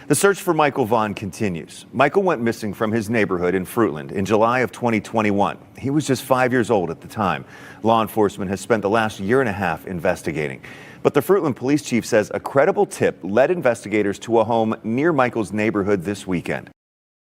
The search for Michael Vaughan continues. Michael went missing from his neighborhood in Fruitland in July of 2021. He was just 5 years old at the time. Law enforcement has spent the last year and a half investigating. But the Fruitland police chief says a credible tip led investigators to a home near Michael's neighborhood this weekend.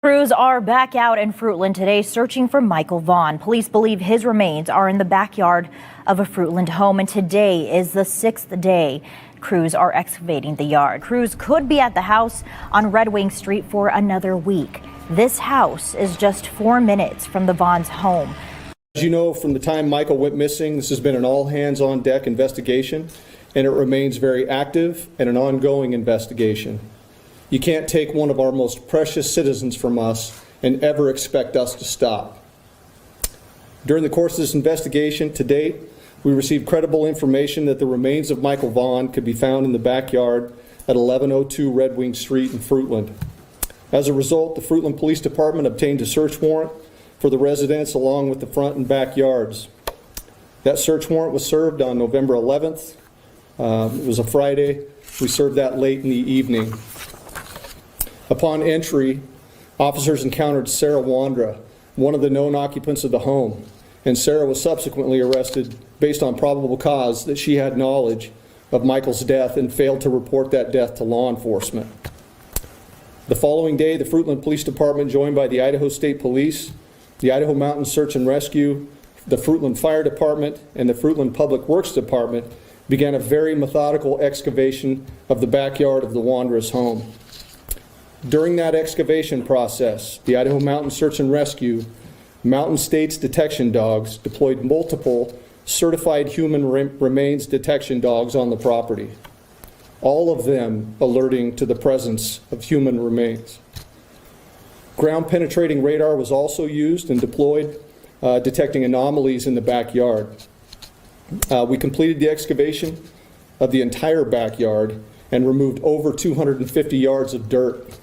Crews are back out in Fruitland today searching for Michael Vaughan. Police believe his remains are in the backyard of a Fruitland home, and today is the 6th day crews are excavating the yard. Crews could be at the house on Red Wing Street for another week. This house is just 4 minutes from the Vaughn's home. As you know, from the time Michael went missing, this has been an all-hands-on-deck investigation, and it remains very active and an ongoing investigation. You can't take one of our most precious citizens from us and ever expect us to stop. During the course of this investigation to date, we received credible information that the remains of Michael Vaughan could be found in the backyard at 1102 Red Wing Street in Fruitland. As a result, the Fruitland Police Department obtained a search warrant for the residence along with the front and backyards. That search warrant was served on November 11th. It was a Friday. We served that late in the evening. Upon entry, officers encountered Stacey Wondra, one of the known occupants of the home, and Sarah was subsequently arrested based on probable cause that she had knowledge of Michael's death and failed to report that death to law enforcement. The following day, the Fruitland Police Department, joined by the Idaho State Police, the Idaho Mountain Search and Rescue, the Fruitland Fire Department, and the Fruitland Public Works Department, began a very methodical excavation of the backyard of the Wondras' home. During that excavation process, the Idaho Mountain Search and Rescue, Mountain States detection dogs deployed multiple certified human remains detection dogs on the property, all of them alerting to the presence of human remains. Ground penetrating radar was also used and deployed, detecting anomalies in the backyard. We completed the excavation of the entire backyard and removed over 250 yards of dirt.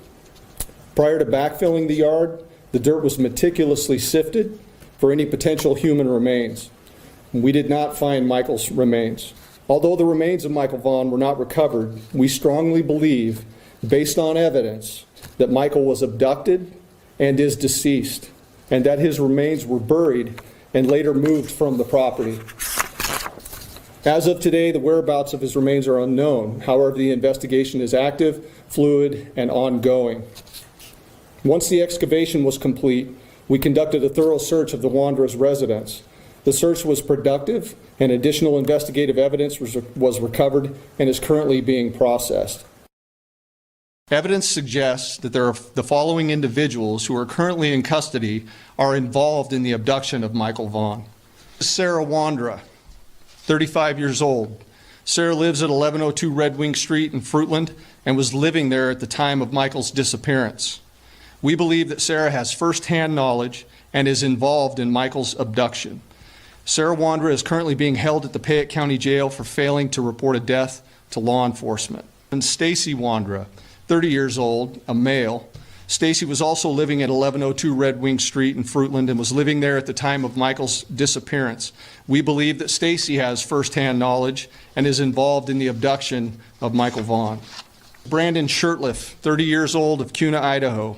Prior to backfilling the yard, the dirt was meticulously sifted for any potential human remains. We did not find Michael's remains. Although the remains of Michael Vaughan were not recovered, we strongly believe, based on evidence, that Michael was abducted and is deceased, and that his remains were buried and later moved from the property. As of today, the whereabouts of his remains are unknown. However, the investigation is active, fluid, and ongoing. Once the excavation was complete, we conducted a thorough search of the Wondras' residence. The search was productive, and additional investigative evidence was recovered and is currently being processed. Evidence suggests that the following individuals who are currently in custody are involved in the abduction of Michael Vaughan. Stacey Wondra, 35 years old. Sarah lives at 1102 Red Wing Street in Fruitland and was living there at the time of Michael's disappearance. We believe that Sarah has firsthand knowledge and is involved in Michael's abduction. Stacey Wondra is currently being held at the Payette County Jail for failing to report a death to law enforcement. And Stacey Wondra, 30 years old, a male. Stacey was also living at 1102 Red Wing Street in Fruitland and was living there at the time of Michael's disappearance. We believe that Stacey has firsthand knowledge and is involved in the abduction of Michael Vaughan. Brandon Shirtliff, 30 years old, of Kuna, Idaho.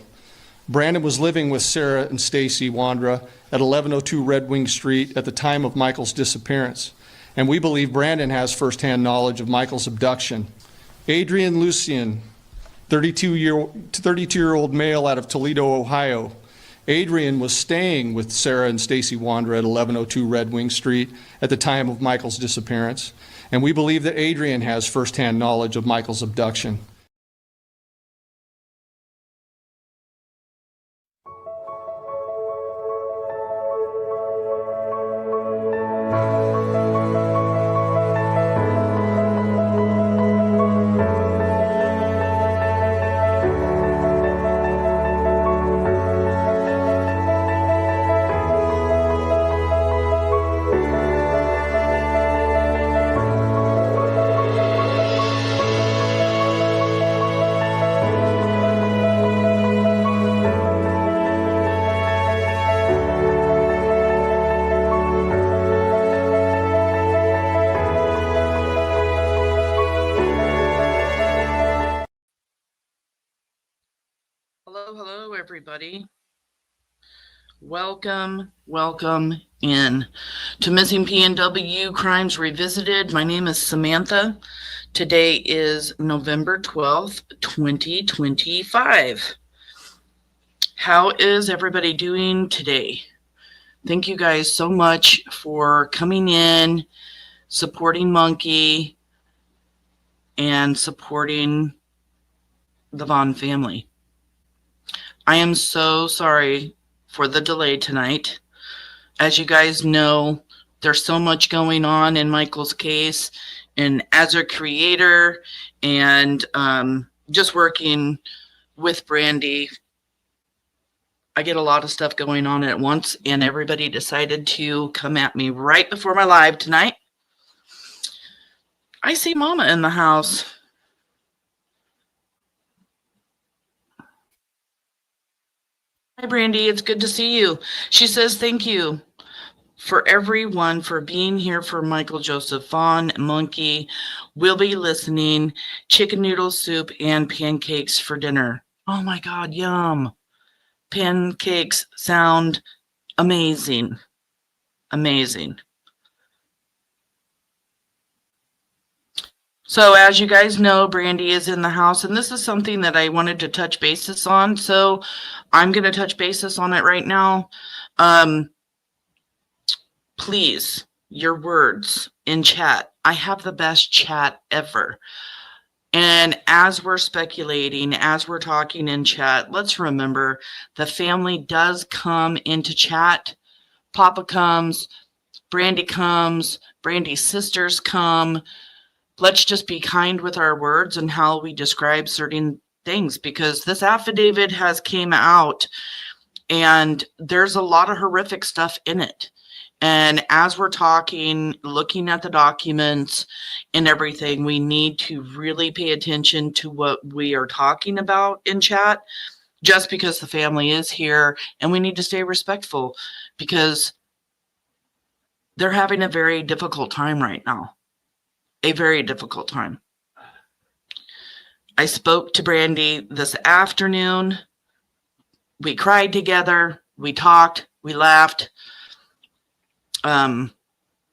Brandon was living with Sarah and Stacey Wondra at 1102 Red Wing Street at the time of Michael's disappearance, and we believe Brandon has firsthand knowledge of Michael's abduction. Adrian Lucian, 32-year-old male out of Toledo, Ohio. Adrian was staying with Sarah and Stacey Wondra at 1102 Red Wing Street at the time of Michael's disappearance, and we believe that Adrian has firsthand knowledge of Michael's abduction. everybody. Welcome in to Missing PNW Crimes Revisited. My name is Samantha. Today is November 12th, 2025. How is everybody doing today? Thank you guys so much for coming in, supporting Monkey, and supporting the Vaughan family. I am so sorry for the delay tonight. As you guys know, there's so much going on in Michael's case, and as a creator and just working with Brandy, I get a lot of stuff going on at once, and everybody decided to come at me right before my live tonight. I see Mama in the house. Hi, Brandy. It's good to see you. She says thank you for everyone for being here for Michael Joseph Vaughan. Monkey will be listening. Chicken noodle soup and pancakes for dinner. Oh my God, yum. Pancakes sound amazing. Amazing. So as you guys know, Brandy is in the house, and this is something that I wanted to touch basis on. So I'm going to touch basis on it right now. Please, your words in chat. I have the best chat ever. And as we're speculating, as we're talking in chat, let's remember the family does come into chat. Papa comes, Brandy comes, Brandy's sisters come. Let's just be kind with our words and how we describe certain things, because this affidavit has came out and there's a lot of horrific stuff in it. And as we're talking, looking at the documents and everything, we need to really pay attention to what we are talking about in chat, just because the family is here, and we need to stay respectful because they're having a very difficult time right now. A very difficult time. I spoke to Brandy this afternoon. We cried together. We talked. We laughed.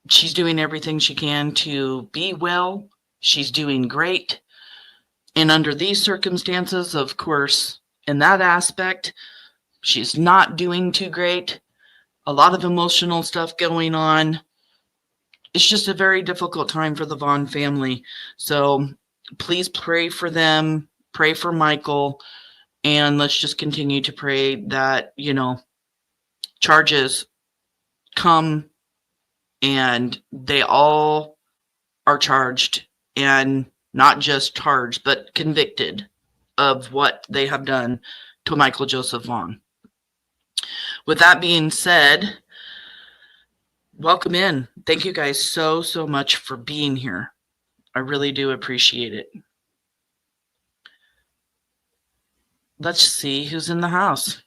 She's doing everything she can to be well. She's doing great. And under these circumstances, of course, in that aspect, she's not doing too great. A lot of emotional stuff going on. It's just a very difficult time for the Vaughan family. So please pray for them, pray for Michael, and let's just continue to pray that, charges come and they all are charged, and not just charged, but convicted of what they have done to Michael Joseph Vaughan. With that being said, welcome in. Thank you guys so much for being here. I really do appreciate it. Let's see who's in the house.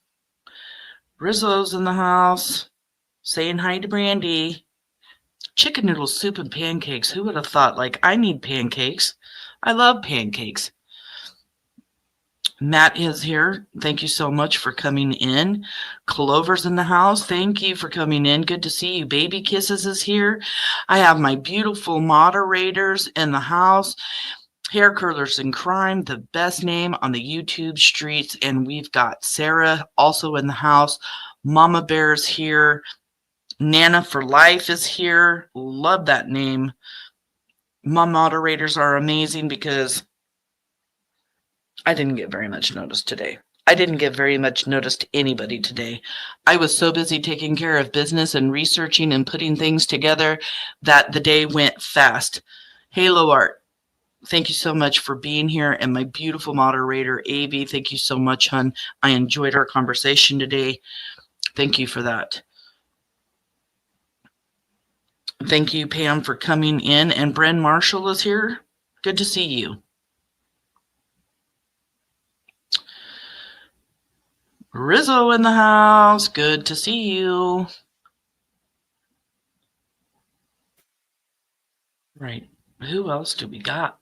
Rizzo's in the house, saying hi to Brandy. Chicken noodle soup and pancakes. Who would have thought? Like, I need pancakes. I love pancakes. Matt is here. Thank you so much for coming in. Clover's in the house. Thank you for coming in. Good to see you. Baby Kisses is here. I have my beautiful moderators in the house. Hair Curlers in Crime, the best name on the YouTube streets. And we've got Sarah also in the house. Mama Bear's here. Nana for Life is here. Love that name. My moderators are amazing because I didn't get very much notice today. I didn't get very much notice to anybody today. I was so busy taking care of business and researching and putting things together that the day went fast. Halo Art, thank you so much for being here. And my beautiful moderator, Avi, thank you so much, hon. I enjoyed our conversation today. Thank you for that. Thank you, Pam, for coming in. And Bren Marshall is here. Good to see you. Rizzo in the house. Good to see you. Right. Who else do we got?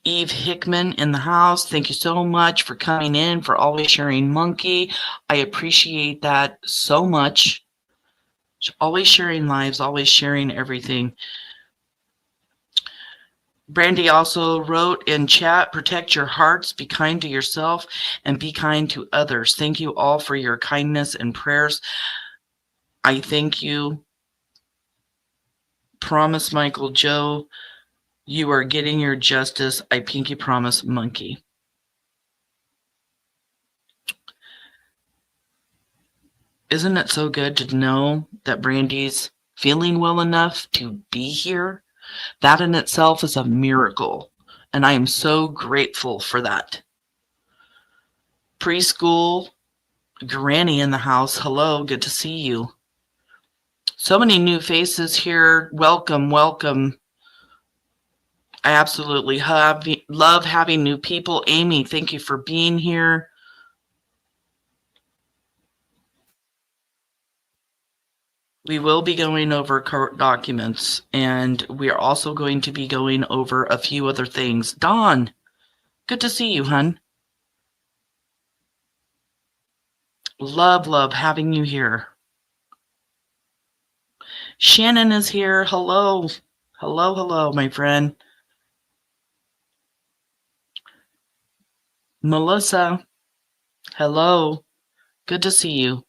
Eve Hickman in the house. Thank you so much for coming in, for always sharing Monkey. I appreciate that so much. Always sharing lives, always sharing everything. Brandy also wrote in chat, protect your hearts, be kind to yourself, and be kind to others. Thank you all for your kindness and prayers. I thank you. Promise, Michael, Joe, you are getting your justice. I pinky promise, Monkey. Isn't it so good to know that Brandy's feeling well enough to be here? That in itself is a miracle, and I am so grateful for that. Preschool Granny in the house. Hello, good to see you. So many new faces here. Welcome, welcome. I absolutely love having new people. Amy, thank you for being here. We will be going over court documents, and we are also going to be going over a few other things. Dawn, good to see you, hun. Love having you here. Shannon is here. Hello. Hello, my friend. Melissa, hello. Good to see you.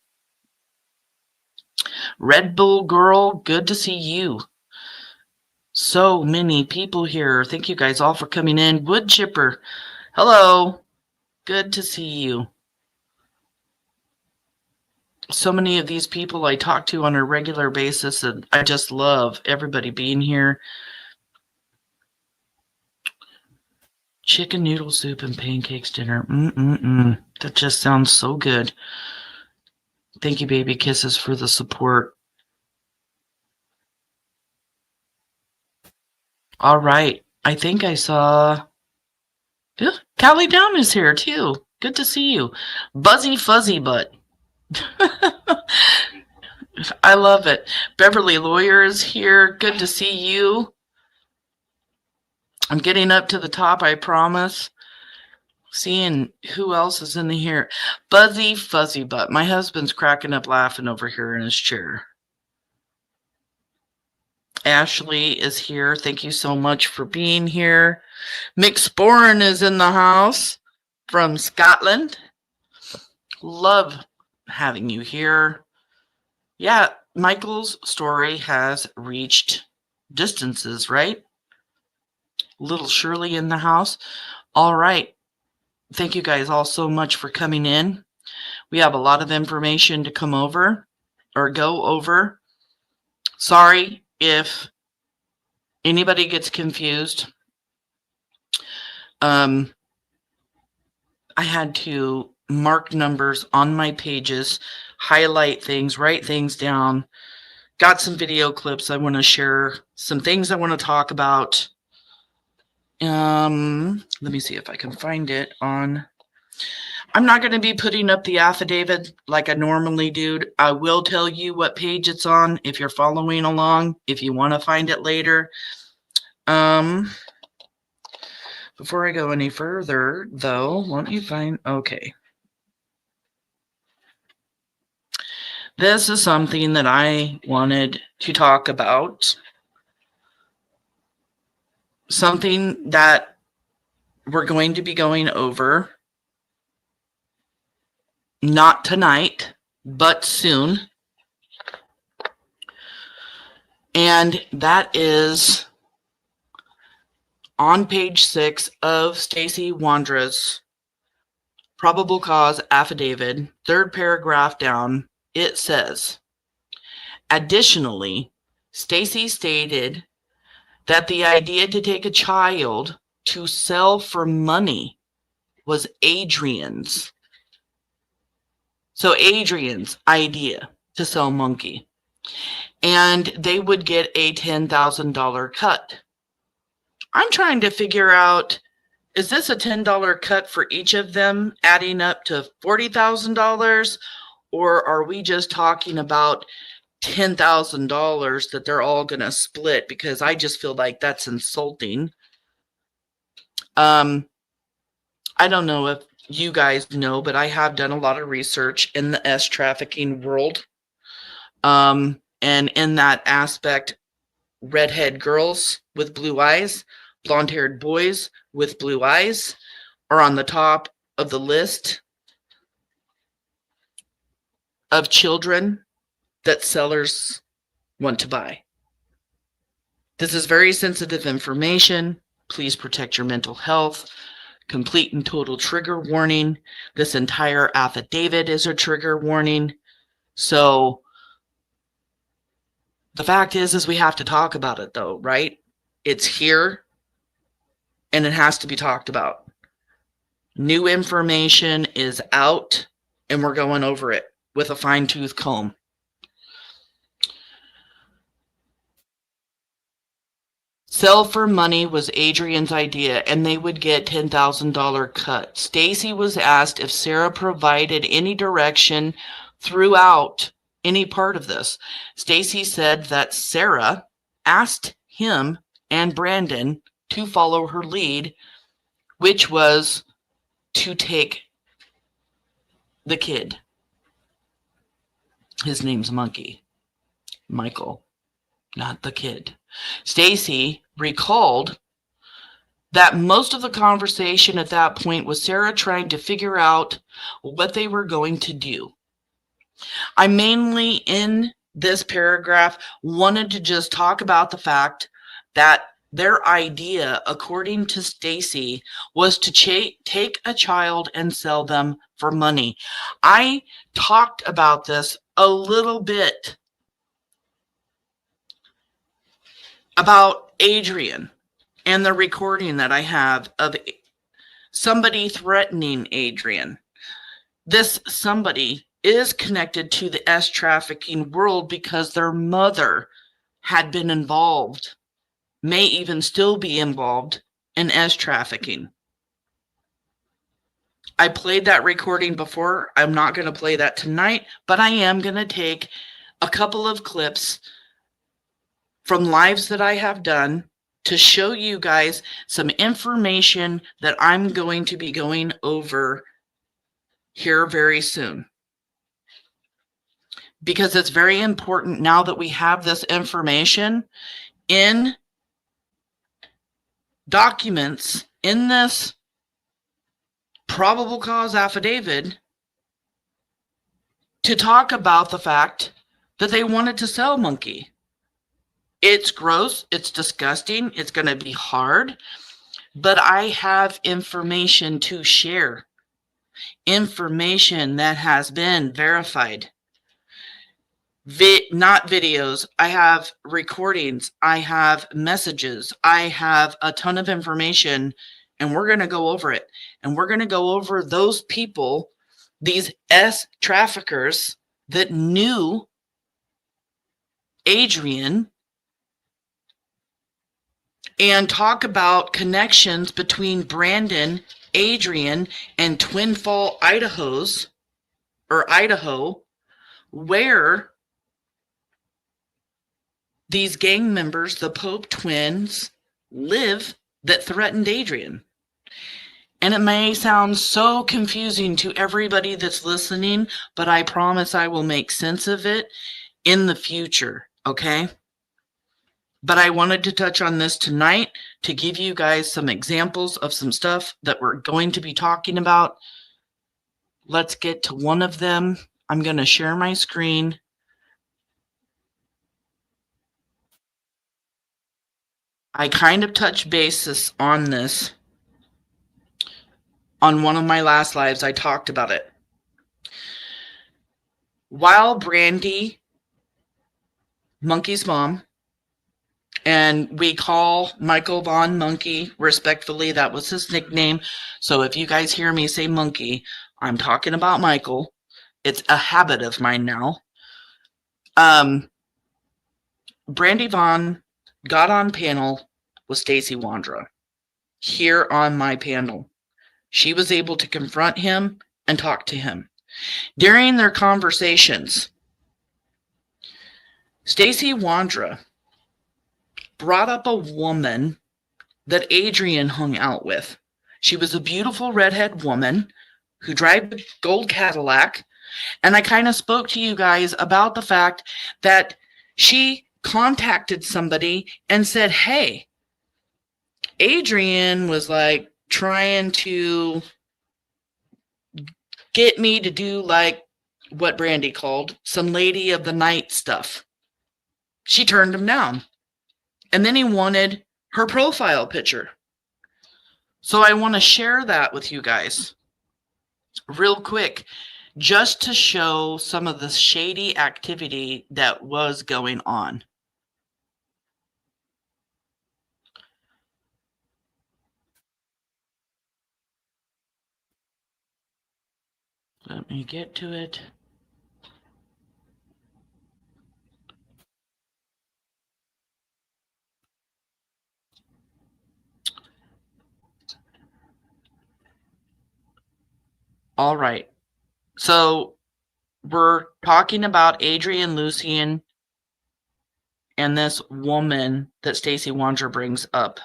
Red Bull Girl, good to see you. So many people here. Thank you guys all for coming in. Wood Chipper, hello. Good to see you. So many of these people I talk to on a regular basis, and I just love everybody being here. Chicken noodle soup and pancakes dinner. That just sounds so good. Thank you, baby kisses, for the support. All right. I think I saw... Callie Down is here, too. Good to see you. Buzzy Fuzzy Butt. I love it. Beverly Lawyer is here. Good to see you. I'm getting up to the top, I promise. Seeing who else is in here. Buzzy Fuzzy Butt. My husband's cracking up laughing over here in his chair. Ashley is here. Thank you so much for being here. Mick Sporen is in the house from Scotland. Love having you here. Yeah, Michael's story has reached distances, right? Little Shirley in the house. All right. Thank you guys all so much for coming in. We have a lot of information to come over or go over. Sorry if anybody gets confused. I had to mark numbers on my pages, highlight things, write things down. Got some video clips I want to share, some things I want to talk about. Let me see if I can find it on. I'm not going to be putting up the affidavit like I normally do. I will tell you what page it's on if you're following along, if you want to find it later. Before I go any further, though, let me find, okay. This is something that I wanted to talk about. Something that we're going to be going over. Not tonight, but soon. And that is on page 6 of Stacey Wondra's probable cause affidavit, third paragraph down. It says, additionally, Stacey stated that the idea to take a child to sell for money was Adrian's. So Adrian's idea to sell Monkey. And they would get a $10,000 cut. I'm trying to figure out, is this a $10 cut for each of them, adding up to $40,000? Or are we just talking about $10,000 that they're all going to split? Because I just feel like that's insulting. I don't know if you guys know, but I have done a lot of research in the S trafficking world. And in that aspect, redhead girls with blue eyes, blonde-haired boys with blue eyes are on the top of the list of children that sellers want to buy. This is very sensitive information. Please protect your mental health. Complete and total trigger warning. This entire affidavit is a trigger warning. So the fact is we have to talk about it though, right? It's here and it has to be talked about. New information is out and we're going over it with a fine-tooth comb. Sell for money was Adrian's idea, and they would get $10,000 cut. Stacey was asked if Sarah provided any direction throughout any part of this. Stacey said that Sarah asked him and Brandon to follow her lead, which was to take the kid. His name's Monkey. Michael, not the kid. Stacey recalled that most of the conversation at that point was Sarah trying to figure out what they were going to do. I mainly, in this paragraph, wanted to just talk about the fact that their idea, according to Stacey, was to take a child and sell them for money. I talked about this a little bit about Adrian and the recording that I have of somebody threatening Adrian. This somebody is connected to the S trafficking world because their mother had been involved, may even still be involved in S trafficking. I played that recording before. I'm not going to play that tonight, but I am going to take a couple of clips from lives that I have done to show you guys some information that I'm going to be going over here very soon. Because it's very important now that we have this information in documents in this probable cause affidavit to talk about the fact that they wanted to sell Monkey. It's gross, it's disgusting, it's going to be hard, but I have information to share. Information that has been verified. Not videos, I have recordings, I have messages, I have a ton of information, and we're going to go over it. And we're going to go over those people, these S traffickers that knew Adrian, and talk about connections between Brandon, Adrian, and Twin Fall, Idaho, where these gang members, the Pope twins, live that threatened Adrian. And it may sound so confusing to everybody that's listening, but I promise I will make sense of it in the future, okay? But I wanted to touch on this tonight to give you guys some examples of some stuff that we're going to be talking about. Let's get to one of them. I'm going to share my screen. I kind of touched basis on this. On one of my last lives, I talked about it. While Brandy, Monkey's mom, and we call Michael Vaughan Monkey respectfully, that was his nickname. So if you guys hear me say Monkey, I'm talking about Michael. It's a habit of mine now. Brandy Vaughan got on panel with Stacey Wondra here on my panel. She was able to confront him and talk to him. During their conversations, Stacey Wondra brought up a woman that Adrian hung out with. She was a beautiful redhead woman who drives a gold Cadillac. And I kind of spoke to you guys about the fact that she contacted somebody and said, hey, Adrian was like trying to get me to do like what Brandy called some lady of the night stuff. She turned him down. And then he wanted her profile picture. So I want to share that with you guys real quick, just to show some of the shady activity that was going on. Let me get to it. All right. So we're talking about Adrian Lucian and this woman that Stacey Wondra brings up.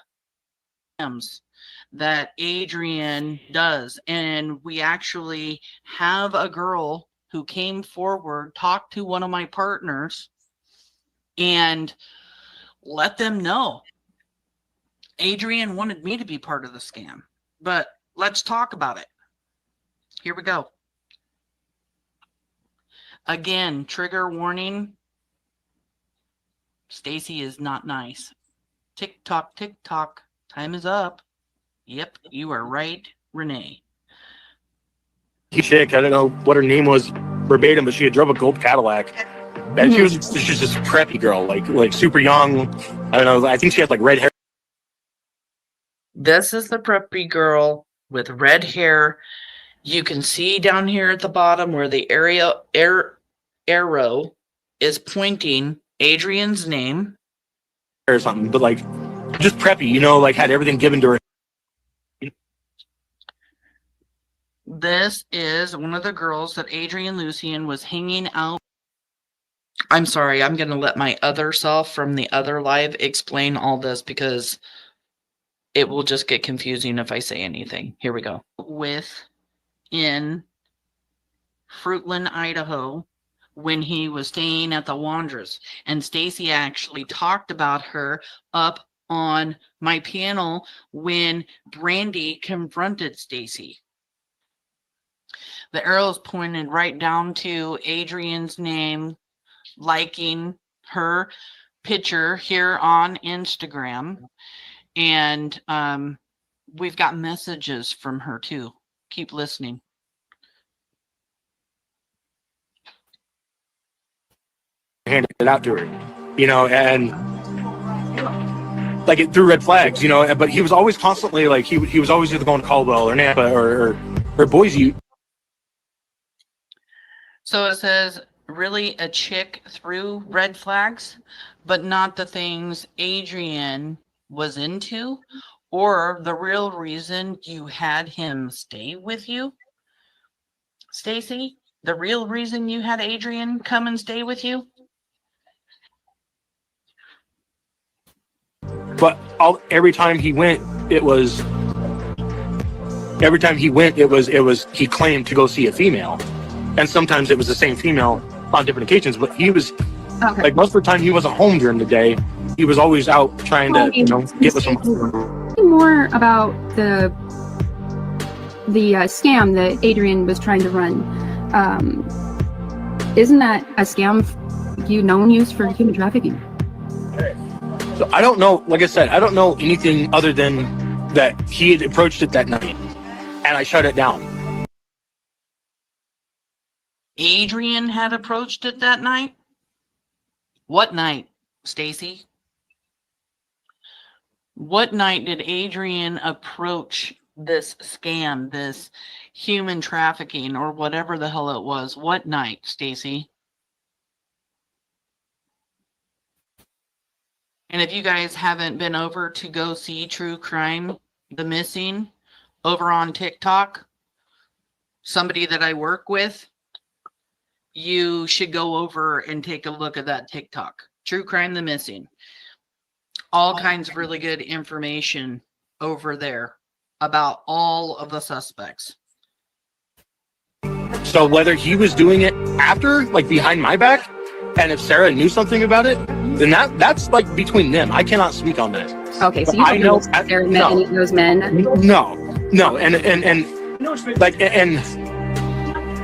That Adrian does. And we actually have a girl who came forward, talked to one of my partners, and let them know Adrian wanted me to be part of the scam. But let's talk about it. Here we go. Again, trigger warning. Stacey is not nice. Tick tock, tick tock. Time is up. Yep, you are right, Renee. Chick, I don't know what her name was verbatim, but she had drove a gold Cadillac. And she was just this preppy girl, like super young. I don't know. I think she had like red hair. This is the preppy girl with red hair. You can see down here at the bottom where the arrow is pointing Adrian's name. Or something, but like just preppy, you know, like had everything given to her. This is one of the girls that Adrian Lucian was hanging out. I'm sorry, I'm going to let my other self from the other live explain all this because it will just get confusing if I say anything. Here we go. In Fruitland, Idaho, when he was staying at the Wondras, and Stacey actually talked about her up on my panel when Brandy confronted Stacey. The arrows pointed right down to Adrian's name, liking her picture here on Instagram. And we've got messages from her too. Keep listening. Handed it out to her, you know, and like it threw red flags, you know. But he was always constantly like he was always either going to Caldwell or Nampa or Boise. So it says, really a chick threw red flags, but not the things Adrian was into, or the real reason you had him stay with you. Stacey, the real reason you had Adrian come and stay with you? But every time he went, it was he claimed to go see a female, and sometimes it was the same female on different occasions. But he was like most of the time he wasn't home during the day. He was always out trying to get with someone. More about the scam that Adrian was trying to run. Isn't that a scam used for human trafficking? So I don't know. Like I said, I don't know anything other than that he had approached it that night, and I shut it down. Adrian had approached it that night? What night, Stacey? What night did Adrian approach this scam, this human trafficking, or whatever the hell it was? What night, Stacey? And if you guys haven't been over to go see True Crime, The Missing, over on TikTok, somebody that I work with, you should go over and take a look at that TikTok. True Crime, The Missing. All kinds of really good information over there about all of the suspects. So whether he was doing it after, like behind my back, and if Sarah knew something about it, then that's like between them. I cannot speak on that. Okay, so But you I don't know know Sarah met any of those men? No,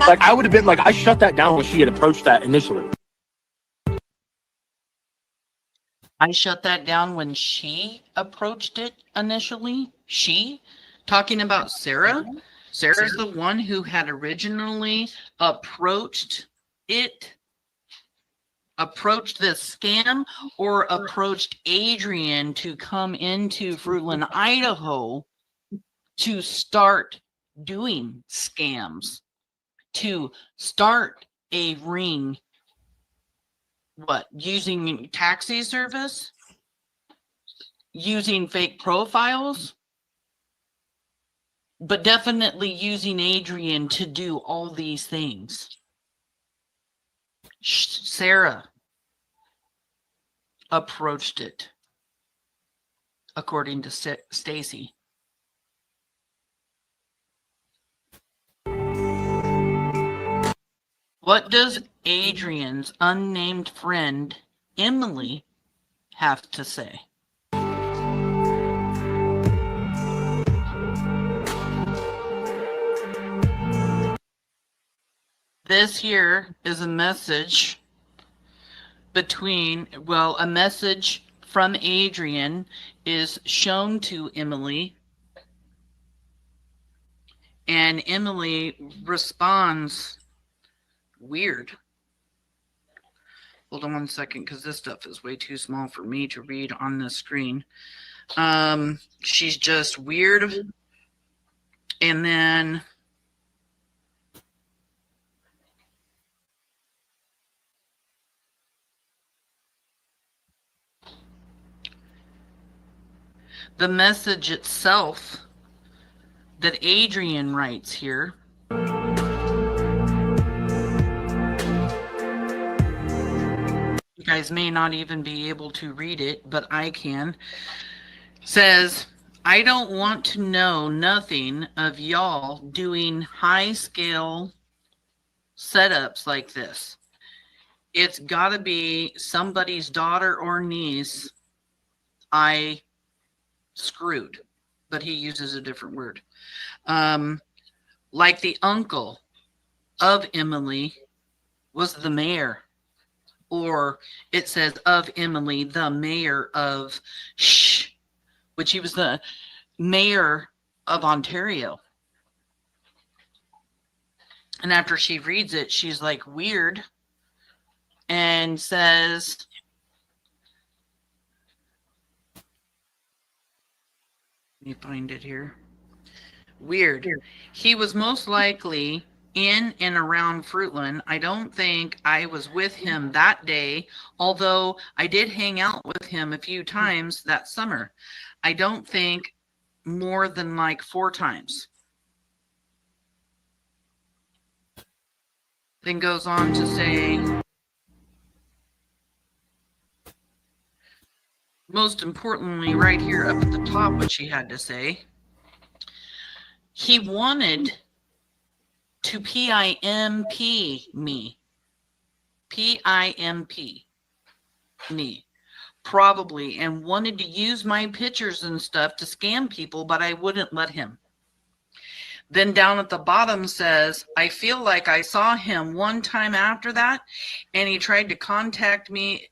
like I would have been like, I shut that down when she had approached that initially. I shut that down when she approached it initially. She? Talking about Sarah? Sarah's the one who had originally approached this scam, or approached Adrian to come into Fruitland, Idaho to start doing scams, to start a ring. What? Using taxi service? Using fake profiles? But definitely using Adrian to do all these things. Sarah approached it, according to Stacey. What does Adrian's unnamed friend, Emily, have to say? This here is a message a message from Adrian is shown to Emily, and Emily responds weird. Hold on one second, because this stuff is way too small for me to read on the screen. She's just weird. And then the message itself that Adrian writes here. You guys may not even be able to read it, but I can. Says, I don't want to know nothing of y'all doing high-scale setups like this. It's got to be somebody's daughter or niece I screwed, but he uses a different word. Like the uncle of Emily was the mayor, or it says of Emily, the mayor of which he was the mayor of Ontario. And after she reads it, she's like weird and says, let me find it here. Weird. He was most likely in and around Fruitland. I don't think I was with him that day, although I did hang out with him a few times that summer. I don't think more than like 4 times. Then goes on to say, most importantly, right here up at the top, what she had to say, he wanted to PIMP me. PIMP me. Probably, and wanted to use my pictures and stuff to scam people, but I wouldn't let him. Then down at the bottom says, I feel like I saw him one time after that, and he tried to contact me,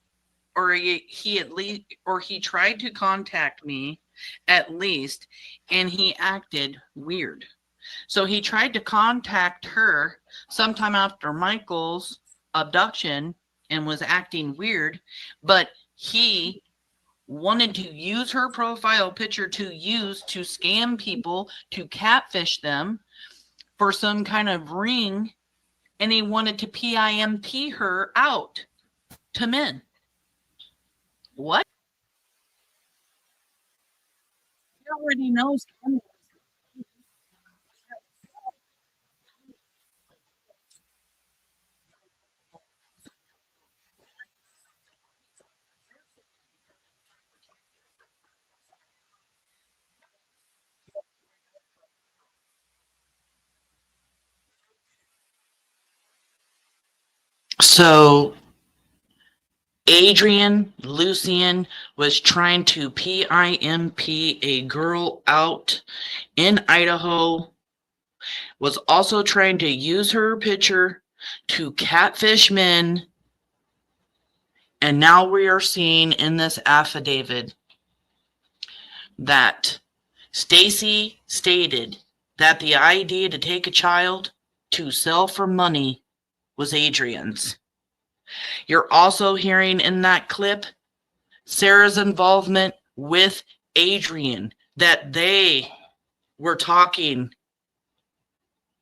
or he tried to contact me at least, and he acted weird. So he tried to contact her sometime after Michael's abduction and was acting weird, but he wanted to use her profile picture to scam people, to catfish them for some kind of ring, and he wanted to PIMP her out to men. What? He already knows. So Adrian Lucian was trying to PIMP a girl out in Idaho, was also trying to use her picture to catfish men. And now we are seeing in this affidavit that Stacey stated that the idea to take a child to sell for money was Adrian's. You're also hearing in that clip Sarah's involvement with Adrian, that they were talking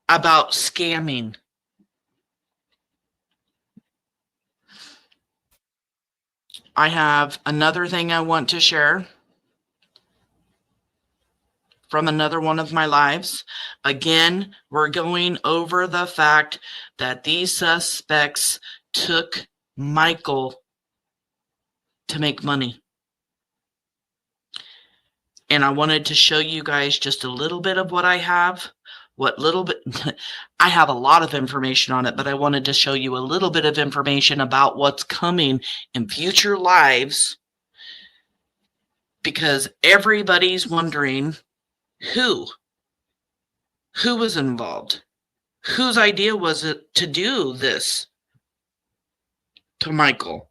about scamming. I have another thing I want to share from another one of my lives. Again, we're going over the fact that these suspects took Michael to make money. And I wanted to show you guys just a little bit of what I have. I have a lot of information on it, but I wanted to show you a little bit of information about what's coming in future lives, because everybody's wondering who was involved, whose idea was it to do this to Michael,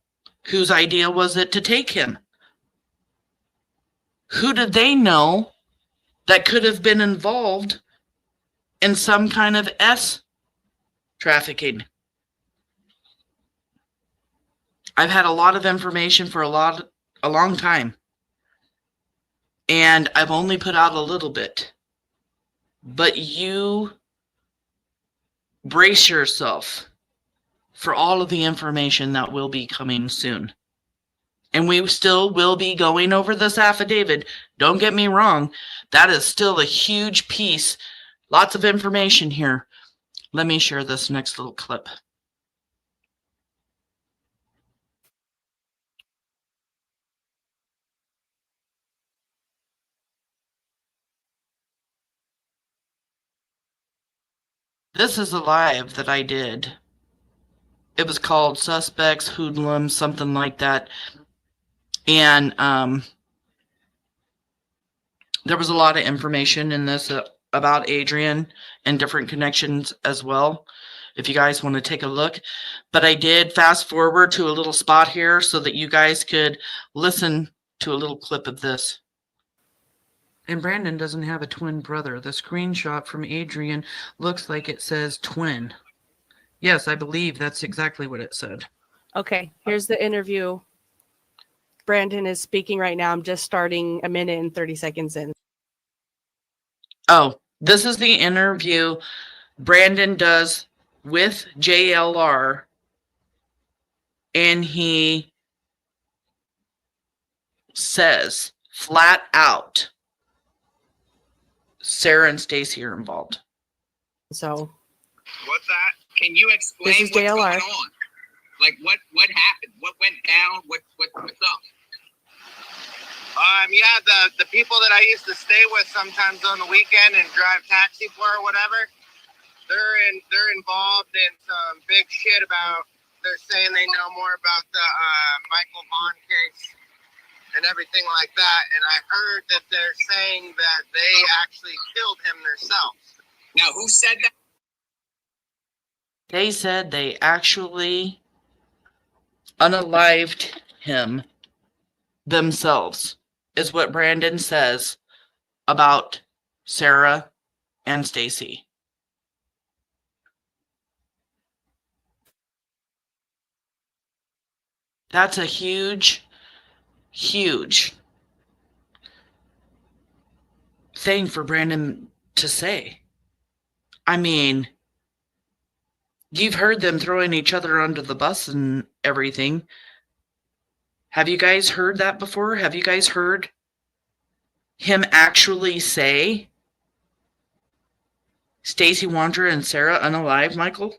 whose idea was it to take him, who did they know that could have been involved in some kind of trafficking. I've had a lot of information for a long time, and I've only put out a little bit. But you brace yourself for all of the information that will be coming soon. And we still will be going over this affidavit. Don't get me wrong. That is still a huge piece. Lots of information here. Let me share this next little clip. This is a live that I did. It was called Suspects, Hoodlums, something like that. And there was a lot of information in this about Adrian and different connections as well, if you guys want to take a look. But I did fast forward to a little spot here so that you guys could listen to a little clip of this. And Brandon doesn't have a twin brother. The screenshot from Adrian looks like it says twin. Yes, I believe that's exactly what it said. Okay, here's the interview. Brandon is speaking right now. I'm just starting a minute and 30 seconds in. Oh, this is the interview Brandon does with JLR, and he says flat out Sarah and Stacey are involved. So what's that? Can you explain this is what's JLR. going on? Like what happened? What went down? What's up? Yeah, the people that I used to stay with sometimes on the weekend and drive taxi for or whatever, they're involved in some big shit about. They're saying they know more about the Michael Vaughan case and everything like that. And I heard that they're saying that they actually killed him themselves. Now, who said that? They said they actually unalived him themselves, is what Brandon says about Sarah and Stacey. That's a huge, huge thing for Brandon to say. I mean, you've heard them throwing each other under the bus and everything. Have you guys heard that before? Have you guys heard him actually say Stacey Wondra and Sarah unalive Michael?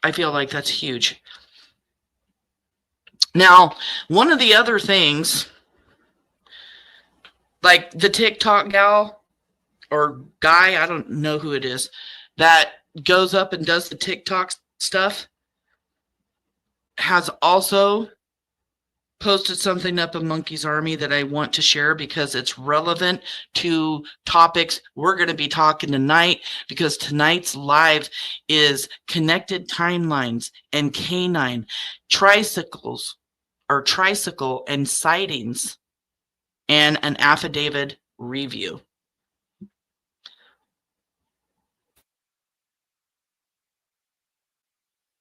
I feel like that's huge. Now, one of the other things, like the TikTok gal or guy, I don't know who it is, that goes up and does the TikTok stuff, has also posted something up in Monkey's Army that I want to share because it's relevant to topics we're going to be talking tonight, because tonight's live is connected timelines and K-9 tricycles or tricycle and sightings and an affidavit review.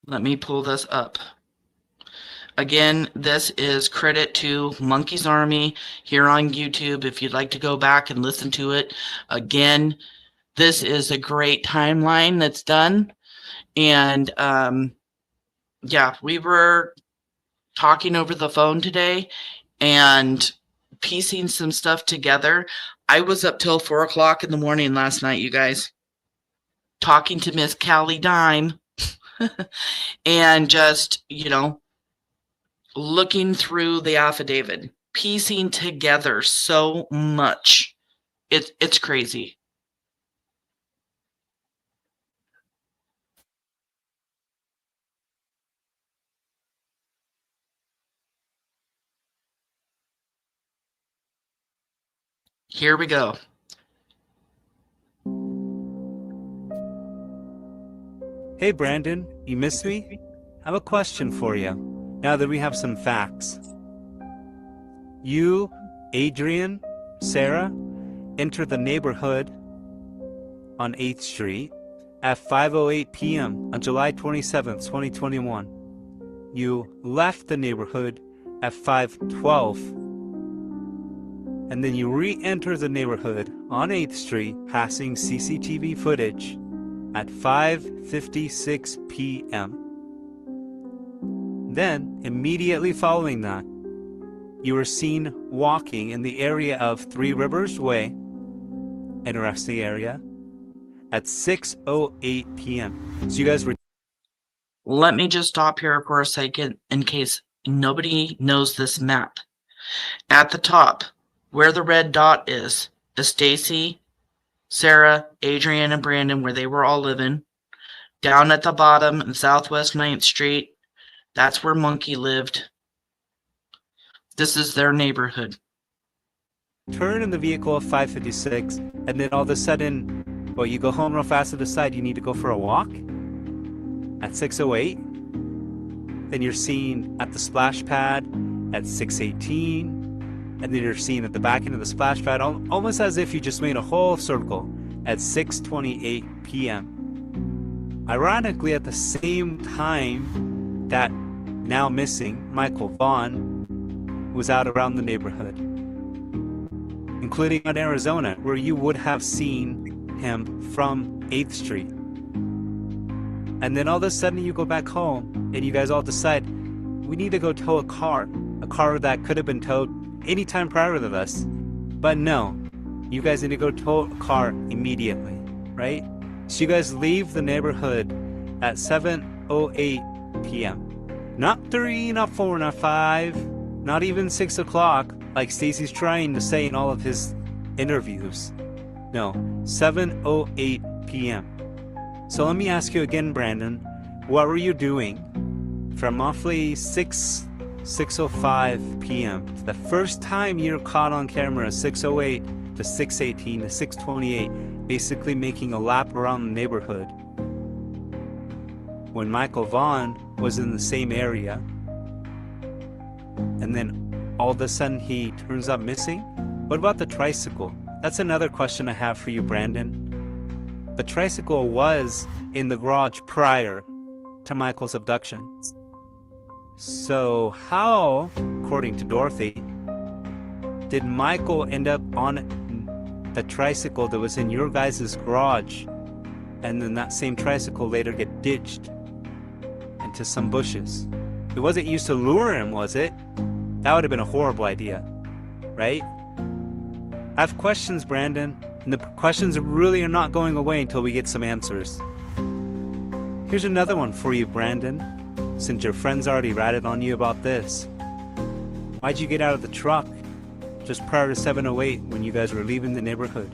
Let me pull this up. Again, this is credit to Monkey's Army here on YouTube. If you'd like to go back and listen to it again, this is a great timeline that's done. And yeah, we were talking over the phone today and piecing some stuff together. I was up till 4 o'clock in the morning last night, you guys, talking to Miss Callie Dime and just, you know, looking through the affidavit, piecing together so much. It's crazy. Here we go. Hey Brandon, you missed me? I have a question for you, now that we have some facts. You, Adrian, Sarah, entered the neighborhood on 8th Street at 5:08 p.m. on July 27th, 2021. You left the neighborhood at 5:12, and then you re-entered the neighborhood on 8th Street, passing CCTV footage at 5:56 p.m. Then, immediately following that, you were seen walking in the area of Three Rivers Way, interesting area, at 6:08 p.m. So you guys were... Let me just stop here for a second in case nobody knows this map. At the top, where the red dot is Stacey, Sarah, Adrian, and Brandon, where they were all living. Down at the bottom in Southwest 9th Street, that's where Monkey lived. This is their neighborhood. Turn in the vehicle at 5:56, and then all of a sudden, well, you go home real fast to decide you need to go for a walk at 6:08. Then you're seen at the splash pad at 6:18. And then you're seen at the back end of the splash pad, almost as if you just made a whole circle at 6:28 p.m. Ironically, at the same time that now missing Michael Vaughan was out around the neighborhood, including in Arizona, where you would have seen him from 8th Street. And then all of a sudden you go back home and you guys all decide, we need to go tow a car that could have been towed anytime prior to this. But no, you guys need to go tow a car immediately, right? So you guys leave the neighborhood at 7:08 p.m. Not 3, not 4, not 5, not even 6 o'clock, like Stacey's trying to say in all of his interviews. No, 7:08 p.m. So let me ask you again, Brandon, what were you doing from roughly 6:05 p.m. The first time you're caught on camera, 6:08 to 6:18 to 6:28, basically making a lap around the neighborhood, when Michael Vaughan was in the same area, and then all of a sudden he turns up missing? What about the tricycle? That's another question I have for you, Brandon. The tricycle was in the garage prior to Michael's abduction. So how, according to Dorothy, did Michael end up on the tricycle that was in your guys' garage, and then that same tricycle later get ditched into some bushes? It wasn't used to lure him, was it? That would have been a horrible idea, right? I have questions, Brandon, and the questions really are not going away until we get some answers. Here's another one for you, Brandon. Since your friends already ratted on you about this, why'd you get out of the truck just prior to 7:08 when you guys were leaving the neighborhood?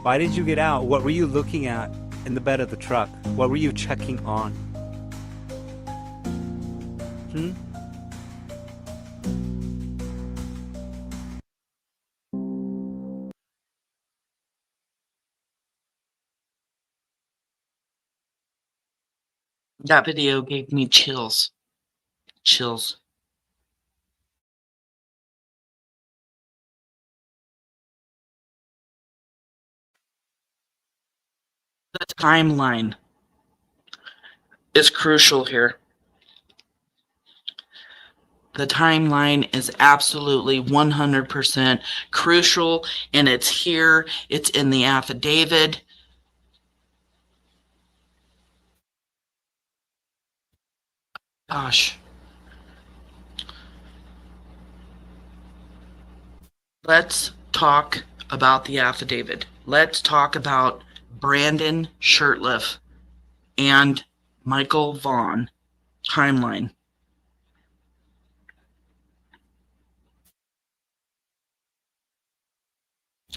Why did you get out? What were you looking at in the bed of the truck? What were you checking on? Hmm? That video gave me chills. Chills. The timeline is crucial here. The timeline is absolutely 100% crucial, and it's here. It's in the affidavit. Gosh. Let's talk about the affidavit. Let's talk about Brandon Shirtliff and Michael Vaughan timeline.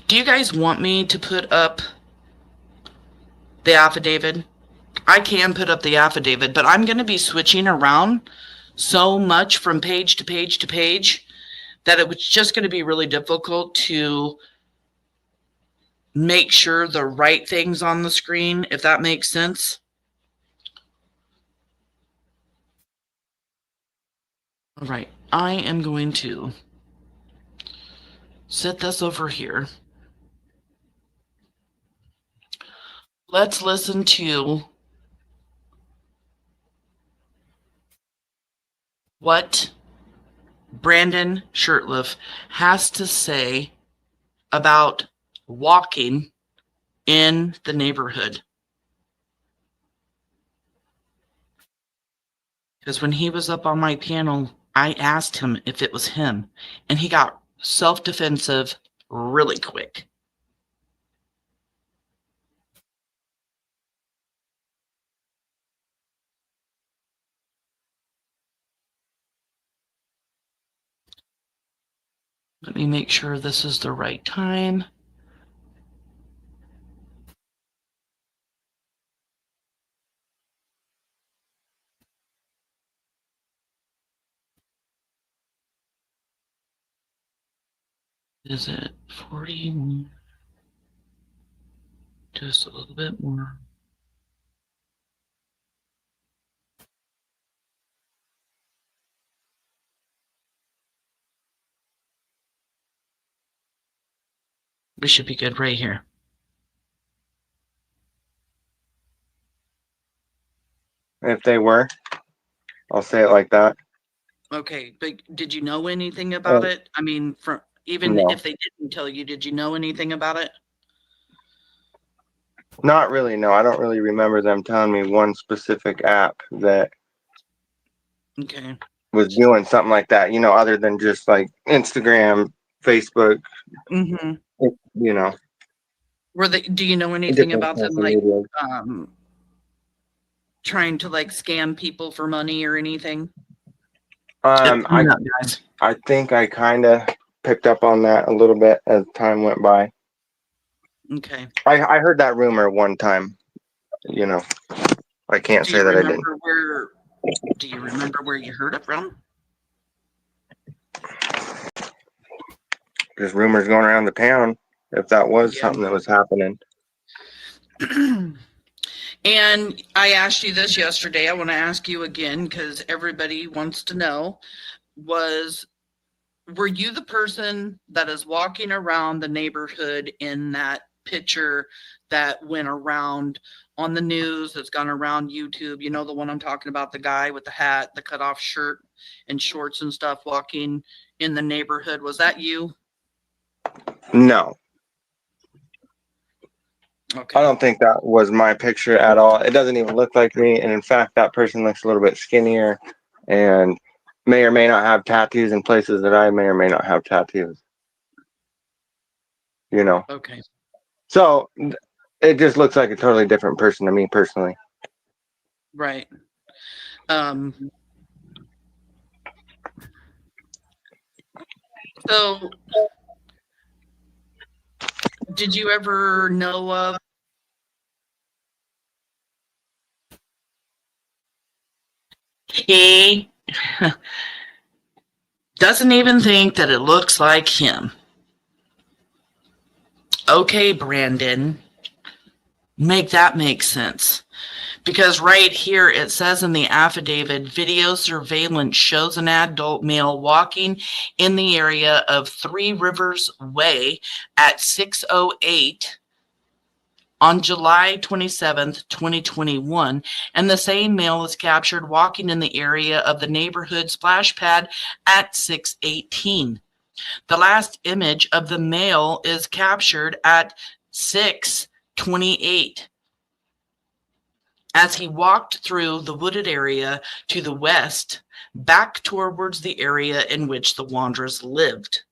Do you guys want me to put up the affidavit? I can put up the affidavit, but I'm going to be switching around so much from page to page to page that it was just going to be really difficult to make sure the right things on the screen, if that makes sense. All right, I am going to set this over here. Let's listen to what Brandon Shirtliff has to say about walking in the neighborhood. Because when he was up on my panel, I asked him if it was him, and he got self-defensive really quick. Let me make sure this is the right time. Is it 41? Just a little bit more. We should be good right here. If they were, I'll say it like that. Okay, but did you know anything about it? I mean, from even No. if they didn't tell you, did you know anything about it? Not really, no. I don't really remember them telling me one specific app that Okay. was doing something like that, other than just like Instagram, Facebook, Mm-hmm. you know. Do you know anything different about them social like media. trying to like scam people for money or anything? I think I kind of picked up on that a little bit as time went by. Okay. I heard that rumor one time, I can't say that I didn't. Do you remember where you heard it from? There's rumors going around the town if that was something that was happening. And I asked you this yesterday. I want to ask you again because everybody wants to know, were you the person that is walking around the neighborhood in that picture that went around on the news, that's gone around YouTube? You know, the one I'm talking about, the guy with the hat, the cut off shirt and shorts and stuff walking in the neighborhood. Was that you? No. Okay. I don't think that was my picture at all. It doesn't even look like me. And in fact, that person looks a little bit skinnier and may or may not have tattoos in places that I may or may not have tattoos. Okay. So it just looks like a totally different person to me personally. Right. So did you ever know of Doesn't even think that it looks like him. Okay, Brandon, make that make sense. Because right here it says in the affidavit, video surveillance shows an adult male walking in the area of Three Rivers Way at 6:08 on July 27th, 2021, and the same male is captured walking in the area of the neighborhood splash pad at 6:18. The last image of the male is captured at 6:28 as he walked through the wooded area to the west, back towards the area in which the Wondras lived.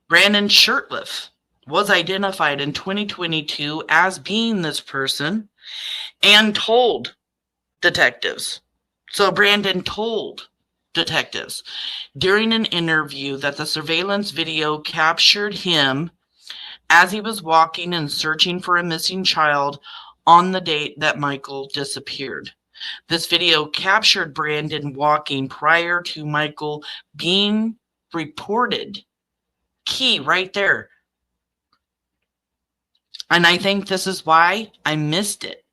Brandon Shirtliff was identified in 2022 as being this person and told detectives. So Brandon told detectives during an interview that the surveillance video captured him as he was walking and searching for a missing child on the date that Michael disappeared. This video captured Brandon walking prior to Michael being reported. Key right there. And I think this is why I missed it.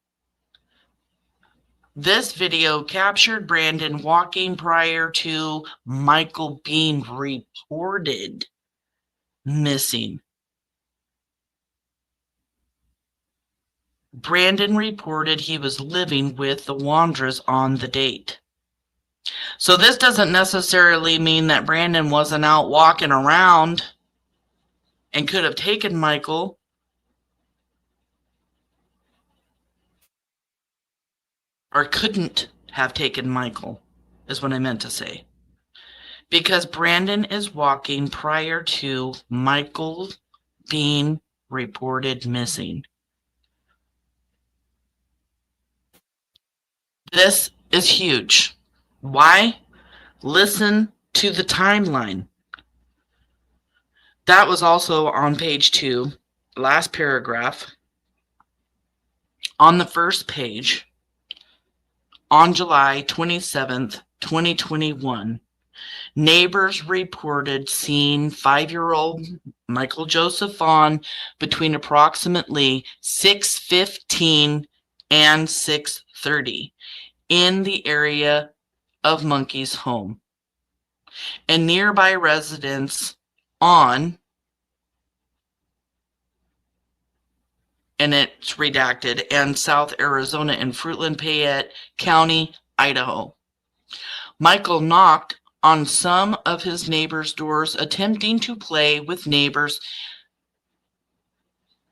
This video captured Brandon walking prior to Michael being reported missing. Brandon reported he was living with the Wondras on the date. So this doesn't necessarily mean that Brandon wasn't out walking around and could have taken Michael. Or couldn't have taken Michael, is what I meant to say. Because Brandon is walking prior to Michael being reported missing. This is huge. Why? Listen to the timeline. That was also on page 2, last paragraph. On the first page, on July 27th, 2021, neighbors reported seeing 5-year-old Michael Joseph Vaughan between approximately 6:15 and 6:30 in the area of Monkey's home and nearby residents on, and it's redacted, and South Arizona and Fruitland Payette County, Idaho. Michael knocked on some of his neighbors' doors, attempting to play with neighbors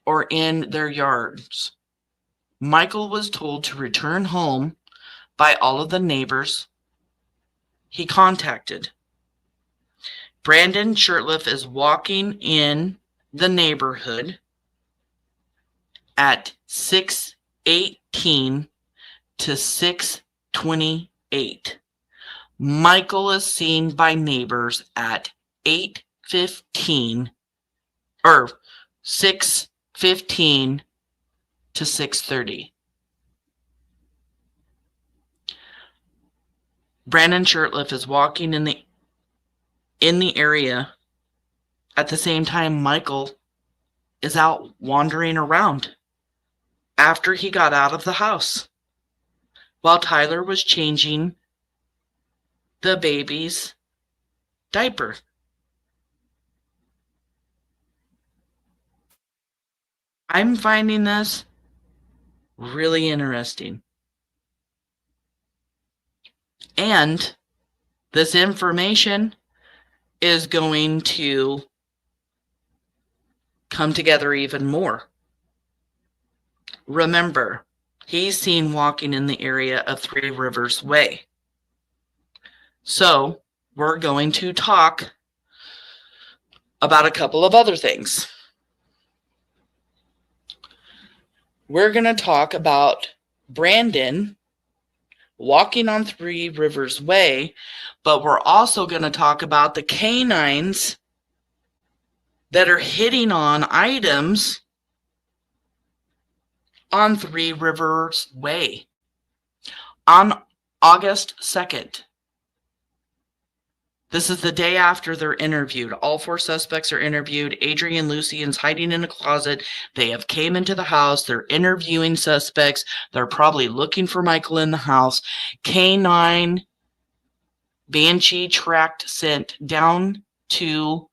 or in their yards. Michael was told to return home by all of the neighbors he contacted. Brandon Shirtliff is walking in the neighborhood at 6:18 to 6:28. Michael is seen by neighbors at 8:15 or 6:15 to 6:30. Brandon Shirtliff is walking in the area at the same time Michael is out wandering around after he got out of the house while Tyler was changing the baby's diaper. I'm finding this really interesting. And this information is going to come together even more. Remember, he's seen walking in the area of Three Rivers Way. So we're going to talk about a couple of other things. We're going to talk about Brandon walking on Three Rivers Way, but we're also going to talk about the K-9s that are hitting on items on Three Rivers Way. On August 2nd. This is the day after they're interviewed. All 4 suspects are interviewed. Adrian Lucian's hiding in a closet. They have came into the house. They're interviewing suspects. They're probably looking for Michael in the house. K-9 Banshee tracked sent down to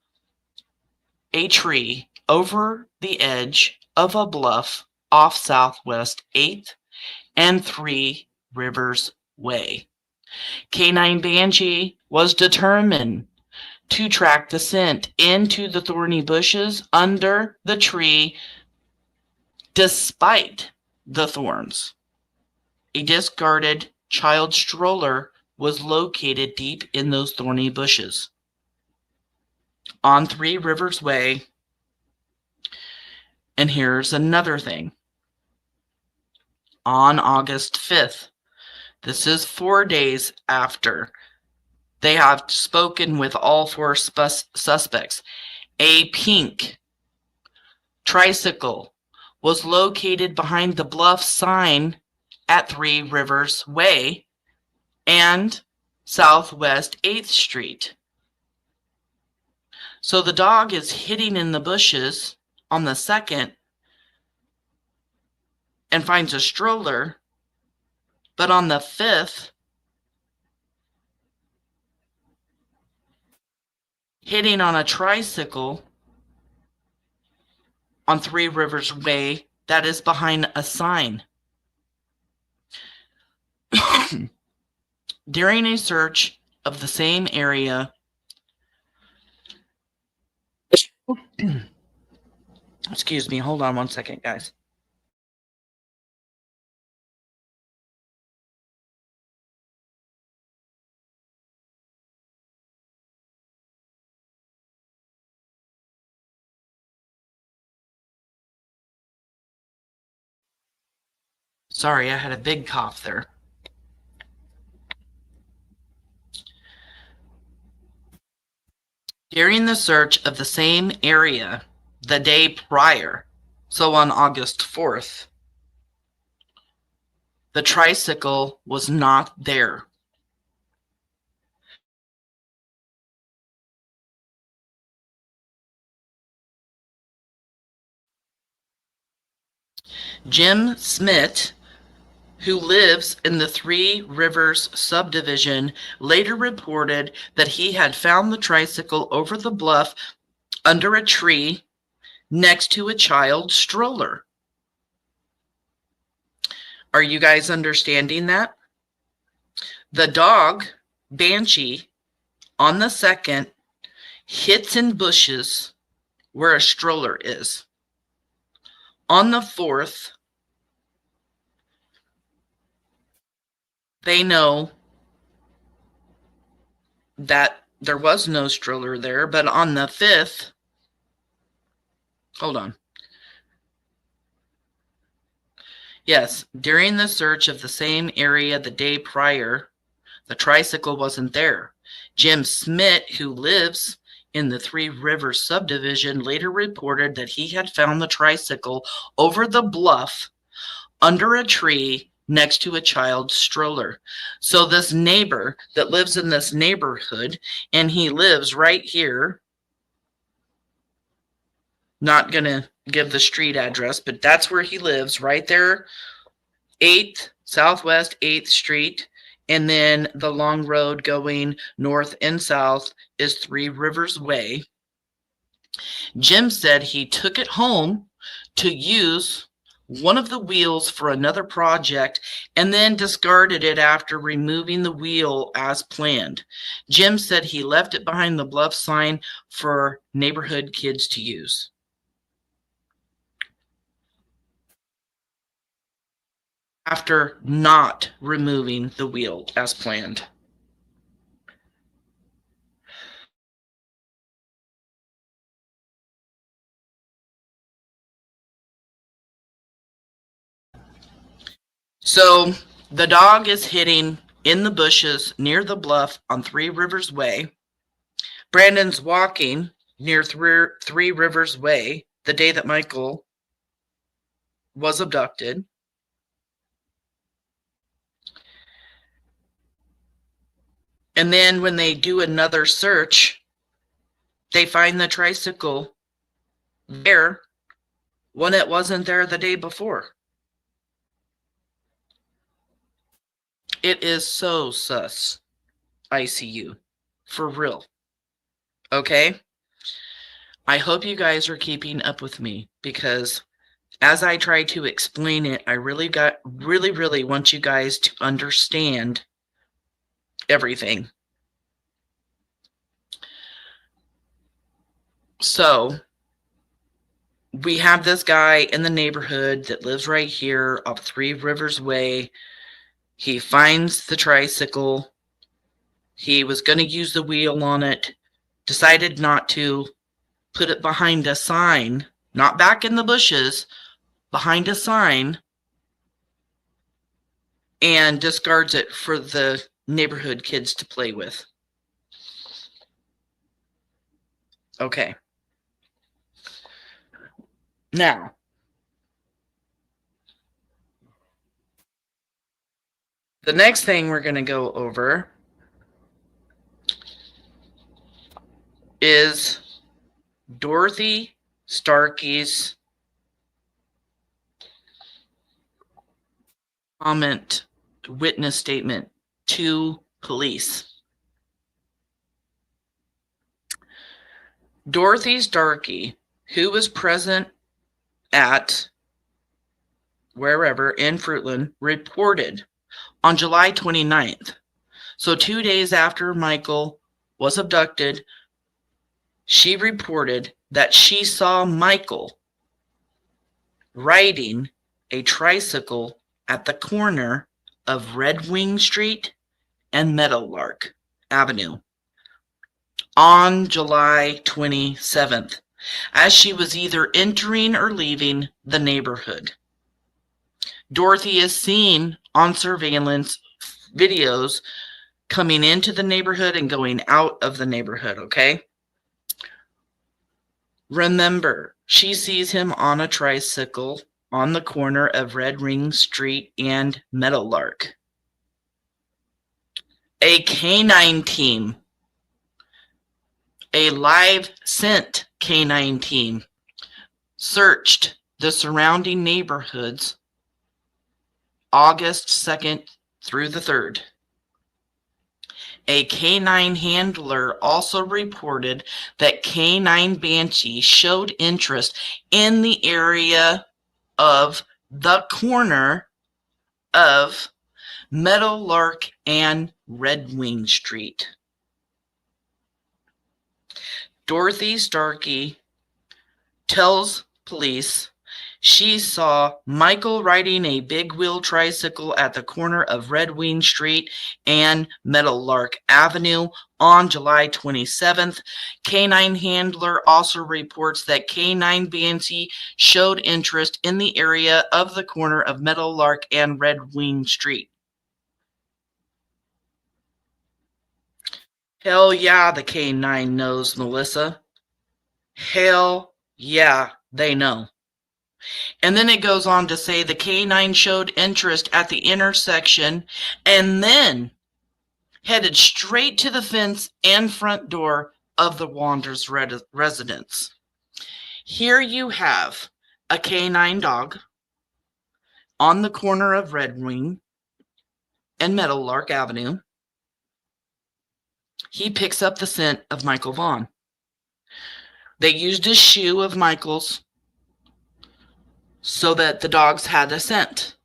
a tree over the edge of a bluff off Southwest 8th and 3 Rivers Way. K-9 Banshee was determined to track the scent into the thorny bushes under the tree despite the thorns. A discarded child stroller was located deep in those thorny bushes. On 3 Rivers Way. And here's another thing. On August 5th, this is 4 days after they have spoken with all 4 suspects. A pink tricycle was located behind the bluff sign at 3 Rivers Way and Southwest 8th Street. So the dog is hiding in the bushes on the 2nd and finds a stroller. But on the 5th, hitting on a tricycle on 3 Rivers Way that is behind a sign. During a search of the same area, excuse me, hold on 1 second, guys. Sorry, I had a big cough there. During the search of the same area the day prior, so on August 4th, the tricycle was not there. Jim Smith, who lives in the 3 Rivers subdivision, later reported that he had found the tricycle over the bluff under a tree next to a child stroller. Are you guys understanding that? The dog, Banshee, on the 2nd, hits in bushes where a stroller is. On the 4th, they know that there was no stroller there, but on the 5th, hold on. Yes, during the search of the same area the day prior, the tricycle wasn't there. Jim Smith, who lives in the 3 Rivers subdivision, later reported that he had found the tricycle over the bluff under a tree next to a child's stroller. So this neighbor that lives in this neighborhood, and he lives right here, not gonna give the street address, but that's where he lives, right there, 8th, Southwest 8th Street, and then the long road going north and south is 3 Rivers Way. Jim said he took it home to use one of the wheels for another project and then discarded it after removing the wheel as planned. Jim said he left it behind the bluff sign for neighborhood kids to use. After not removing the wheel as planned. So the dog is hitting in the bushes near the bluff on 3 Rivers Way. Brandon's walking near 3 Rivers Way the day that Michael was abducted. And then when they do another search, they find the tricycle there when it wasn't there the day before. It is so sus, ICU, for real. Okay? I hope you guys are keeping up with me, because as I try to explain it, I really want you guys to understand everything. So, we have this guy in the neighborhood that lives right here up 3 Rivers Way. He finds the tricycle. He was going to use the wheel on it, decided not to, put it behind a sign, not back in the bushes, behind a sign, and discards it for the neighborhood kids to play with. Okay. Now, the next thing we're going to go over is Dorothy Starkey's comment, witness statement to police. Dorothy Starkey, who was present at wherever in Fruitland, reported on July 29th. So 2 days after Michael was abducted, she reported that she saw Michael riding a tricycle at the corner of Red Wing Street and Meadowlark Avenue on July 27th, as she was either entering or leaving the neighborhood. Dorothy is seen on surveillance videos coming into the neighborhood and going out of the neighborhood, okay? Remember, she sees him on a tricycle on the corner of Red Ring Street and Meadowlark. A K-9 team, a live scent K-9 team, searched the surrounding neighborhoods August 2nd through the 3rd. A K-9 handler also reported that K-9 Banshee showed interest in the area of the corner of Meadowlark and Red Wing Street. Dorothy Starkey tells police she saw Michael riding a big wheel tricycle at the corner of Red Wing Street and Meadowlark Avenue on July 27th. K-9 handler also reports that K-9 Banshee showed interest in the area of the corner of Meadowlark and Red Wing Street. Hell yeah, the K-9 knows, Melissa. Hell yeah, they know. And then it goes on to say the K-9 showed interest at the intersection and then headed straight to the fence and front door of the Wonders residence. Here you have a K-9 dog on the corner of Red Wing and Meadowlark Avenue. He picks up the scent of Michael Vaughan. They used a shoe of Michael's so that the dogs had a scent.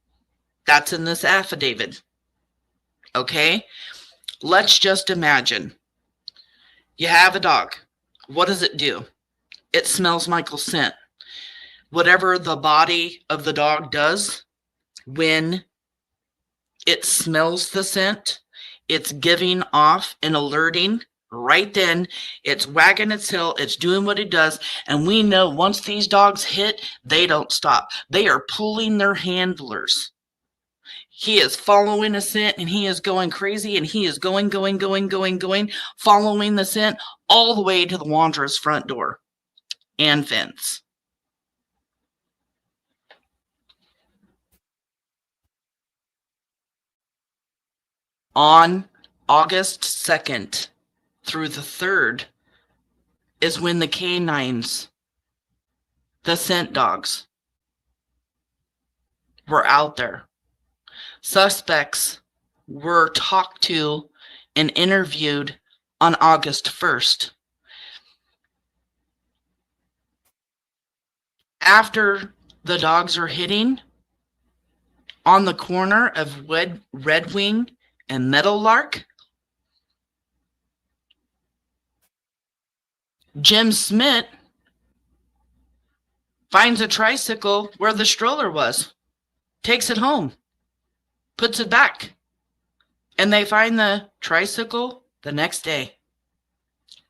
That's in this affidavit. Okay? Let's just imagine. You have a dog. What does it do? It smells Michael's scent. Whatever the body of the dog does, when it smells the scent, it's giving off and alerting. Right then, it's wagging its tail, it's doing what it does, and we know once these dogs hit, they don't stop. They are pulling their handlers. He is following a scent, and he is going crazy, and he is going, following the scent all the way to the Wanderer's front door and fence. On August 2nd through the 3rd is when the K-9s, the scent dogs, were out there. Suspects were talked to and interviewed on August 1st. After the dogs are hitting on the corner of Red Wing and Meadowlark, Jim Smith finds a tricycle where the stroller was, takes it home, puts it back, and they find the tricycle the next day.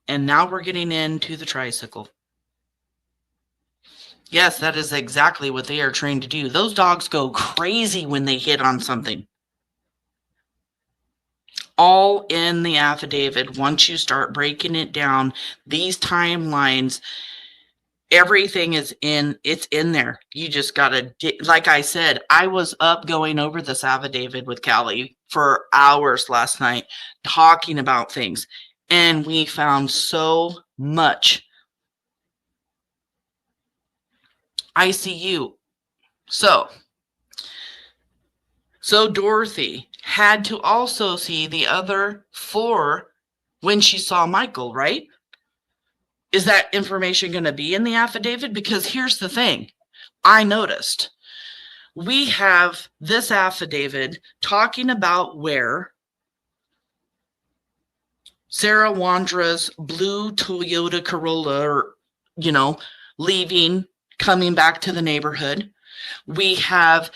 And now we're getting into the tricycle. Yes, that is exactly what they are trained to do. Those dogs go crazy when they hit on something. All in the affidavit. Once you start breaking it down, these timelines, everything is it's in there. You just gotta, like I said, I was up going over this affidavit with Callie for hours last night talking about things, and we found so much. ICU. So Dorothy had to also see the other 4 when she saw Michael, right? Is that information going to be in the affidavit? Because here's the thing. I noticed we have this affidavit talking about where Sarah Wandra's blue Toyota Corolla, leaving, coming back to the neighborhood. We have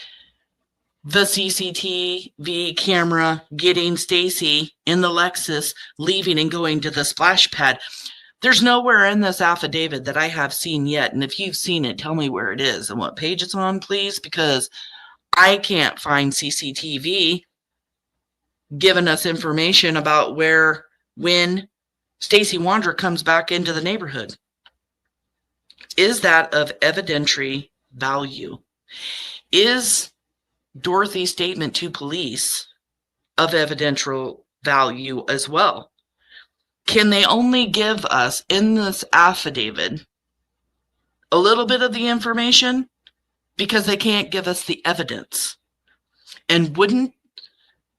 the CCTV camera getting Stacey in the Lexus, leaving and going to the splash pad. There's nowhere in this affidavit that I have seen yet. And if you've seen it, tell me where it is and what page it's on, please, because I can't find CCTV giving us information about when Stacey Wondra comes back into the neighborhood. Is that of evidentiary value? Is Dorothy's statement to police of evidential value as well? Can they only give us in this affidavit a little bit of the information because they can't give us the evidence? And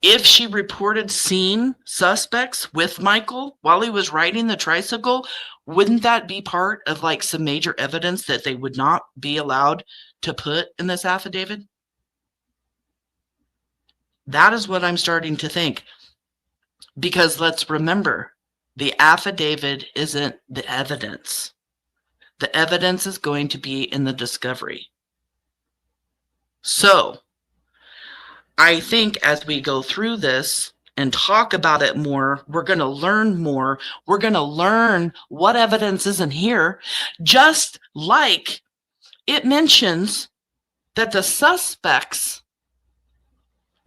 if she reported seeing suspects with Michael while he was riding the tricycle, wouldn't that be part of like some major evidence that they would not be allowed to put in this affidavit? That is what I'm starting to think. Because let's remember, the affidavit isn't the evidence. The evidence is going to be in the discovery. So, I think as we go through this and talk about it more, we're going to learn more. We're going to learn what evidence isn't here. Just like it mentions that the suspects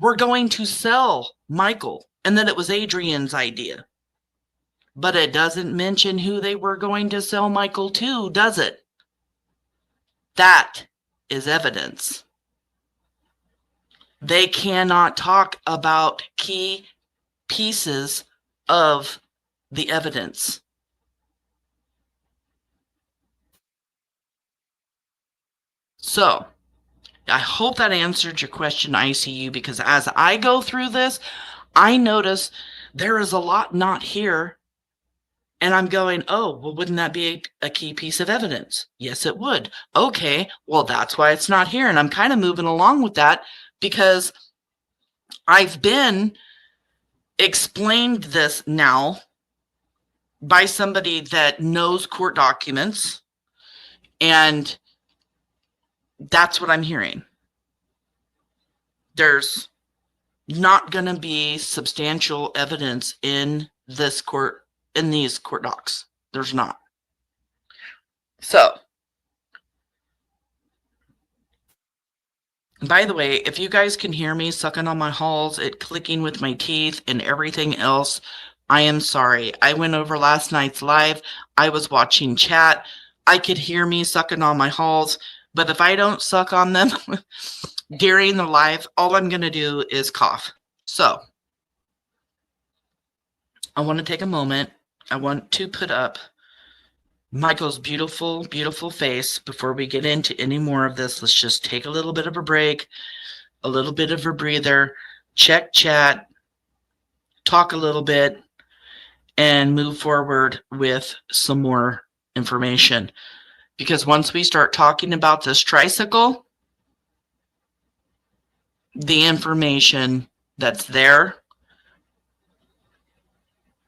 were going to sell Michael and that it was Adrian's idea. But it doesn't mention who they were going to sell Michael to, does it? That is evidence. They cannot talk about key pieces of the evidence. So, I hope that answered your question, ICU, because as I go through this, I notice there is a lot not here. And I'm going, oh, well, wouldn't that be a key piece of evidence? Yes, it would. Okay, well, that's why it's not here. And I'm kind of moving along with that because I've been explained this now by somebody that knows court documents. And that's what I'm hearing. There's not going to be substantial evidence in these court docs. There's not. So, by the way, if you guys can hear me sucking on my halls, clicking with my teeth and everything else, I am sorry. I went over last night's live. I was watching chat. I could hear me sucking on my halls, but if I don't suck on them during the live, all I'm going to do is cough. So, I want to take a moment. I want to put up Michael's beautiful, beautiful face before we get into any more of this. Let's just take a little bit of a break, a little bit of a breather, check chat, talk a little bit, and move forward with some more information. Because once we start talking about this tricycle, the information that's there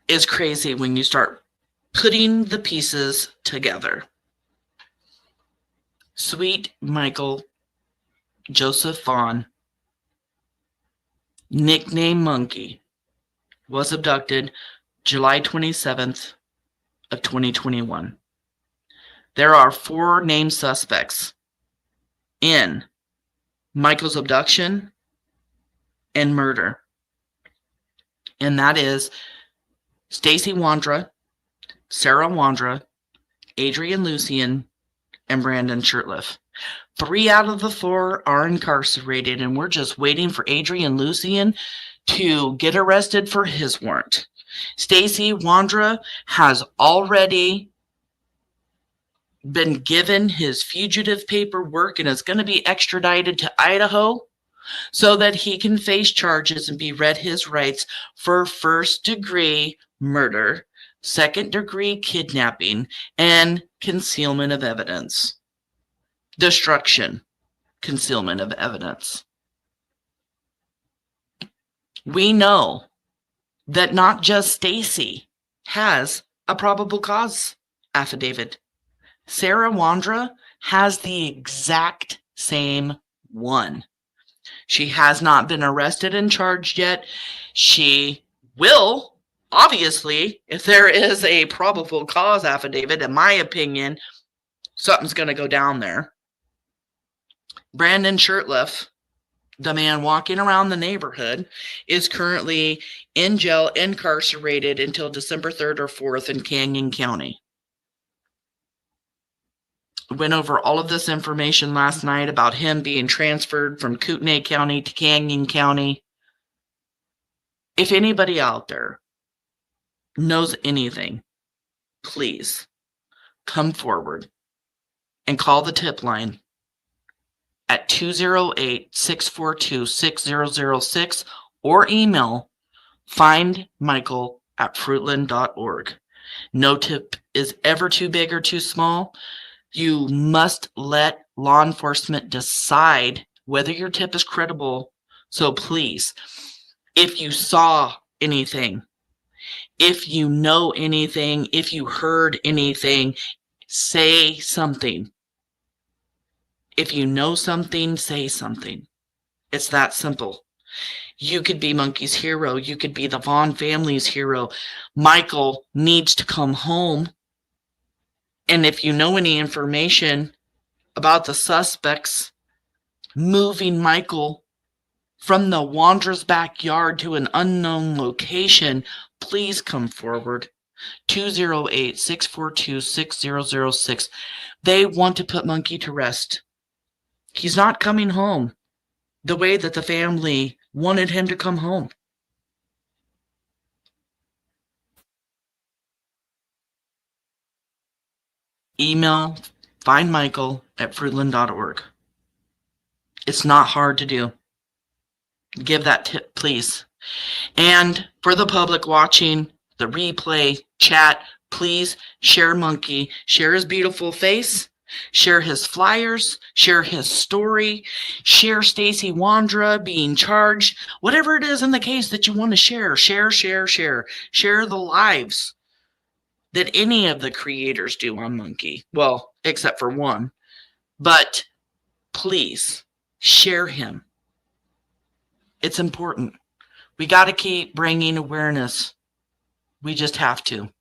is crazy when you start putting the pieces together. Sweet Michael Joseph Vaughan, nickname Monkey, was abducted July 27th of 2021. There are 4 named suspects in Michael's abduction and murder. And that is Stacey Wondra, Sarah Wondra, Adrian Lucian, and Brandon Shirtliff. 3 out of the 4 are incarcerated, and we're just waiting for Adrian Lucian to get arrested for his warrant. Stacey Wondra has already been given his fugitive paperwork and is going to be extradited to Idaho so that he can face charges and be read his rights for first-degree murder, second-degree kidnapping, and concealment of evidence. Destruction, concealment of evidence. We know that not just Stacey has a probable cause affidavit. Sarah Wondra has the exact same one. She has not been arrested and charged yet. She will, obviously, if there is a probable cause affidavit, in my opinion, something's going to go down there. Brandon Shirtliff, the man walking around the neighborhood, is currently in jail, incarcerated until December 3rd or 4th in Canyon County. Went over all of this information last night about him being transferred from Kootenai County to Canyon County. If anybody out there knows anything, please come forward and call the tip line at 208-642-6006 or email findmichael@fruitland.org. No tip is ever too big or too small. You must let law enforcement decide whether your tip is credible. So please, if you saw anything, if you know anything, if you heard anything, say something. If you know something, say something. It's that simple. You could be Monkey's hero. You could be the Vaughan family's hero. Michael needs to come home. And if you know any information about the suspects moving Michael from the Wandra's backyard to an unknown location, please come forward. 208-642-6006. They want to put Monkey to rest. He's not coming home the way that the family wanted him to come home. Email findmichael@fruitland.org. It's not hard to do. Give that tip, please. And for the public watching the replay chat, please share Monkey, share his beautiful face, share his flyers, share his story, share Stacey Wondra being charged, whatever it is in the case that you want to share. Share the lives that any of the creators do on Monkey. Well, except for one. But please share him. It's important. We got to keep bringing awareness. We just have to.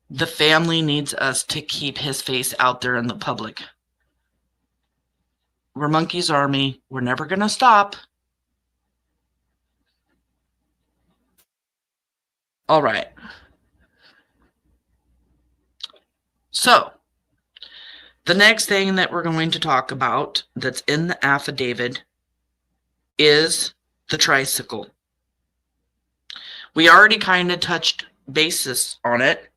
The family needs us to keep his face out there in the public. We're Monkey's Army. We're never going to stop. All right. So, the next thing that we're going to talk about that's in the affidavit is the tricycle. We already kind of touched basis on it,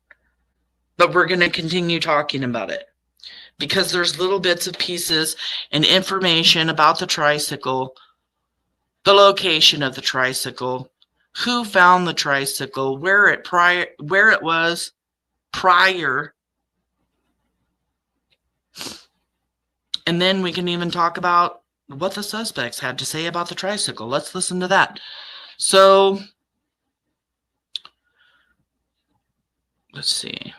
but we're going to continue talking about it because there's little bits of pieces and information about the tricycle, the location of the tricycle, who found the tricycle, where it was prior. And then we can even talk about what the suspects had to say about the tricycle. Let's listen to that. So, let's see.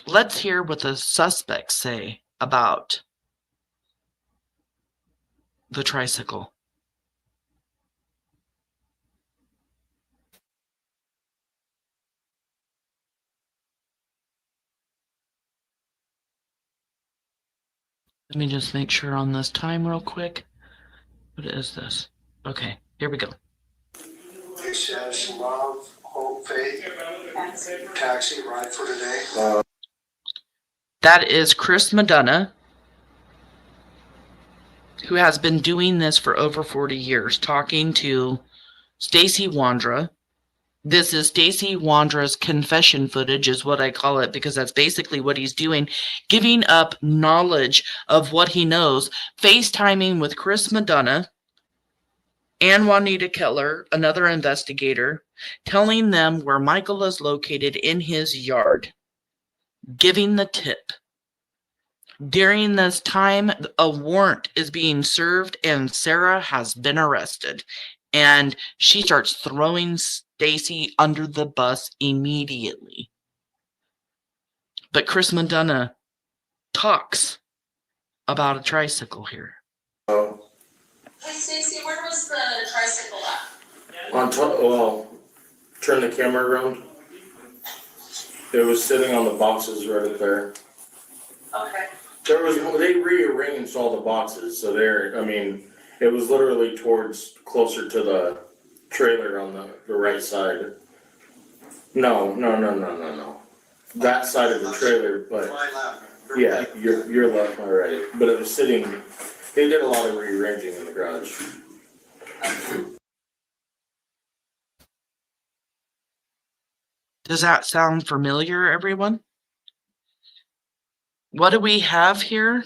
Let's hear what the suspects say about the tricycle. Let me just make sure on this time real quick. What is this? Okay, here we go. He says love, hope, faith, taxi ride for today. That is Chris Madonna, who has been doing this for over 40 years, talking to Stacey Wondra. This is Stacey Wondra's confession footage, is what I call it, because that's basically what he's doing, giving up knowledge of what he knows, FaceTiming with Chris Madonna and Juanita Keller, another investigator, telling them where Michael is located in his yard, giving the tip. During this time, a warrant is being served and Sarah has been arrested. And she starts throwing Stacey under the bus immediately. But Chris Madonna talks about a tricycle here. Hey Stacey, where was the tricycle at? Well, turn the camera around. It was sitting on the boxes right there. Okay. They rearranged all the boxes, so it was literally closer to the trailer on the right side. No. That side of the trailer, but yeah, your left, my right. But it was sitting. They did a lot of rearranging in the garage. Does that sound familiar, everyone? What do we have here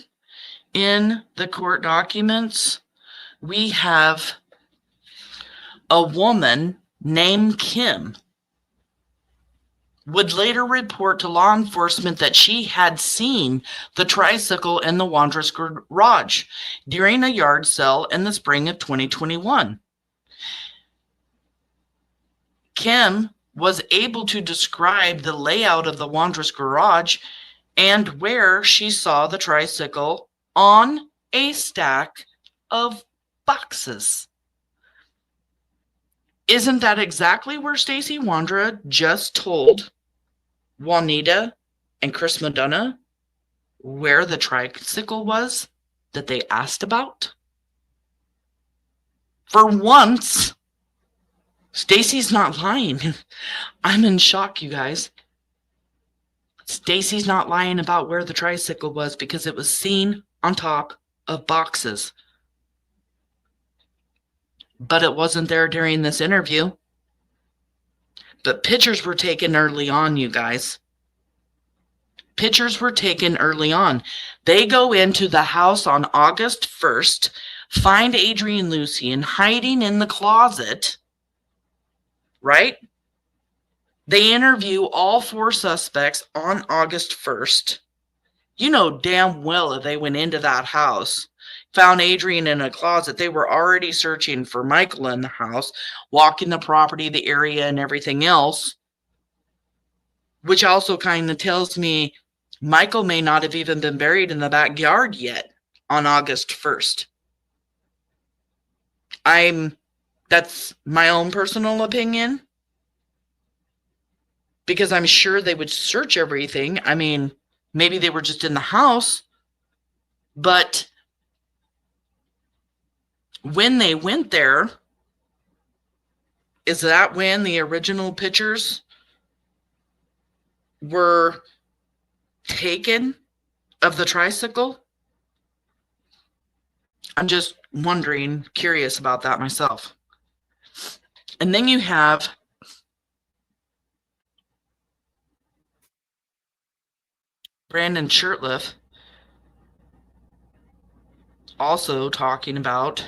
in the court documents? We have a woman named Kim would later report to law enforcement that she had seen the tricycle in the Wondra's garage during a yard sale in the spring of 2021. Kim was able to describe the layout of the Wondra's garage and where she saw the tricycle on a stack of boxes. Isn't that exactly where Stacey Wondra just told Juanita and Chris Madonna where the tricycle was that they asked about? For once, Stacey's not lying. I'm in shock, you guys. Stacey's not lying about where the tricycle was because it was seen on top of boxes. But it wasn't there during this interview. But pictures were taken early on, you guys. Pictures were taken early on. They go into the house on August 1st, find Adrian Lucian hiding in the closet, right? They interview all 4 suspects on August 1st. You know damn well if they went into that house, found Adrian in a closet, they were already searching for Michael in the house, walking the property, the area, and everything else, which also kind of tells me Michael may not have even been buried in the backyard yet on August 1st. That's my own personal opinion, because I'm sure they would search everything. I mean, maybe they were just in the house, but when they went there, is that when the original pictures were taken of the tricycle? I'm just wondering, curious about that myself. And then you have Brandon Shirtliff also talking about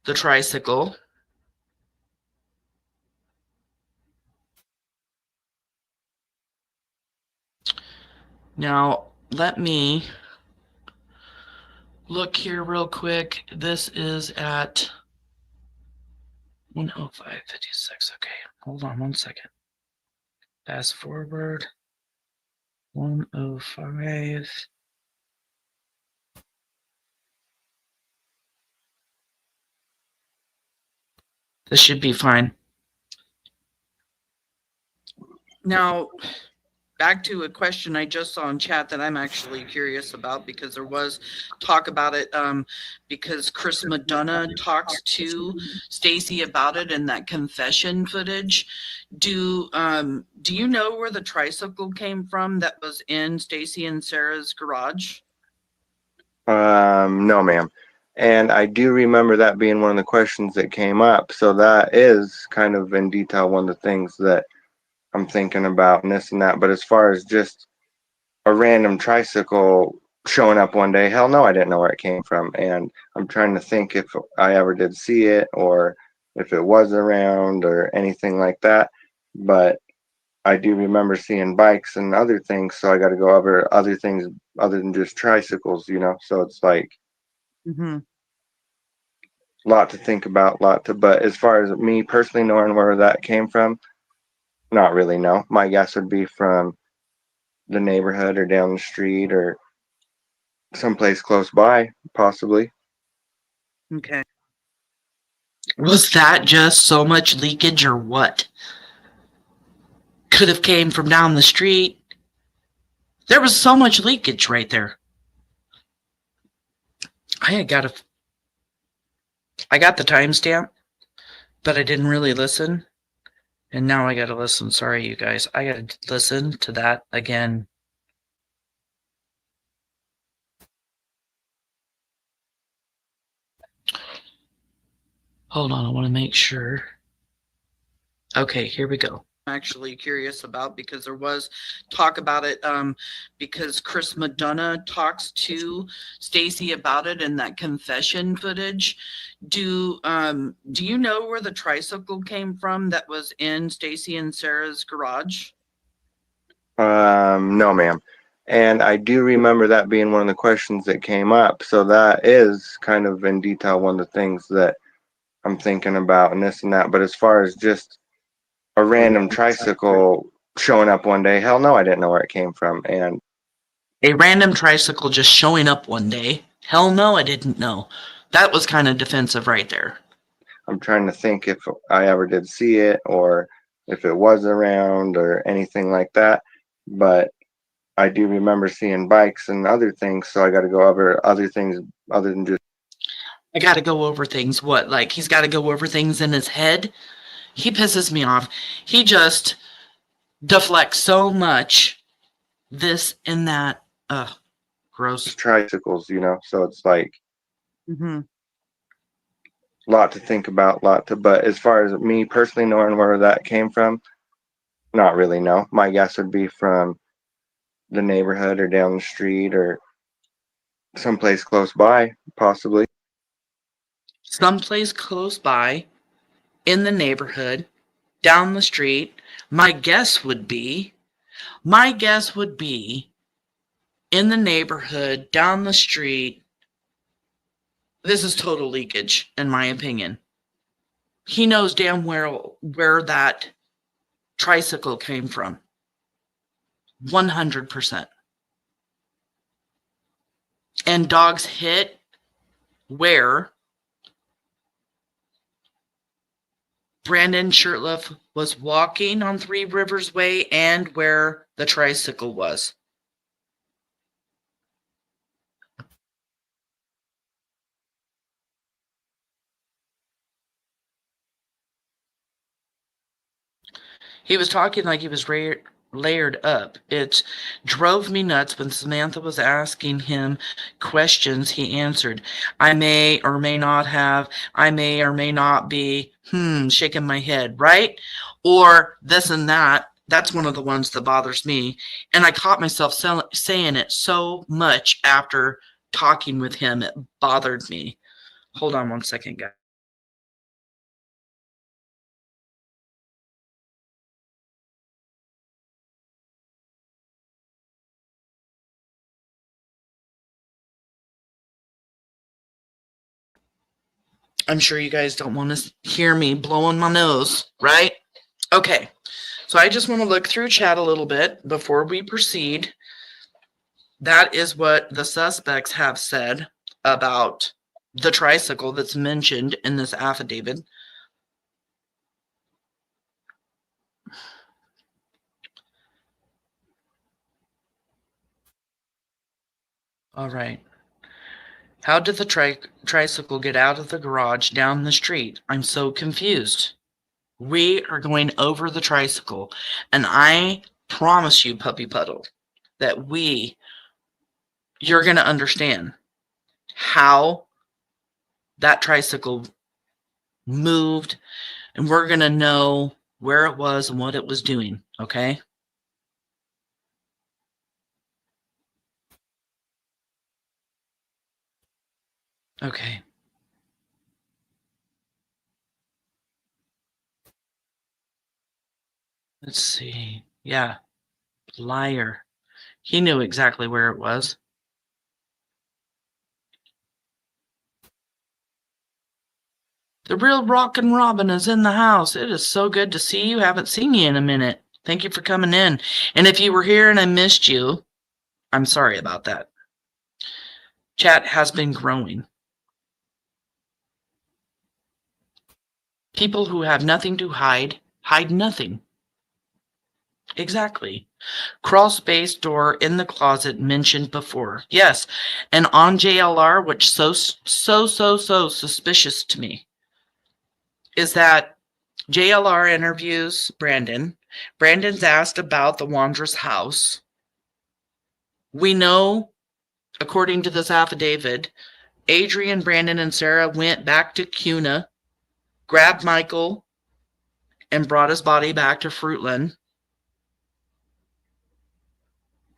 the tricycle. Now, let me look here real quick. This is at 1:05:56. Okay, hold on 1 second. Fast forward. 1:05. This should be fine. Now, back to a question I just saw in chat that I'm actually curious about, because there was talk about it, because Chris Madonna talks to Stacey about it in that confession footage. Do you know where the tricycle came from that was in Stacey and Sarah's garage? No, ma'am. And I do remember that being one of the questions that came up. So that is kind of in detail one of the things that I'm thinking about and this and that. But as far as just a random tricycle showing up one day, hell no, I didn't know where it came from. And I'm trying to think if I ever did see it or if it was around or anything like that. But I do remember seeing bikes and other things. So I got to go over other things other than just tricycles, you know? So it's like, lot to think about, but as far as me personally knowing where that came from, not really, no. My guess would be from the neighborhood or down the street or someplace close by, possibly. Okay. Was that just so much leakage or what? Could have came from down the street. There was so much leakage right there. I got the timestamp, but I didn't really listen. And now I gotta listen. Sorry, you guys. I gotta listen to that again. Hold on, I want to make sure. Okay, here we go. I'm actually curious about, because there was talk about it, because Chris Madonna talks to Stacey about it in that confession footage. Do you know where the tricycle came from that was in Stacey and Sarah's garage? No, ma'am. And I do remember that being one of the questions that came up. So that is kind of in detail one of the things that I'm thinking about and this and that. But as far as just a random tricycle showing up one day, hell no, I didn't know where it came from. And A random tricycle just showing up one day? Hell no, I didn't know. That was kind of defensive right there. I'm trying to think if I ever did see it or if it was around or anything like that. But I do remember seeing bikes and other things. So I got to go over other things other than just. I got to go over things. What? Like he's got to go over things in his head? He pisses me off. He just deflects so much. This and that. Ugh. Gross. Tricycles, you know? So it's like. Lot to think about, but as far as me personally knowing where that came from, not really, no. My guess would be from the neighborhood or down the street or someplace close by, possibly. Someplace close by, in the neighborhood, down the street. My guess would be in the neighborhood, down the street. This is total leakage, in my opinion. He knows damn well where that tricycle came from. 100%. And dogs hit where Brandon Shirtliff was walking on Three Rivers Way and where the tricycle was. He was talking like he was layered up. It drove me nuts when Samantha was asking him questions. He answered, I may or may not have, I may or may not be, shaking my head, right? Or this and that. That's one of the ones that bothers me. And I caught myself saying it so much after talking with him. It bothered me. Hold on one second, guys. I'm sure you guys don't want to hear me blowing my nose, right? Okay, so I just want to look through chat a little bit before we proceed. That is what the suspects have said about the tricycle that's mentioned in this affidavit. All right. How did the tricycle get out of the garage down the street? I'm so confused. We are going over the tricycle, and I promise you, Puppy Puddle, that you're going to understand how that tricycle moved, and we're going to know where it was and what it was doing, okay? Okay. Let's see. Yeah. Liar. He knew exactly where it was. The real Rockin' Robin is in the house. It is so good to see you. Haven't seen you in a minute. Thank you for coming in. And if you were here and I missed you, I'm sorry about that. Chat has been growing. People who have nothing to hide nothing. Exactly. Crawl space door in the closet mentioned before. Yes. And on JLR, which so suspicious to me, is that JLR interviews Brandon. Brandon's asked about the Wondras house. We know, according to this affidavit, Adrian, Brandon, and Sarah went back to Cuna, grabbed Michael, and brought his body back to Fruitland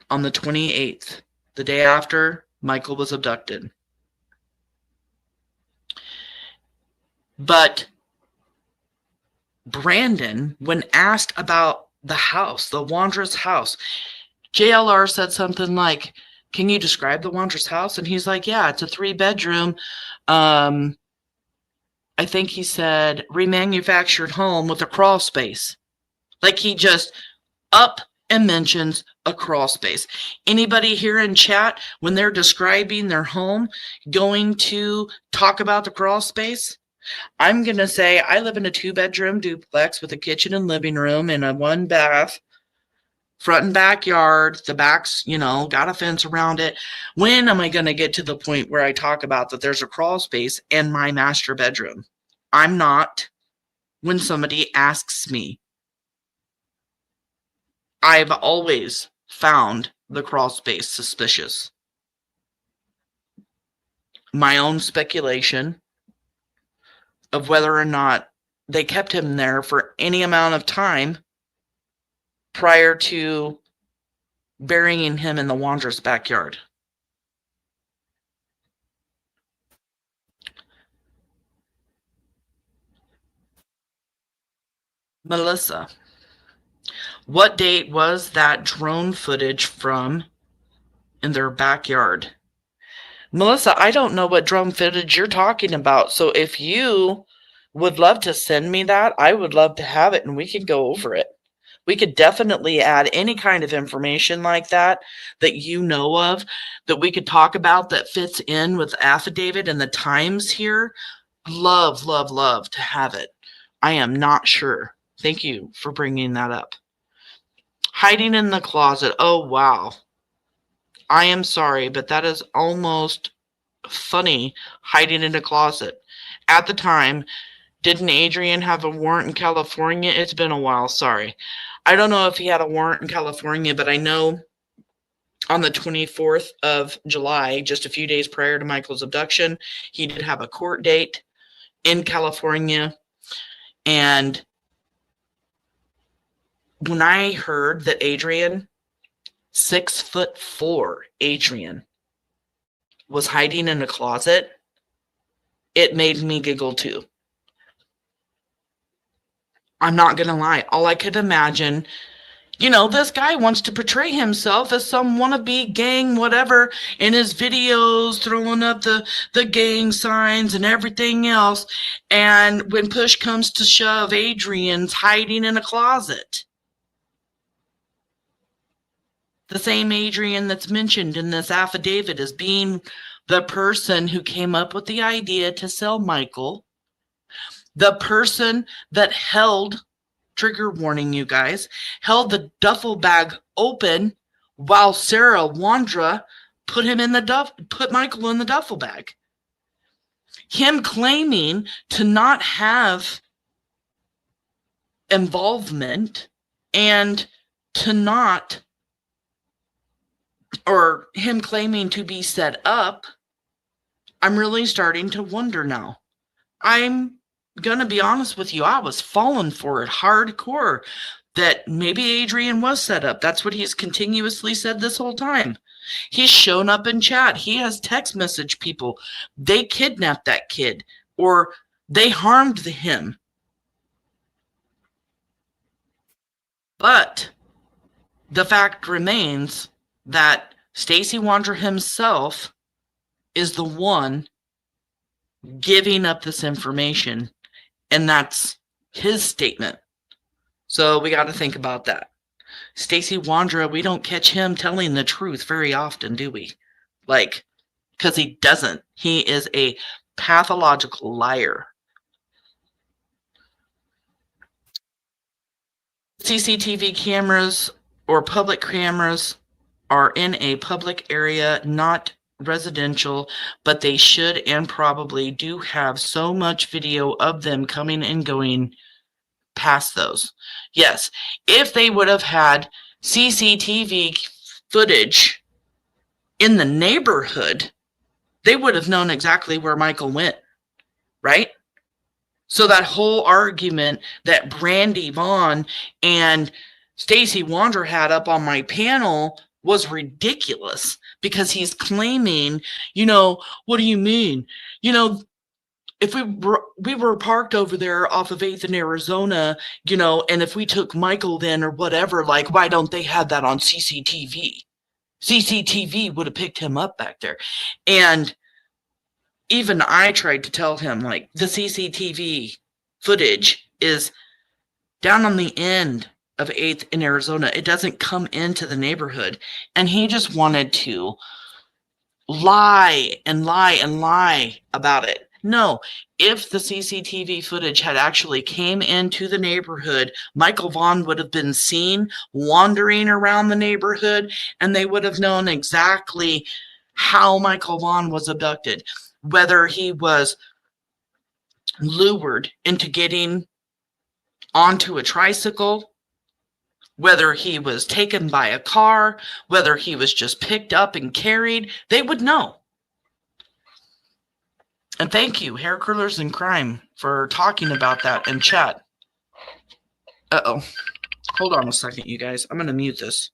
on the 28th, the day after Michael was abducted. But Brandon, when asked about the house, the Wondras house, JLR said something like, can you describe the Wondras house? And he's like, yeah, it's a 3-bedroom. I think he said remanufactured home with a crawl space. Like he just up and mentions a crawl space. Anybody here in chat, when they're describing their home, going to talk about the crawl space? I'm going to say I live in a 2-bedroom duplex with a kitchen and living room and a 1-bath, front and backyard. The back's, got a fence around it. When am I going to get to the point where I talk about that there's a crawl space in my master bedroom? I'm not when somebody asks me. I've always found the crawl space suspicious. My own speculation of whether or not they kept him there for any amount of time prior to burying him in the Wondras backyard. Melissa, what date was that drone footage from in their backyard? Melissa, I don't know what drone footage you're talking about. So if you would love to send me that, I would love to have it and we can go over it. We could definitely add any kind of information like that you know of that we could talk about that fits in with affidavit and the times here. Love, love, love to have it. I am not sure. Thank you for bringing that up. Hiding in the closet. Oh, wow. I am sorry, but that is almost funny, hiding in a closet. At the time, Didn't Adrian have a warrant in California? It's been a while, sorry. I don't know if he had a warrant in California, but I know on the 24th of July, just a few days prior to Michael's abduction, he did have a court date in California. And when I heard that Adrian, 6'4" Adrian, was hiding in a closet, it made me giggle too. I'm not gonna lie. All I could imagine, this guy wants to portray himself as some wannabe gang, whatever, in his videos, throwing up the gang signs and everything else. And when push comes to shove, Adrian's hiding in a closet. The same Adrian that's mentioned in this affidavit as being the person who came up with the idea to sell Michael, the person that held, trigger warning you guys, held the duffel bag open while Sarah Wondra put Michael in the duffel bag. Him claiming to not have involvement and to not, or him claiming to be set up, I'm really starting to wonder now. I'm gonna be honest with you, I was falling for it hardcore that maybe Adrian was set up. That's what he's continuously said this whole time. He's shown up in chat. He has text message people. They kidnapped that kid or they harmed him. But the fact remains that Stacey Wondra himself is the one giving up this information, and that's his statement. So we got to think about that. Stacey Wondra, we don't catch him telling the truth very often, do we? Because he doesn't. He is a pathological liar. CCTV cameras or public cameras are in a public area, not residential, but they should and probably do have so much video of them coming and going past those. Yes, if they would have had CCTV footage in the neighborhood, they would have known exactly where Michael went, right? So that whole argument that Brandy Vaughn and Stacey Wondra had up on my panel was ridiculous because he's claiming, what do you mean? If we were parked over there off of 8th in Arizona, and if we took Michael then or whatever, why don't they have that on CCTV? CCTV would have picked him up back there. And even I tried to tell him, the CCTV footage is down on the end of 8th in Arizona. It doesn't come into the neighborhood. And he just wanted to lie and lie and lie about it. No, if the CCTV footage had actually came into the neighborhood, Michael Vaughan would have been seen wandering around the neighborhood, and they would have known exactly how Michael Vaughan was abducted, whether he was lured into getting onto a tricycle, whether he was taken by a car, whether he was just picked up and carried, they would know. And thank you, Hair Curlers in Crime, for talking about that in chat. Uh-oh. Hold on a second, you guys. I'm going to mute this.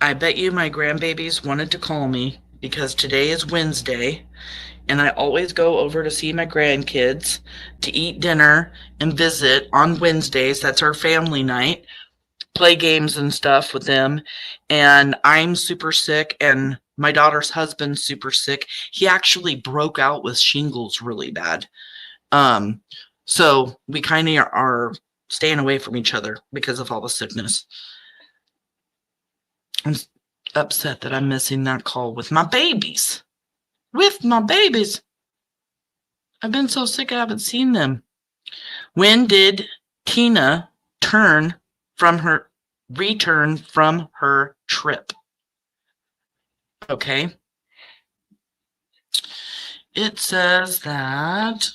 I bet you my grandbabies wanted to call me because today is Wednesday, and I always go over to see my grandkids to eat dinner and visit on Wednesdays. That's our family night, play games and stuff with them. And I'm super sick, and my daughter's husband's super sick. He actually broke out with shingles really bad. So we kind of are staying away from each other because of all the sickness. I'm upset that I'm missing that call with my babies. with my babies. I've been so sick I haven't seen them. When did Tina return from her trip? Okay. It says that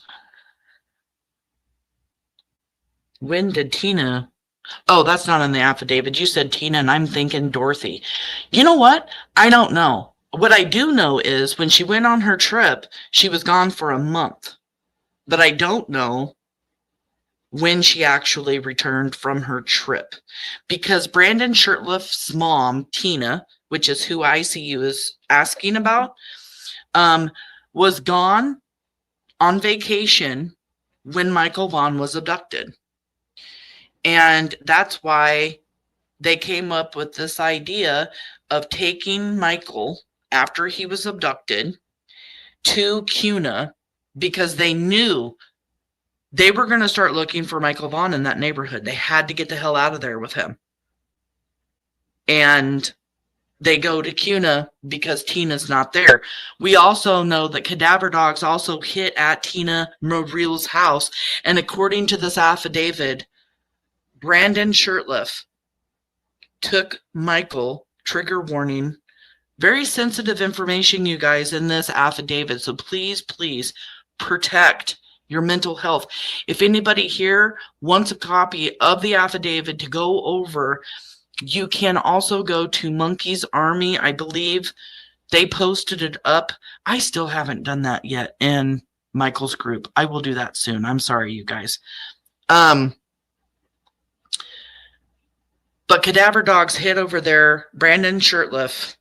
when did Tina... Oh, that's not in the affidavit. You said Tina, and I'm thinking Dorothy. You know what? I don't know. What I do know is when she went on her trip, she was gone for a month. But I don't know when she actually returned from her trip. Because Brandon Shirtliff's mom, Tina, which is who ICU is asking about, was gone on vacation when Michael Vaughan was abducted. And that's why they came up with this idea of taking Michael after he was abducted to CUNA, because they knew they were going to start looking for Michael Vaughan in that neighborhood. They had to get the hell out of there with him. And they go to CUNA because Tina's not there. We also know that cadaver dogs also hit at Tina Moreel's house. And according to this affidavit, Brandon Shirtliff took Michael, trigger warning, very sensitive information, you guys, in this affidavit. So please, please protect your mental health. If anybody here wants a copy of the affidavit to go over, you can also go to Monkey's Army. I believe they posted it up. I still haven't done that yet in Michael's group. I will do that soon. I'm sorry, you guys. But cadaver dogs hit over there. Brandon Shirtliff,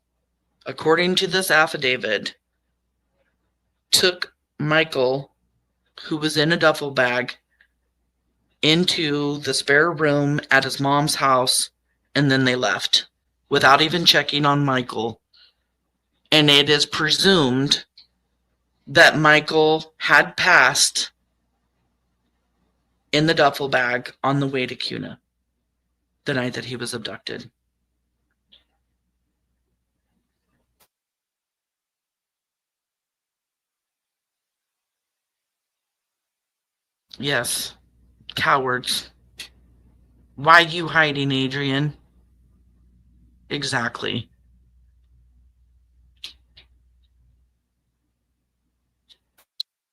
according to this affidavit, took Michael, who was in a duffel bag, into the spare room at his mom's house, and then they left without even checking on Michael. And it is presumed that Michael had passed in the duffel bag on the way to CUNA the night that he was abducted. Yes, cowards. Why you hiding, Adrian? Exactly.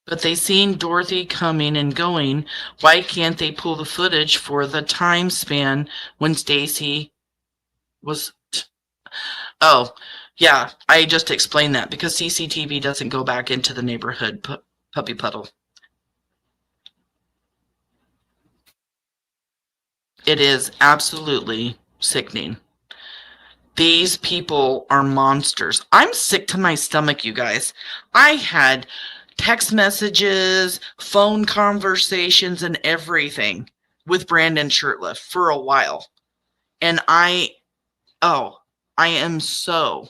But they seen Dorothy coming and going. Why can't they pull the footage for the time span when Stacey was... Oh, yeah, I just explained that because CCTV doesn't go back into the neighborhood puppy puddle. It is absolutely sickening. These people are monsters. I'm sick to my stomach, you guys. I had text messages, phone conversations, and everything with Brandon Shirtliff for a while. And I am so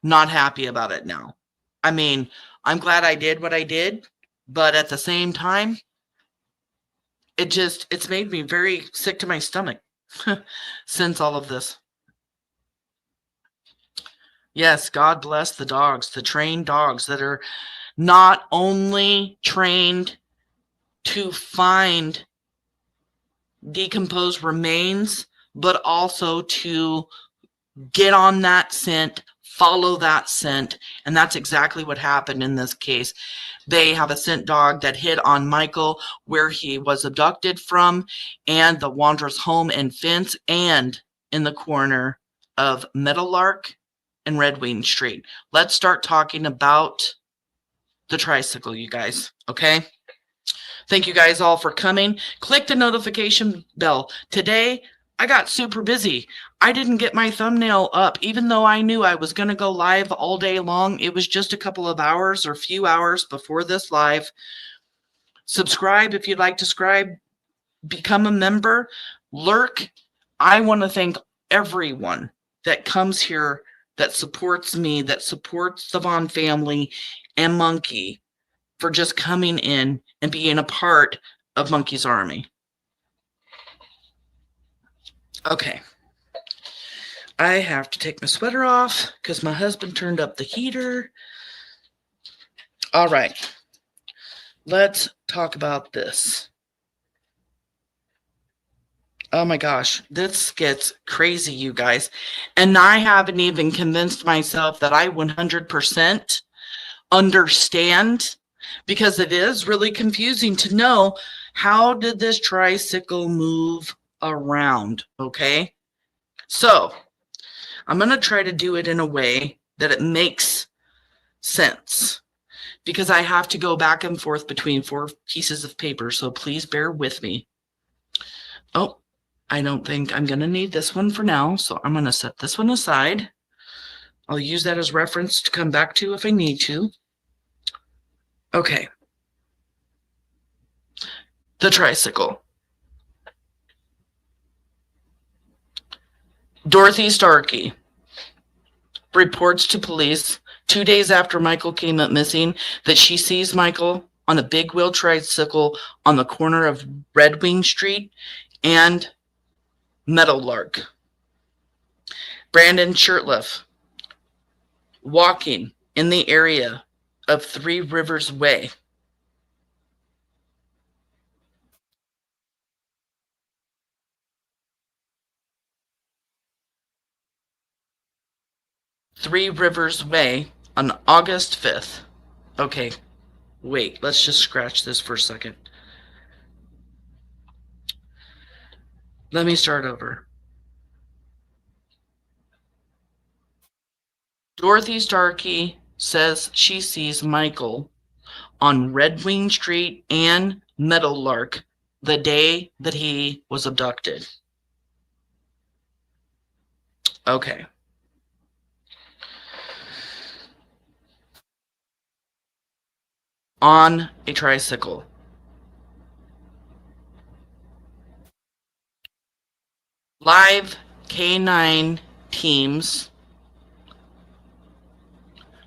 not happy about it now. I mean, I'm glad I did what I did, but at the same time, it's made me very sick to my stomach since all of this. Yes, God bless the dogs, the trained dogs that are not only trained to find decomposed remains, but also to get on that scent, follow that scent. And that's exactly what happened in this case. They have a scent dog that hit on Michael where he was abducted from, and the Wondra's home and fence, and in the corner of Meadowlark and Red Wing Street. Let's start talking about the Tricycle, you guys, okay? Thank you guys all for coming. Click the notification bell. Today, I got super busy. I didn't get my thumbnail up, even though I knew I was going to go live all day long. It was just a couple of hours or few hours before this live. Subscribe if you'd like to subscribe. Become a member. Lurk. I want to thank everyone that comes here, that supports me, that supports the Vaughan family and Monkey, for just coming in and being a part of Monkey's Army. Okay. I have to take my sweater off because my husband turned up the heater. All right. Let's talk about this. Oh my gosh, this gets crazy, you guys. And I haven't even convinced myself that I 100% understand, because it is really confusing to know, how did this tricycle move around? Okay. So I'm going to try to do it in a way that it makes sense, because I have to go back and forth between 4 pieces of paper. So please bear with me. Oh, I don't think I'm going to need this one for now, so I'm going to set this one aside. I'll use that as reference to come back to if I need to. Okay. The tricycle. Dorothy Starkey reports to police 2 days after Michael came up missing that she sees Michael on a big wheel tricycle on the corner of Red Wing Street and Meadowlark. Brandon Shirtliff walking in the area of 3 Rivers Way. Three Rivers Way on August 5th. Okay, wait, let's just scratch this for a second. Let me start over. Dorothy Starkey says she sees Michael on Red Wing Street and Meadowlark the day that he was abducted. Okay. On a tricycle. Live K-9 teams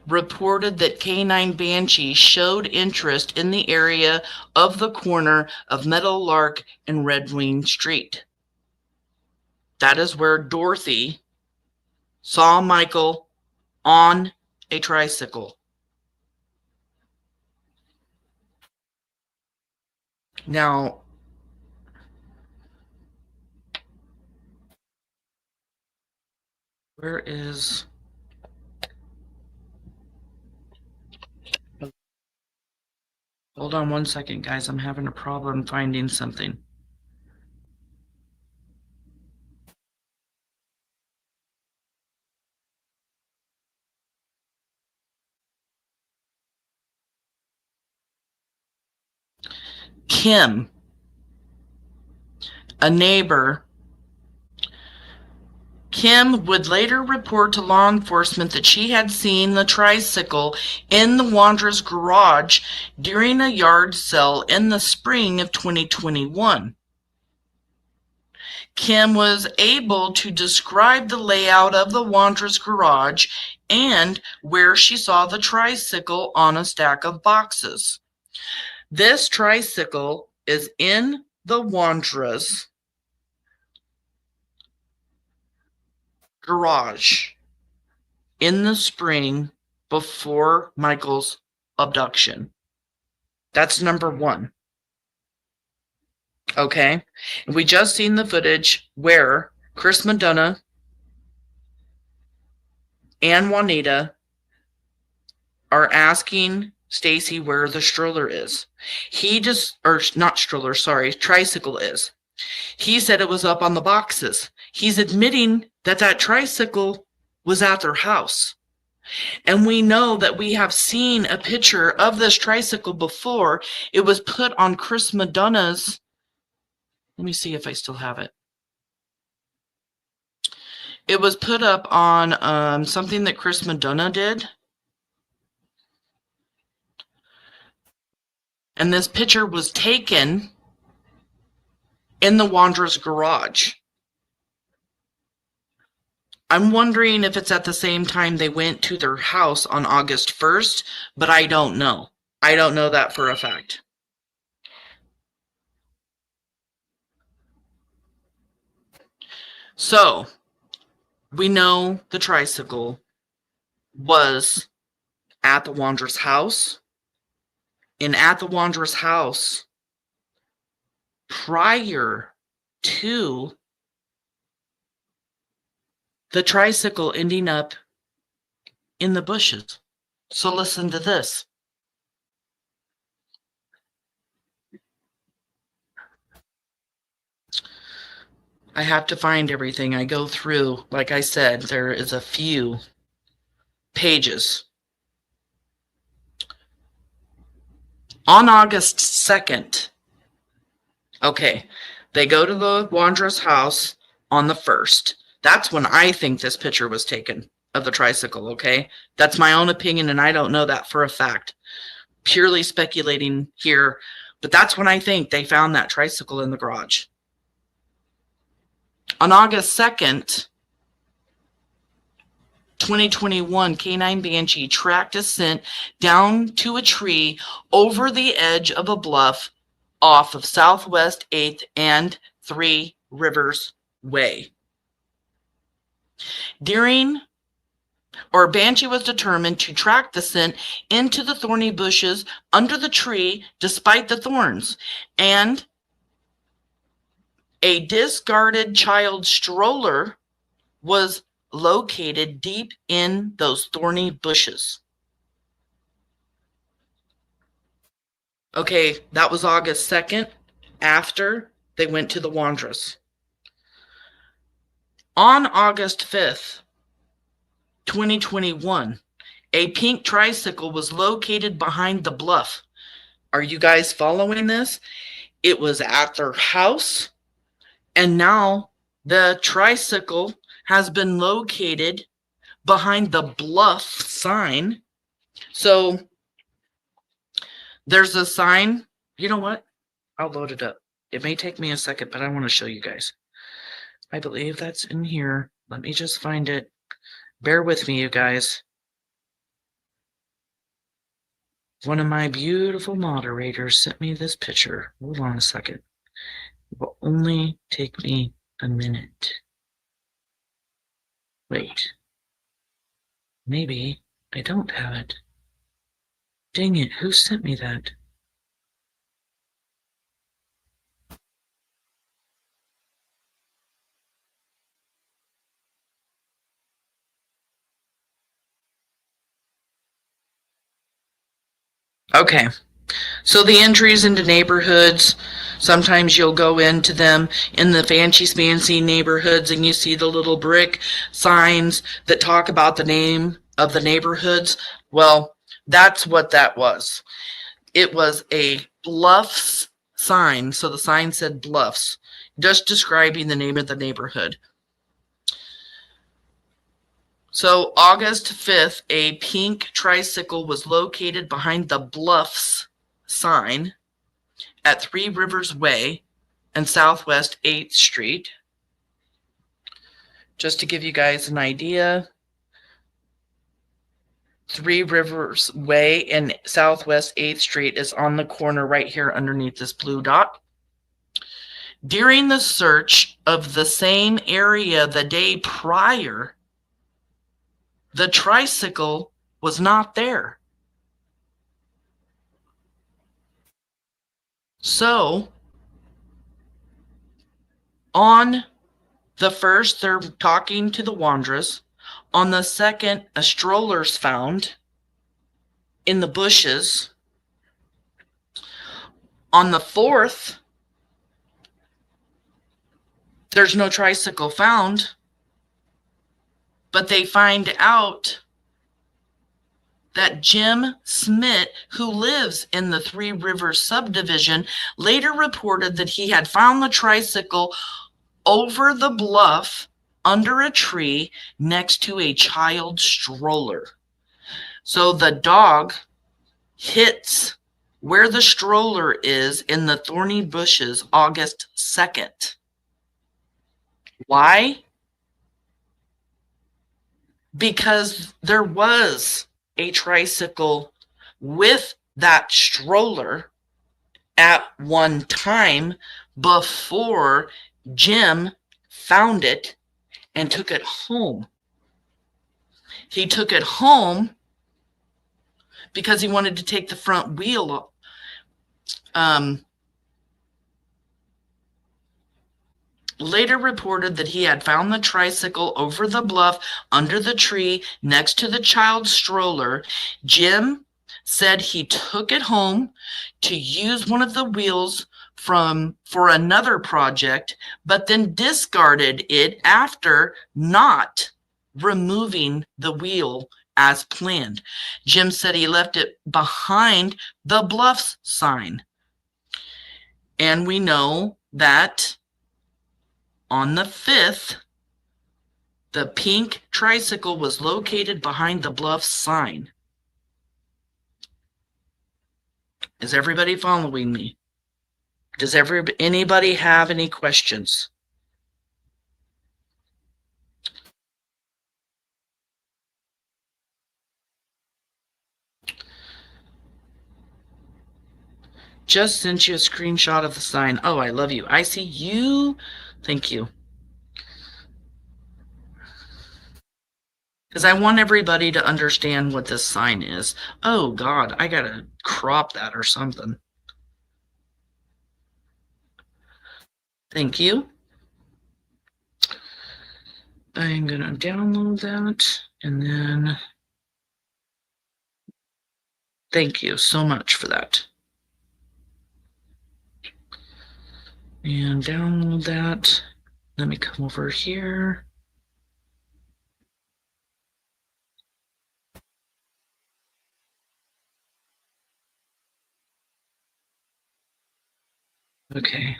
reported that K-9 Banshee showed interest in the area of the corner of Meadowlark and Red Wing Street. That is where Dorothy saw Michael on a tricycle. Now, where is... Hold on one second, guys. I'm having a problem finding something. Kim, a neighbor. Kim would later report to law enforcement that she had seen the tricycle in the Wondра's garage during a yard sale in the spring of 2021. Kim was able to describe the layout of the Wondра's garage and where she saw the tricycle on a stack of boxes. This tricycle is in the Wondра's garage in the spring before Michael's abduction. That's number one. Okay. We just seen the footage where Chris Madonna and Juanita are asking Stacey where the stroller is. He just, or not stroller, sorry, tricycle is. He said it was up on the boxes. He's admitting that that tricycle was at their house. And we know that we have seen a picture of this tricycle before. It was put on Chris Madonna's. Let me see if I still have it. It was put up on something that Chris Madonna did. And this picture was taken in the Wondра's garage. I'm wondering if it's at the same time they went to their house on August 1st, but I don't know. I don't know that for a fact. So, we know the tricycle was at the Wondра's house. at the Wandra's house prior to the tricycle ending up in the bushes. So listen to this. I have to find everything. I go through, like I said, there is a few pages. On August 2nd, okay, they go to the Wandra's house on the 1st. That's when I think this picture was taken of the tricycle, okay? That's my own opinion, and I don't know that for a fact. Purely speculating here, but that's when I think they found that tricycle in the garage. On August 2nd, 2021, K-9 Banshee tracked a scent down to a tree over the edge of a bluff off of Southwest 8th and 3 Rivers Way. Banshee was determined to track the scent into the thorny bushes under the tree despite the thorns, and a discarded child stroller was located deep in those thorny bushes. Okay, that was August 2nd, after they went to the Wandra's. On August 5th, 2021, a pink tricycle was located behind the bluff. Are you guys following this? It was at their house, and now the tricycle has been located behind the bluff sign. So there's a sign. You know what? I'll load it up. It may take me a second, but I want to show you guys. I believe that's in here. Let me just find it. Bear with me, you guys. One of my beautiful moderators sent me this picture. Hold on a second. It will only take me a minute. Wait. Maybe I don't have it. Dang it, who sent me that? Okay, so the entries into neighborhoods, sometimes you'll go into them in the fancy neighborhoods and you see the little brick signs that talk about the name of the neighborhoods. Well, that's what that was. It was a Bluffs sign, so the sign said Bluffs, just describing the name of the neighborhood. So August 5th, a pink tricycle was located behind the Bluffs sign at 3 Rivers Way and Southwest 8th Street. Just to give you guys an idea, 3 Rivers Way and Southwest 8th Street is on the corner right here underneath this blue dot. During the search of the same area the day prior, the tricycle was not there. So, on the 1st, they're talking to the Wandras. On the 2nd, a stroller's found in the bushes. On the 4th, there's no tricycle found. But they find out that Jim Smith, who lives in the 3 Rivers subdivision, later reported that he had found the tricycle over the bluff under a tree next to a child stroller. So the dog hits where the stroller is in the thorny bushes August 2nd. Why? Because there was a tricycle with that stroller at one time before Jim found it and took it home. He took it home because he wanted to take the front wheel later reported that he had found the tricycle over the bluff under the tree next to the child's stroller. Jim said he took it home to use one of the wheels for another project, but then discarded it after not removing the wheel as planned. Jim said he left it behind the Bluffs sign. And we know that on the 5th, the pink tricycle was located behind the Bluffs sign. Is everybody following me? Does anybody have any questions? Just sent you a screenshot of the sign. Oh, I love you. I see you. Thank you. Because I want everybody to understand what this sign is. Oh, God, I got to crop that or something. Thank you. I'm going to download that and then thank you so much for that. And download that. Let me come over here. Okay.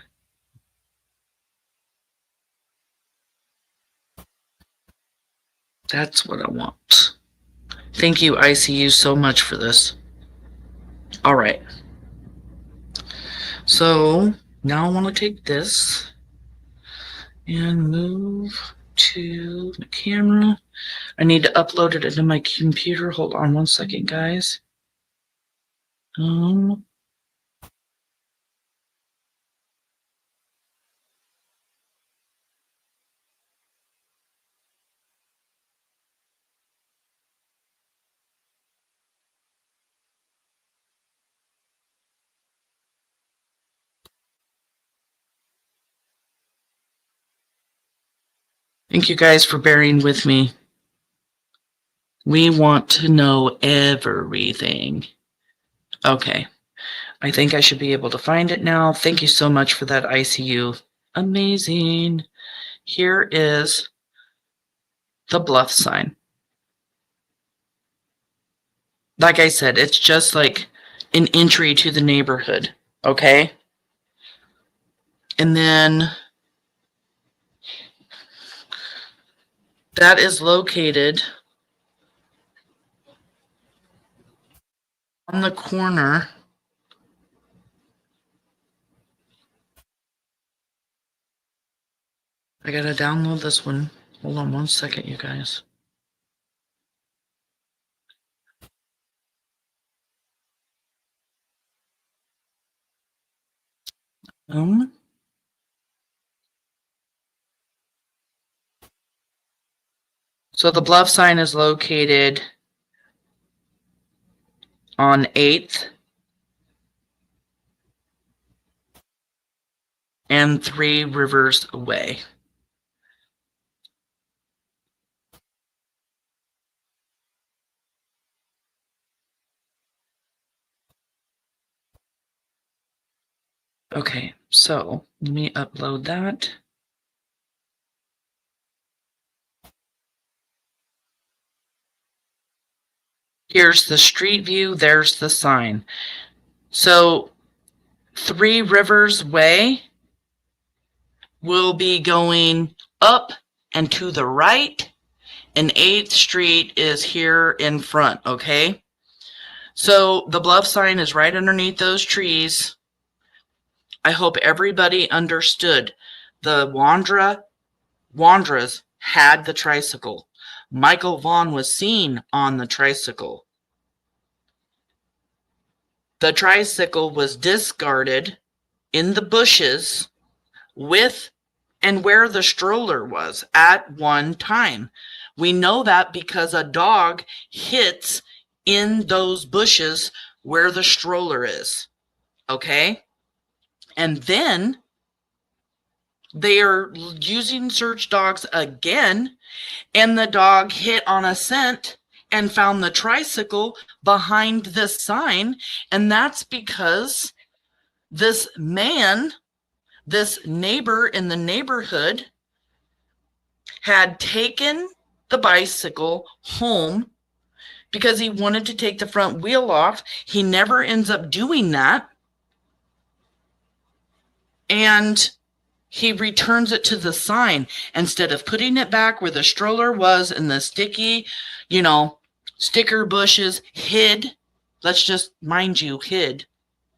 That's what I want. Thank you, ICU, so much for this. All right. So now I want to take this and move to the camera. I need to upload it into my computer. Hold on one second, guys. Thank you guys for bearing with me. We want to know everything. Okay. I think I should be able to find it now. Thank you so much for that, ICU. Amazing. Here is the Bluff sign. Like I said, it's just like an entry to the neighborhood. Okay. And then that is located on the corner I gotta download this one. Hold on one second, you guys. So the Bluff sign is located on 8th and 3 Rivers Way. Okay, so let me upload that. Here's the street view, there's the sign. So 3 Rivers Way will be going up and to the right, and 8th Street is here in front, okay? So the Bluff sign is right underneath those trees. I hope everybody understood. The Wondras had the tricycle. Michael Vaughan was seen on the tricycle. The tricycle was discarded in the bushes with and where the stroller was at one time. We know that because a dog hits in those bushes where the stroller is. Okay. And then they are using search dogs again, and the dog hit on a scent and found the tricycle behind this sign. And that's because this man, this neighbor in the neighborhood, had taken the bicycle home because he wanted to take the front wheel off. He never ends up doing that. And he returns it to the sign instead of putting it back where the stroller was in the sticky, sticker bushes, hid. Let's just, mind you, hid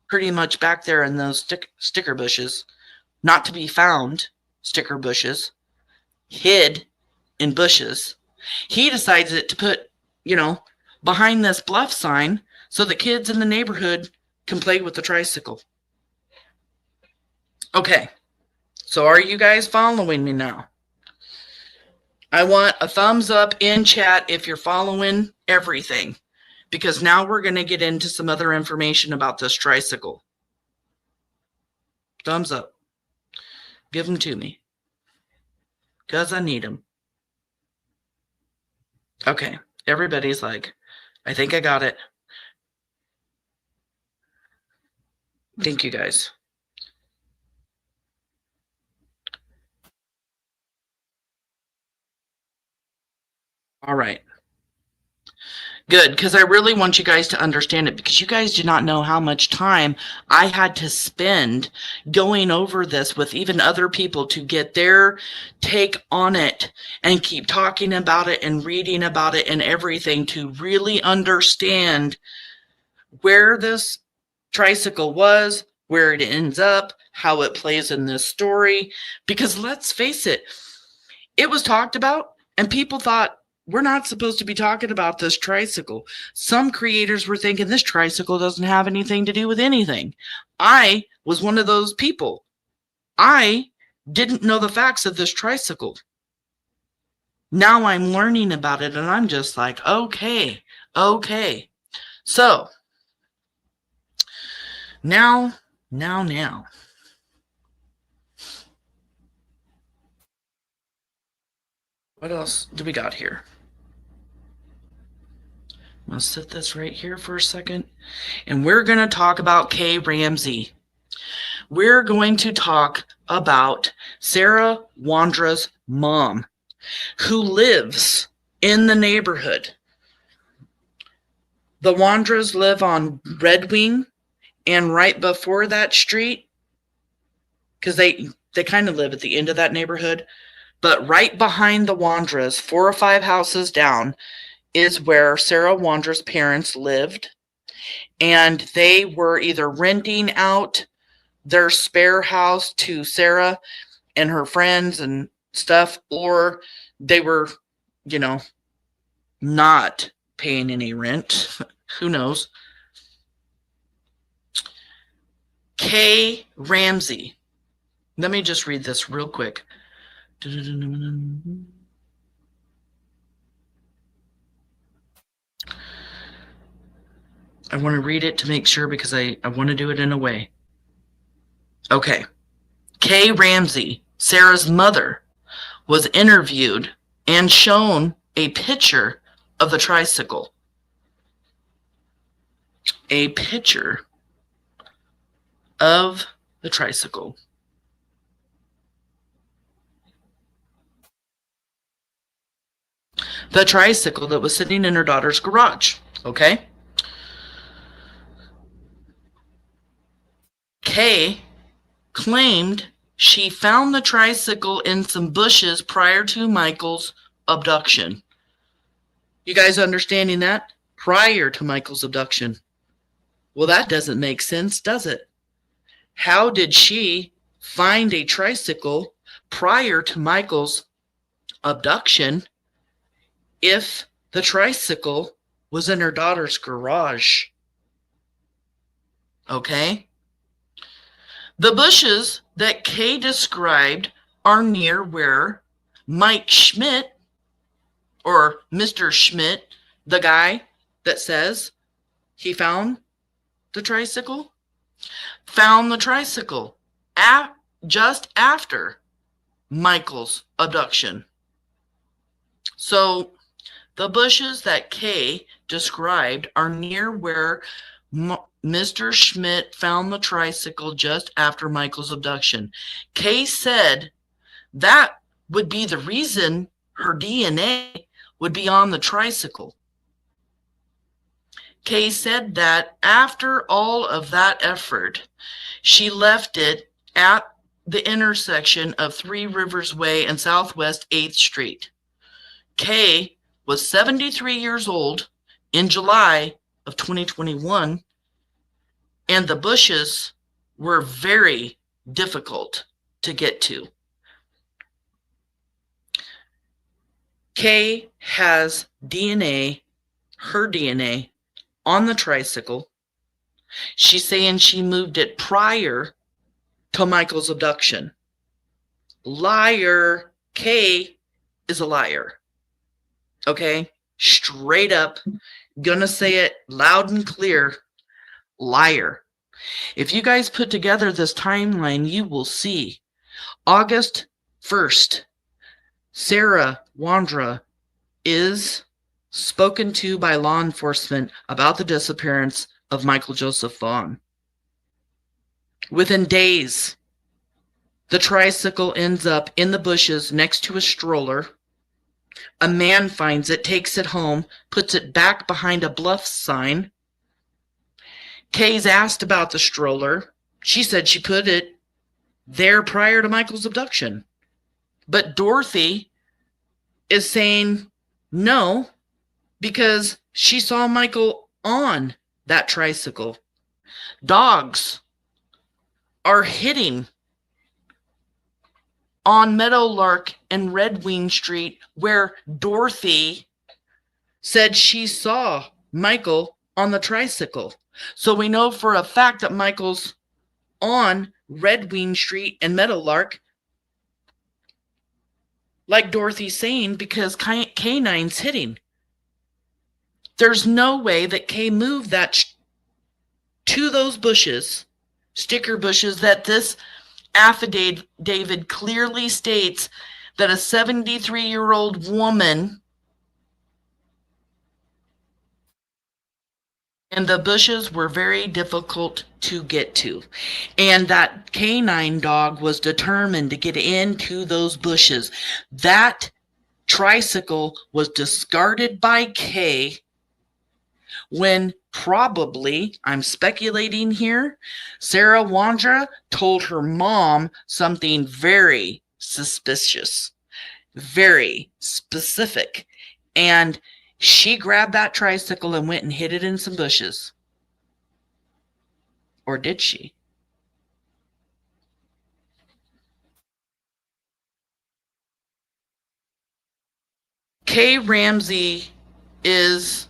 pretty much back there in those sticker bushes, not to be found sticker bushes, hid in bushes. He decides to put, behind this bluff sign so the kids in the neighborhood can play with the tricycle. Okay. So are you guys following me now? I want a thumbs up in chat if you're following everything, because now we're going to get into some other information about this tricycle. Thumbs up. Give them to me, because I need them. Okay. Everybody's like, I think I got it. Thank you, guys. All right. Good, because I really want you guys to understand it, because you guys do not know how much time I had to spend going over this with even other people to get their take on it and keep talking about it and reading about it and everything to really understand where this tricycle was, where it ends up, how it plays in this story. Because let's face it, it was talked about and people thought, we're not supposed to be talking about this tricycle. Some creators were thinking this tricycle doesn't have anything to do with anything. I was one of those people. I didn't know the facts of this tricycle. Now I'm learning about it and I'm just like, okay. So, now. What else do we got here? I'm going to set this right here for a second. And we're going to talk about Kay Ramsey. We're going to talk about Sarah Wondra's mom, who lives in the neighborhood. The Wondras live on Red Wing, and right before that street, because they kind of live at the end of that neighborhood, but right behind the Wondras, 4 or 5 houses down, is where Sarah Wondra's parents lived, and they were either renting out their spare house to Sarah and her friends and stuff, or they were, not paying any rent. Who knows? Kay Ramsey. Let me just read this real quick. I want to read it to make sure, because I want to do it in a way. Okay. Kay Ramsey, Sarah's mother, was interviewed and shown a picture of the tricycle. A picture of the tricycle. The tricycle that was sitting in her daughter's garage. Okay? Kay claimed she found the tricycle in some bushes prior to Michael's abduction. You guys understanding that? Prior to Michael's abduction. Well, that doesn't make sense, does it? How did she find a tricycle prior to Michael's abduction if the tricycle was in her daughter's garage? Okay? The bushes that Kay described are near where Mike Schmidt, or Mr. Schmidt, the guy that says he found the tricycle. found the tricycle just after Michael's abduction. So the bushes that Kay described are near where Mr. Schmidt found the tricycle just after Michael's abduction. Kay said that would be the reason her DNA would be on the tricycle. Kay said that after all of that effort, she left it at the intersection of Three Rivers Way and Southwest 8th Street. Kay was 73 years old in July of 2021, and the bushes were very difficult to get to. Kay has DNA, her DNA, on the tricycle. She's saying she moved it prior to Michael's abduction. Liar. Kay is a liar. Okay? Straight up. Gonna say it loud and clear. Liar. If you guys put together this timeline, you will see August 1st, Sarah Wondra is spoken to by law enforcement about the disappearance of Michael Joseph Vaughan. Within days, the tricycle ends up in the bushes next to a stroller. A man finds it, takes it home, puts it back behind a bluff sign. Kay's asked about the stroller. She said she put it there prior to Michael's abduction. But Dorothy is saying no, because she saw Michael on that tricycle. Dogs are hitting on Meadowlark and Red Wing Street, where Dorothy said she saw Michael on the tricycle. So we know for a fact that Michael's on Red Wing Street and Meadowlark, like Dorothy's saying, because K-9's hitting. There's no way that Kay moved that to those bushes, sticker bushes, that this affidavit clearly states that a 73-year-old woman, and the bushes were very difficult to get to. And that K-9 dog was determined to get into those bushes. That tricycle was discarded by Kay when probably, I'm speculating here, Sarah Wondra told her mom something very suspicious, very specific. And she grabbed that tricycle and went and hid it in some bushes. Or did she? Kay Ramsey is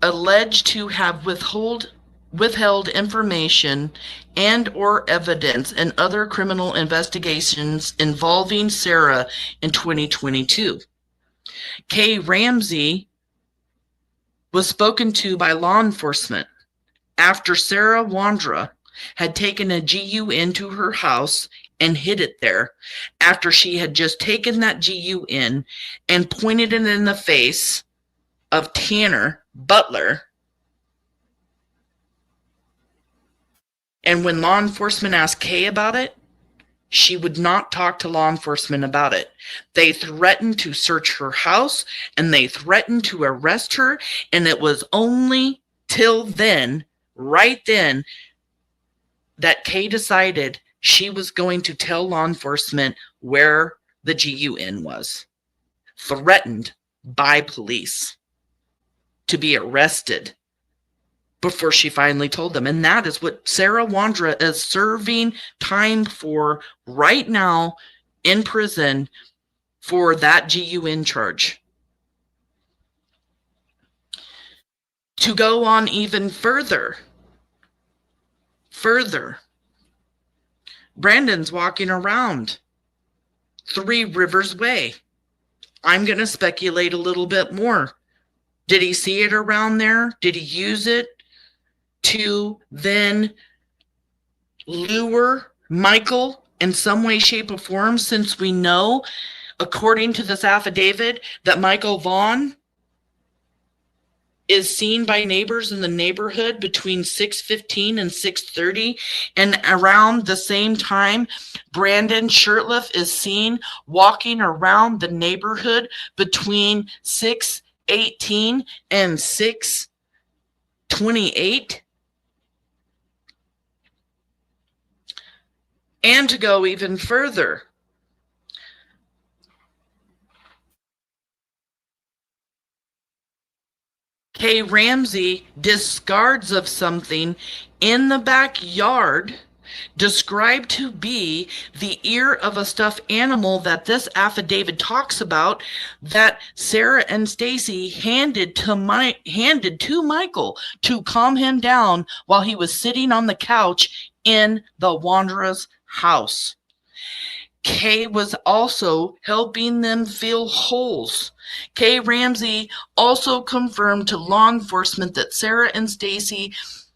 alleged to have withheld information and or evidence in other criminal investigations involving Sarah in 2022. Kay Ramsey was spoken to by law enforcement after Sarah Wondra had taken a GU into her house and hid it there, after she had just taken that GU in and pointed it in the face of Tanner Butler. And when law enforcement asked Kay about it, she would not talk to law enforcement about it. They threatened to search her house and they threatened to arrest her. And it was only till then, right then, that Kay decided she was going to tell law enforcement where the GUN was. Threatened by police to be arrested before she finally told them. And that is what Sarah Wondra is serving time for right now in prison, for that GUN charge. To go on even further, Brandon's walking around Three Rivers Way. I'm going to speculate a little bit more. Did he see it around there? Did he use it to then lure Michael in some way, shape, or form, since we know, according to this affidavit, that Michael Vaughan is seen by neighbors in the neighborhood between 6:15 and 6:30, and around the same time Brandon Shirtliff is seen walking around the neighborhood between 6:18 and 6:28. And to go even further, Kay Ramsey discards of something in the backyard described to be the ear of a stuffed animal that this affidavit talks about, that Sarah and Stacey handed to Michael to calm him down while he was sitting on the couch in the Wondра's house. Kay was also helping them fill holes. Kay Ramsey also confirmed to law enforcement that Sarah and Stacey's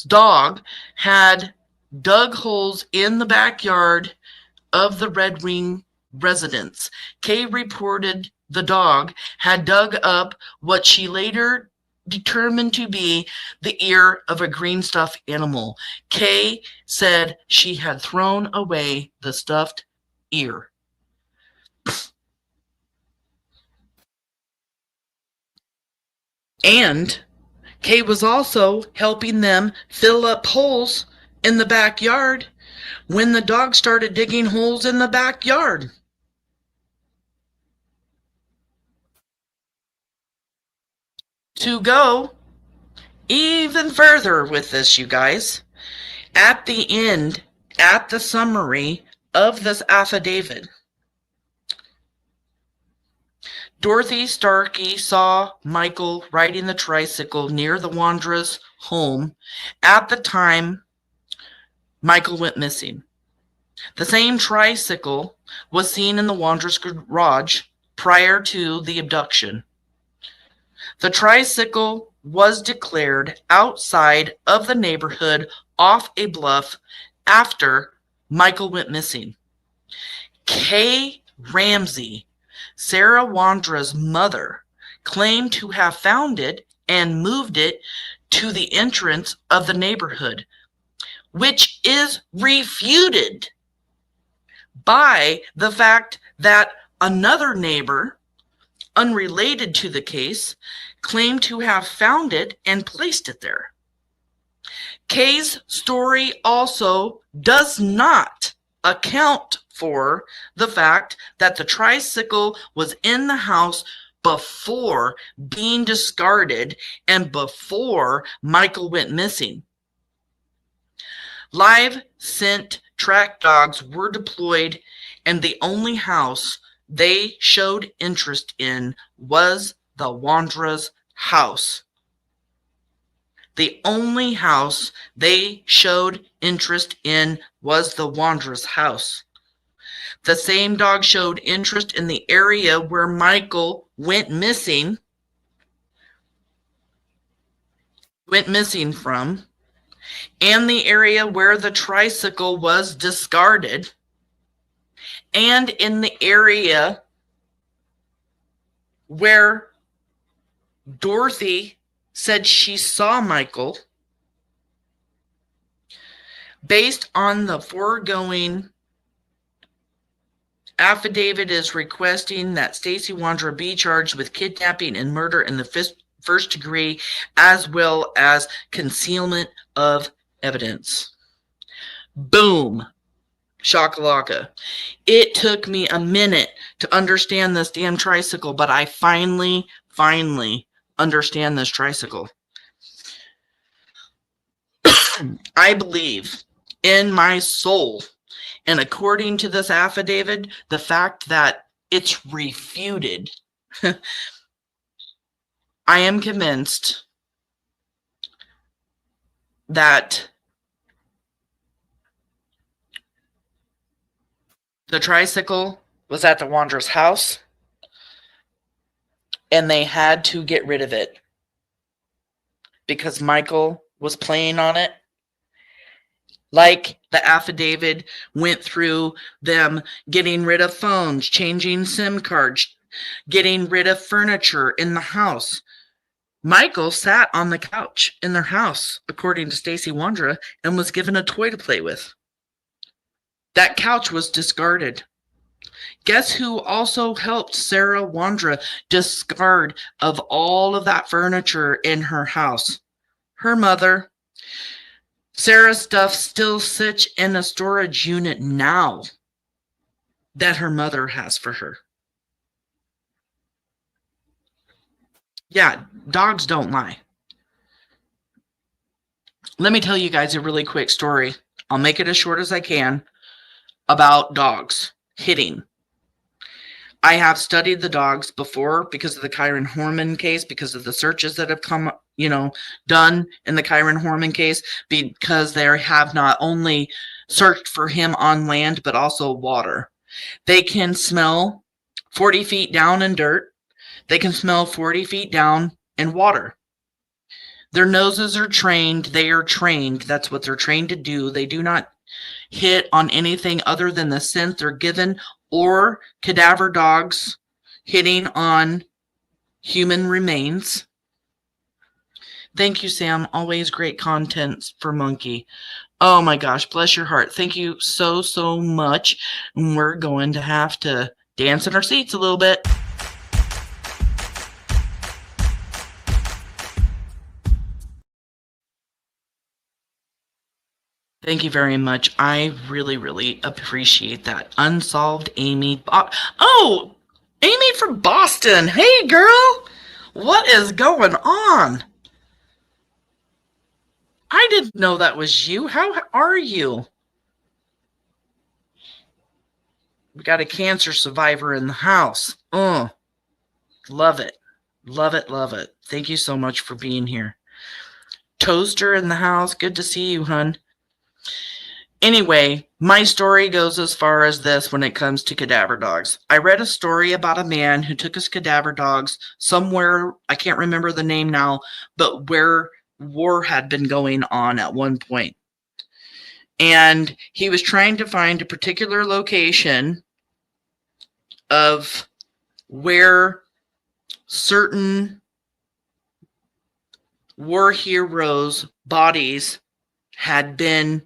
dog had dug holes in the backyard of the Red Wing residence. Kay reported the dog had dug up what she later determined to be the ear of a green stuffed animal. Kay said she had thrown away the stuffed ear. And Kay was also helping them fill up holes in the backyard when the dog started digging holes in the backyard. To go even further with this, you guys, at the end, at the summary of this affidavit, Dorothy Starkey saw Michael riding the tricycle near the Wondra's home at the time Michael went missing. The same tricycle was seen in the Wondra's garage prior to the abduction. The tricycle was declared outside of the neighborhood off a bluff after Michael went missing. Kay Ramsey, Sarah Wondra's mother, claimed to have found it and moved it to the entrance of the neighborhood, which is refuted by the fact that another neighbor, unrelated to the case, claimed to have found it and placed it there. Kay's story also does not account for the fact that the tricycle was in the house before being discarded and before Michael went missing. Live scent track dogs were deployed, and the only house they showed interest in was the Wondra's house. The only house they showed interest in was the Wondra's house. The same dog showed interest in the area where Michael went missing from, and the area where the tricycle was discarded, and in the area where Dorothy said she saw Michael. Based on the foregoing, affidavit is requesting that Stacey Wondra be charged with kidnapping and murder in the first degree, as well as concealment of evidence. Boom. Shakalaka. It took me a minute to understand this damn tricycle, but I finally understand this tricycle. I believe in my soul, and according to this affidavit, the fact that it's refuted, I am convinced that the tricycle was at the Wondra's house, and they had to get rid of it because Michael was playing on it, Like the affidavit went through them getting rid of phones, changing SIM cards, getting rid of furniture in the house. Michael sat on the couch in their house, according to Stacey Wondra, and was given a toy to play with. That couch was discarded. Guess who also helped Sarah Wondra discard of all of that furniture in her house? Her mother. Sarah's stuff still sits in a storage unit now that her mother has for her. Yeah, dogs don't lie. Let me tell you guys a really quick story. I'll make it as short as I can about dogs hitting. I have studied the dogs before because of the Kyron Horman case, because of the searches that have come, done in the Kyron Horman case, because they have not only searched for him on land, but also water. They can smell 40 feet down in dirt. They can smell 40 feet down in water. Their noses are trained. They are trained. That's what they're trained to do. They do not hit on anything other than the scent they're given, or cadaver dogs hitting on human remains. Thank you, Sam. Always great content for Monkey. Oh my gosh, bless your heart. Thank you so, so much. We're going to have to dance in our seats a little bit. Thank you very much. I really, really appreciate that. Unsolved Amy. Oh, Amy from Boston. Hey, girl. What is going on? I didn't know that was you. How are you? We got a cancer survivor in the house. Oh, love it. Love it, love it. Thank you so much for being here. Toaster in the house. Good to see you, hun. Anyway, my story goes as far as this when it comes to cadaver dogs. I read a story about a man who took his cadaver dogs somewhere, I can't remember the name now, but where war had been going on at one point. And he was trying to find a particular location of where certain war heroes' bodies had been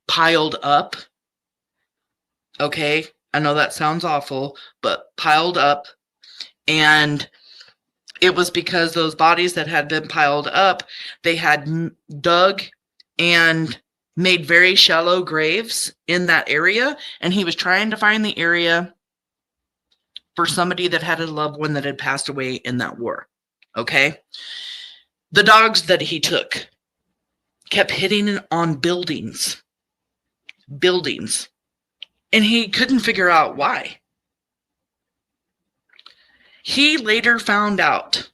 piled up. Okay, I know that sounds awful, but piled up. And it was because those bodies that had been piled up, they had dug and made very shallow graves in that area. And he was trying to find the area for somebody that had a loved one that had passed away in that war. Okay, the dogs that he took kept hitting on buildings, and he couldn't figure out why. He later found out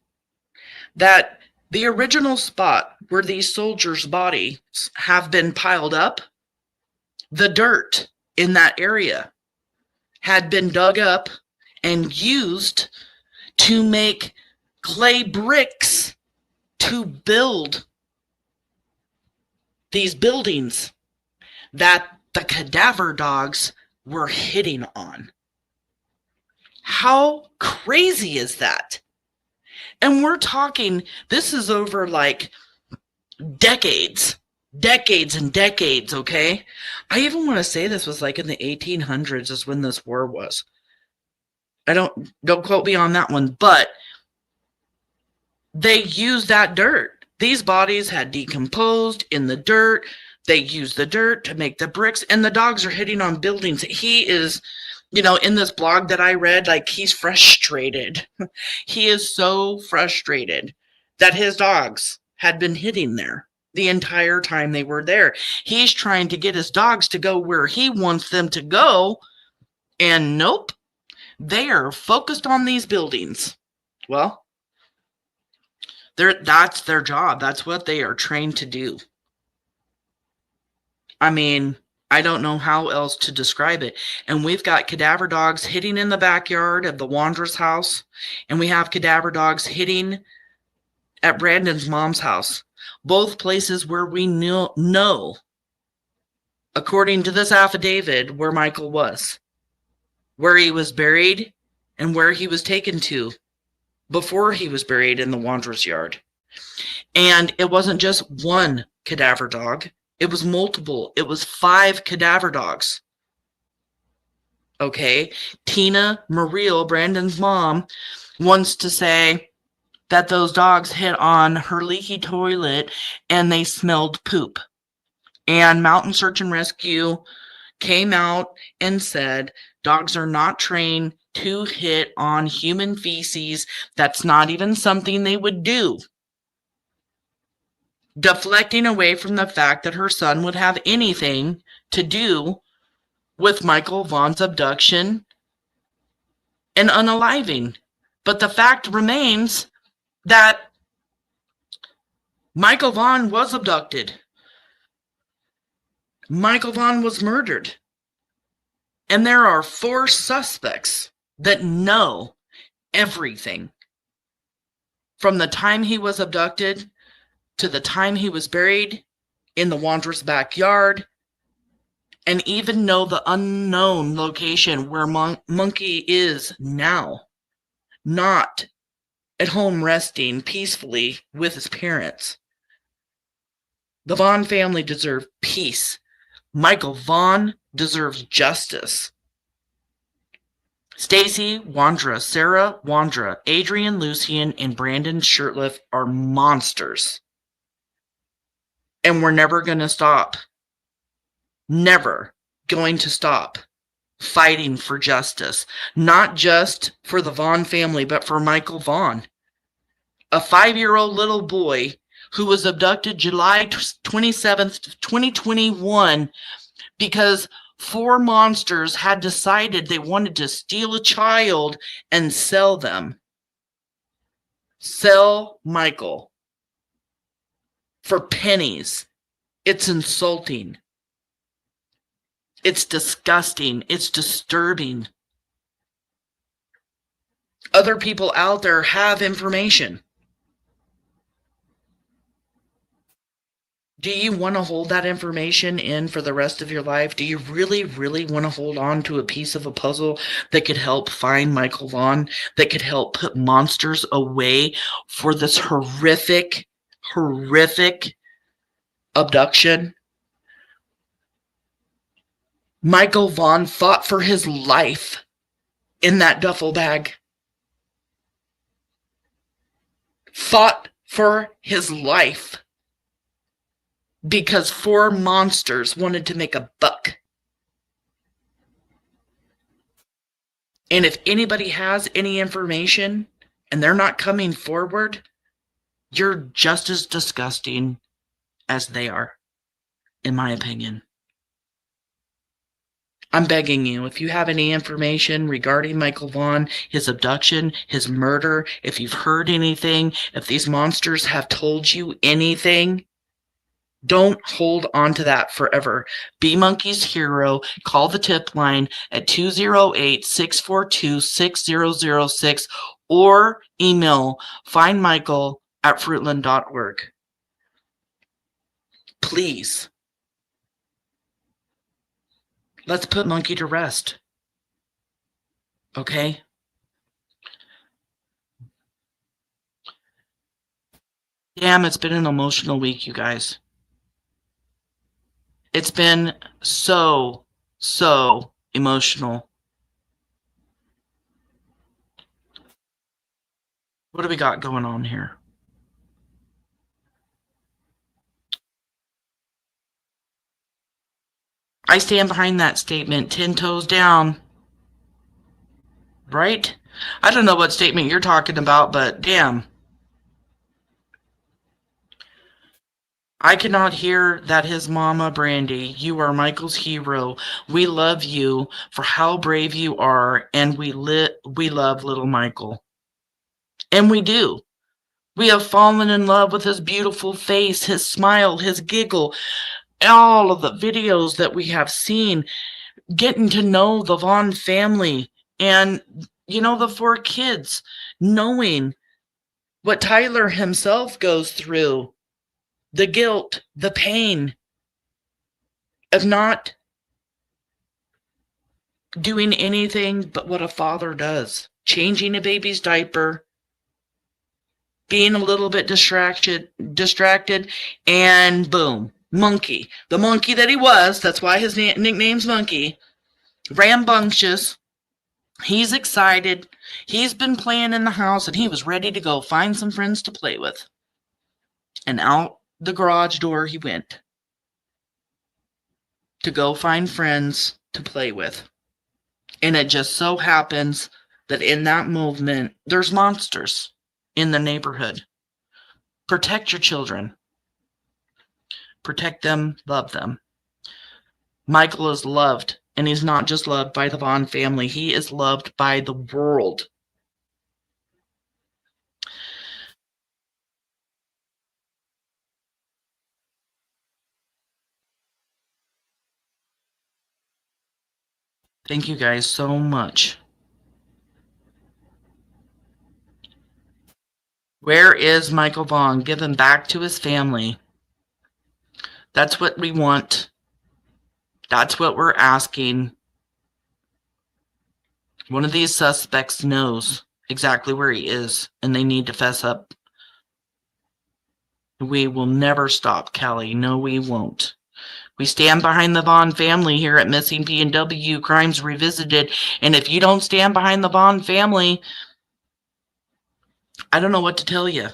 that the original spot where these soldiers' bodies have been piled up, the dirt in that area had been dug up and used to make clay bricks to build these buildings that the cadaver dogs were hitting on. How crazy is that? And we're talking, this is over decades and decades, okay? I even want to say this was in the 1800s is when this war was. Don't quote me on that one, but they used that dirt. These bodies had decomposed in the dirt. They used the dirt to make the bricks, and the dogs are hitting on buildings. He is, in this blog that I read, he's frustrated. He is so frustrated that his dogs had been hitting there the entire time they were there. He's trying to get his dogs to go where he wants them to go, and nope, they are focused on these buildings. Well, that's their job. That's what they are trained to do. I mean, I don't know how else to describe it. And we've got cadaver dogs hitting in the backyard of the Wandra's house. And we have cadaver dogs hitting at Brandon's mom's house. both places where we know, according to this affidavit, where Michael was, where he was buried, and where he was taken to before he was buried in the Wandra's yard. And it wasn't just one cadaver dog. It was multiple. It was 5 cadaver dogs. Okay. Tina Mariel, Brandon's mom, wants to say that those dogs hit on her leaky toilet and they smelled poop. And Mountain Search and Rescue came out and said dogs are not trained to hit on human feces. That's not even something they would do. Deflecting away from the fact that her son would have anything to do with Michael Vaughan's abduction and unaliving. But the fact remains that Michael Vaughan was abducted. Michael Vaughan was murdered. And there are 4 suspects that know everything. From the time he was abducted to the time he was buried in the Wandra's backyard, and even know the unknown location where Monkey is now, not at home resting peacefully with his parents. The Vaughan family deserves peace. Michael Vaughan deserves justice. Stacey Wondra, Sarah Wondra, Adrian Lucian, and Brandon Shirtliff are monsters. And we're never going to stop. Never going to stop fighting for justice. Not just for the Vaughan family, but for Michael Vaughan. A 5-year-old little boy who was abducted July 27th, 2021, because 4 monsters had decided they wanted to steal a child and sell them. Sell Michael for pennies. It's insulting. It's disgusting. It's disturbing. Other people out there have information. Do you want to hold that information in for the rest of your life? Do you really, really want to hold on to a piece of a puzzle that could help find Michael Vaughan, that could help put monsters away for this horrific abduction? Michael Vaughan fought for his life in that duffel bag. Fought for his life because 4 monsters wanted to make a buck. And if anybody has any information and they're not coming forward, you're just as disgusting as they are, in my opinion. I'm begging you, if you have any information regarding Michael Vaughan, his abduction, his murder, if you've heard anything, if these monsters have told you anything, don't hold on to that forever. Be Monkey's hero. Call the tip line at 208-642-6006 or email findmichael@fruitland.org. Please. Let's put Monkey to rest. Okay? Damn, it's been an emotional week, you guys. It's been so emotional. What do we got going on here? I stand behind that statement, 10 toes down. Right? I don't know what statement you're talking about, but damn. I cannot hear that his mama, Brandy, you are Michael's hero. We love you for how brave you are, and we love little Michael. And we do. We have fallen in love with his beautiful face, his smile, his giggle, all of the videos that we have seen, getting to know the Vaughan family and, you know, the 4 kids, knowing what Tyler himself goes through. the guilt, the pain of not doing anything but what a father does. Changing a baby's diaper, being a little bit distracted, and boom, Monkey. The monkey that he was, that's why his nickname's Monkey, rambunctious. He's excited. He's been playing in the house, and he was ready to go find some friends to play with. And out the garage door he went to go find friends to play with. And it just so happens that in that movement, there's monsters in the neighborhood. Protect your children. Protect them, love them. Michael is loved, and he's not just loved by the Vaughan family. He is loved by the world. Thank you guys so much. Where is Michael Vaughan? Give him back to his family. That's what we want. That's what we're asking. One of these suspects knows exactly where he is, and they need to fess up. We will never stop, Kelly. No, we won't. We stand behind the Vaughan family here at Missing PNW Crimes Revisited, and if you don't stand behind the Vaughan family, I don't know what to tell you.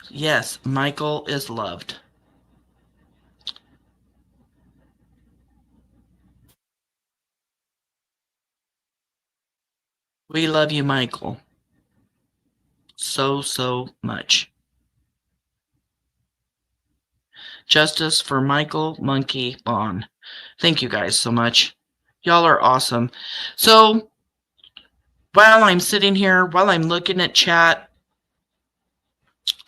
Yes, Michael is loved. We love you, Michael. So, so much. Justice for Michael Monkey Vaughan. Thank you guys so much. Y'all are awesome. So, while I'm sitting here, while I'm looking at chat,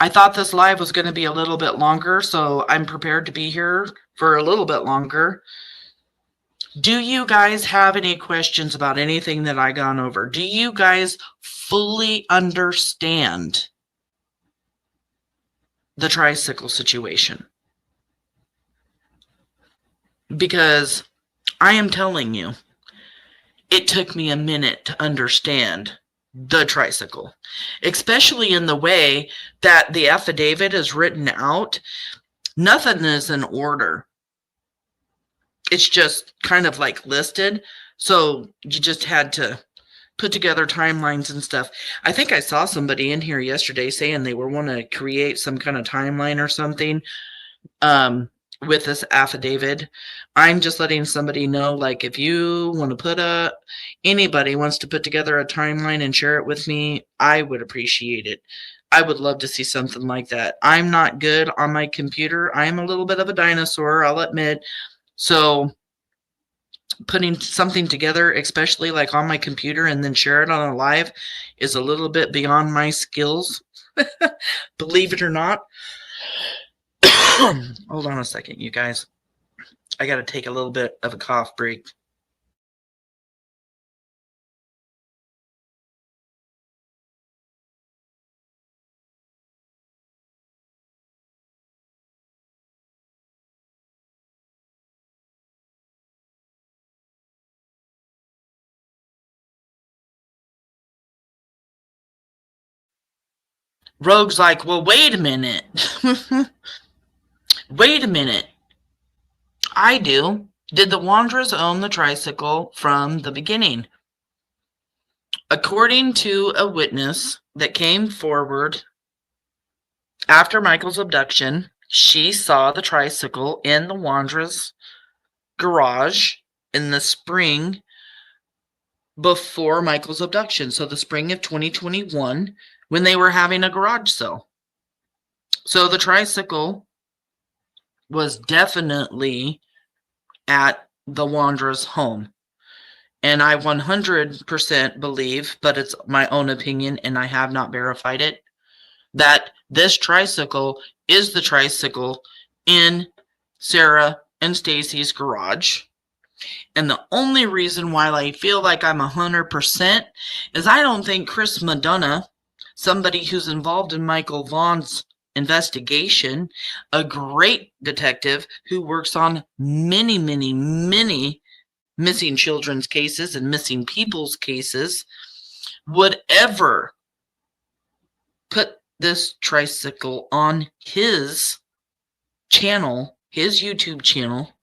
I thought this live was going to be a little bit longer, so I'm prepared to be here for a little bit longer. Do you guys have any questions about anything that I gone over? Do you guys fully understand the tricycle situation? Because I am telling you, it took me a minute to understand the tricycle, especially in the way that the affidavit is written out. Nothing is in order. It's just kind of like listed. So you just had to put together timelines and stuff. I think I saw somebody in here yesterday saying they were want to create some kind of timeline or something with this affidavit. I'm just letting somebody know, like, if you want to anybody wants to put together a timeline and share it with me, I would appreciate it. I would love to see something like that. I'm not good on my computer. I am a little bit of a dinosaur, I'll admit. So putting something together, especially like on my computer, and then share it on a live is a little bit beyond my skills. Believe it or not. Hold on a second, you guys. I got to take a little bit of a cough break. Rogue's like, well, wait a minute. Wait a minute. I do. Did the Wondras own the tricycle from the beginning? According to a witness that came forward after Michael's abduction, she saw the tricycle in the Wondras' garage in the spring before Michael's abduction. So the spring of 2021, when they were having a garage sale. So the tricycle was definitely at the Wondras' home. And I 100% believe, but it's my own opinion and I have not verified it, that this tricycle is the tricycle in Sarah and Stacey's garage. And the only reason why I feel like I'm 100% is I don't think Chris Madonna, somebody who's involved in Michael Vaughan's investigation, a great detective who works on many, many, many missing children's cases and missing people's cases, would ever put this tricycle on his channel, his YouTube channel,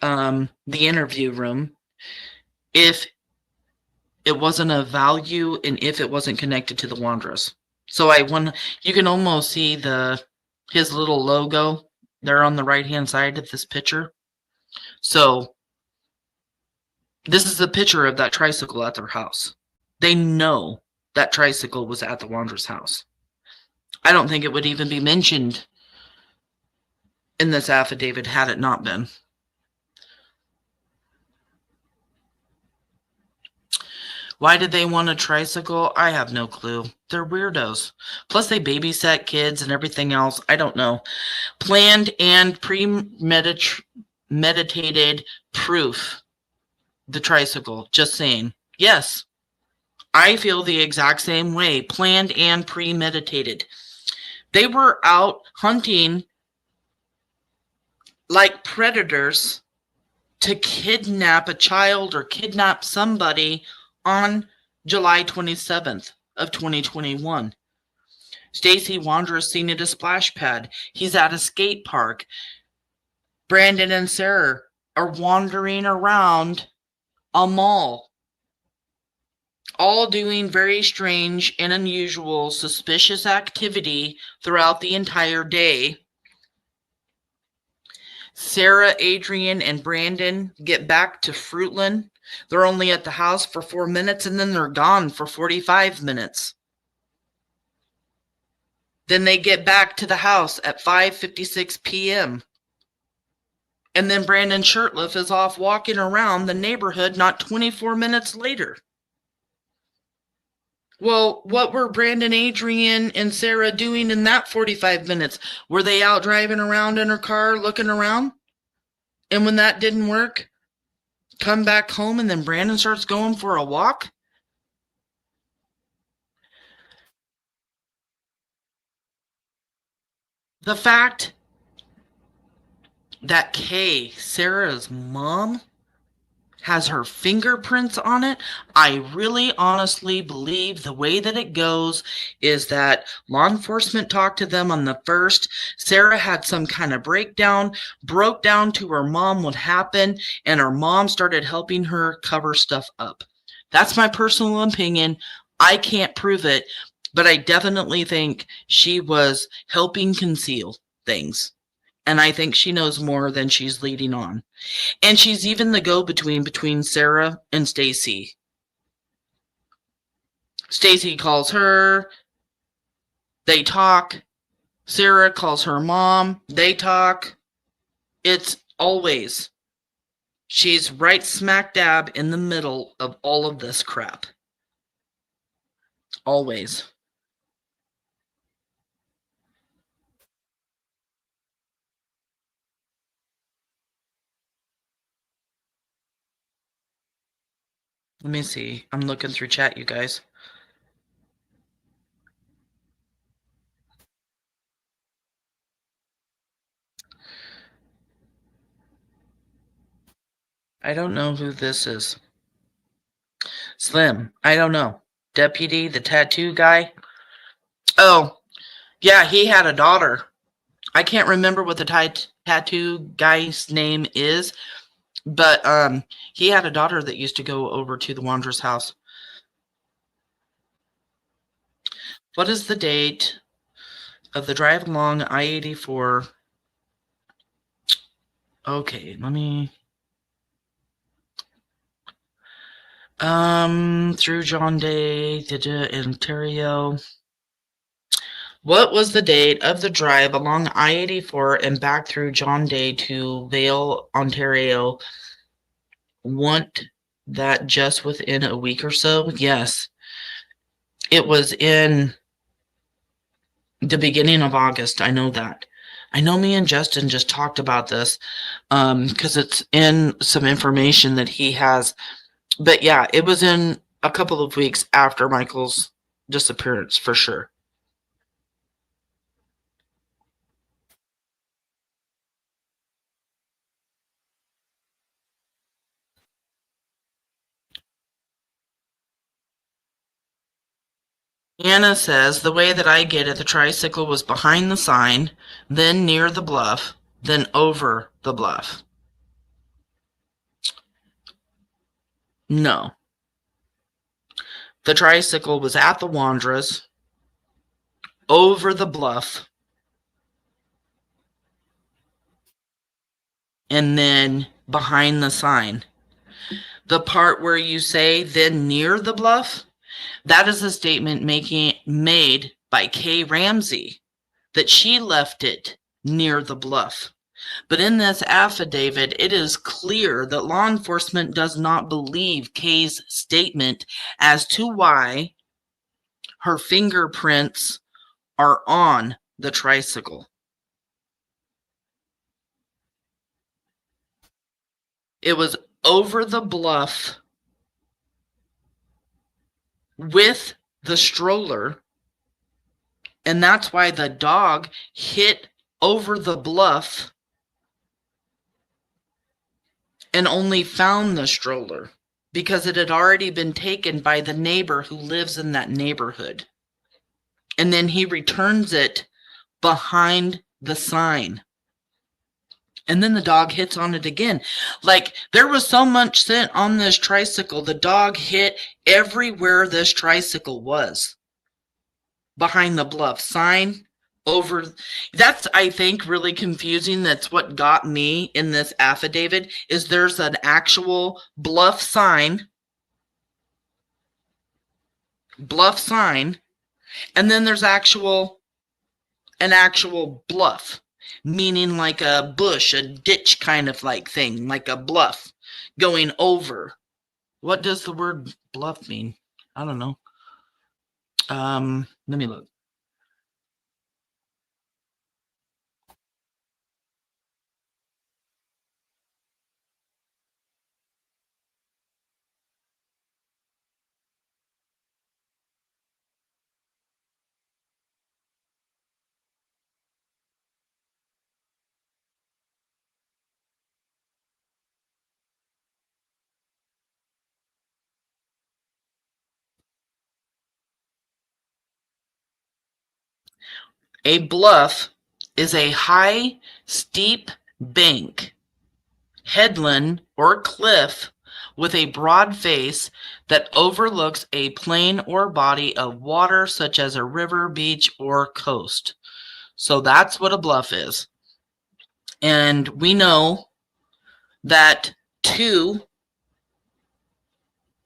the interview room, if it wasn't of value and if it wasn't connected to the Wondras. So you can almost see his little logo there on the right hand side of this picture. So this is a picture of that tricycle at their house. They know that tricycle was at the Wondras' house. I don't think it would even be mentioned in this affidavit had it not been. Why did they want a tricycle? I have no clue. They're weirdos. Plus, they babysat kids and everything else. I don't know. Planned and premeditated proof. The tricycle. Just saying. Yes. I feel the exact same way. Planned and premeditated. They were out hunting like predators to kidnap a child or kidnap somebody on July 27th of 2021. Stacey Wondra is seen at a splash pad. He's at a skate park. Brandon and Sarah are wandering around a mall, all doing very strange and unusual, suspicious activity throughout the entire day. Sarah, Adrian, and Brandon get back to Fruitland. They're only at the house for 4 minutes, and then they're gone for 45 minutes. Then they get back to the house at 5:56 p.m. And then Brandon Shirtliff is off walking around the neighborhood not 24 minutes later. Well, what were Brandon, Adrian, and Sarah doing in that 45 minutes? Were they out driving around in her car looking around? And when that didn't work, come back home and then Brandon starts going for a walk? The fact that Kay, Sarah's mom, has her fingerprints on it, I really honestly believe the way that it goes is that law enforcement talked to them on the first. Sarah had some kind of breakdown, broke down to her mom what happened, and her mom started helping her cover stuff up. That's my personal opinion. I can't prove it, but I definitely think she was helping conceal things. And I think she knows more than she's leading on. And she's even the go-between between Sarah and Stacey. Stacey calls her. They talk. Sarah calls her mom. They talk. It's always. She's right smack dab in the middle of all of this crap. Always. Let me see. I'm looking through chat, you guys. I don't know who this is. Slim. I don't know. Deputy, the tattoo guy. Oh, yeah, he had a daughter. I can't remember what the tattoo guy's name is, but he had a daughter that used to go over to the Wondras' house. What is the date of the drive along I-84? Okay, let me... through John Day, Ontario. What was the date of the drive along I-84 and back through John Day to Vale, Ontario? Want that just within a week or so? Yes. It was in the beginning of August. I know that. I know me and Justin just talked about this because it's in some information that he has. But yeah, it was in a couple of weeks after Michael's disappearance for sure. Anna says, the way that I get it, the tricycle was behind the sign, then near the bluff, then over the bluff. No. The tricycle was at the Wondras, over the bluff, and then behind the sign. The part where you say then near the bluff, that is a statement made by Kay Ramsey that she left it near the bluff. But in this affidavit, it is clear that law enforcement does not believe Kay's statement as to why her fingerprints are on the tricycle. It was over the bluff with the stroller, and that's why the dog hit over the bluff and only found the stroller because it had already been taken by the neighbor who lives in that neighborhood. And then he returns it behind the sign. And then the dog hits on it again. Like, there was so much scent on this tricycle, the dog hit everywhere this tricycle was. Behind the bluff sign, over. That's, I think, really confusing. That's what got me in this affidavit, is there's an actual bluff sign, and then there's an actual bluff, meaning like a bush, a ditch kind of like thing, like a bluff going over. What does the word bluff mean? I don't know. Let me look. A bluff is a high, steep bank, headland, or cliff with a broad face that overlooks a plain or body of water, such as a river, beach, or coast. So that's what a bluff is. And we know that to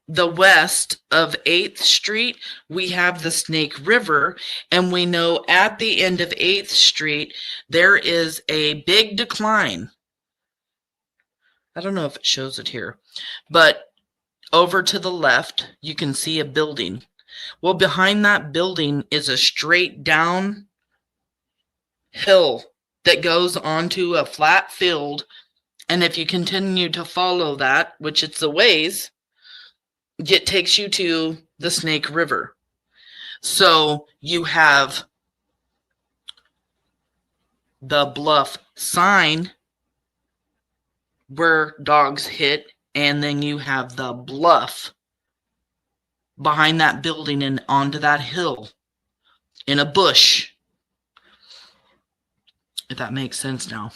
the west of 8th Street, we have the Snake River, and we know at the end of 8th Street, there is a big decline. I don't know if it shows it here, but over to the left, you can see a building. Well, behind that building is a straight down hill that goes onto a flat field, and if you continue to follow that, which it's a ways, it takes you to the Snake River. So you have the bluff sign where dogs hit, and then you have the bluff behind that building and onto that hill in a bush. If that makes sense now.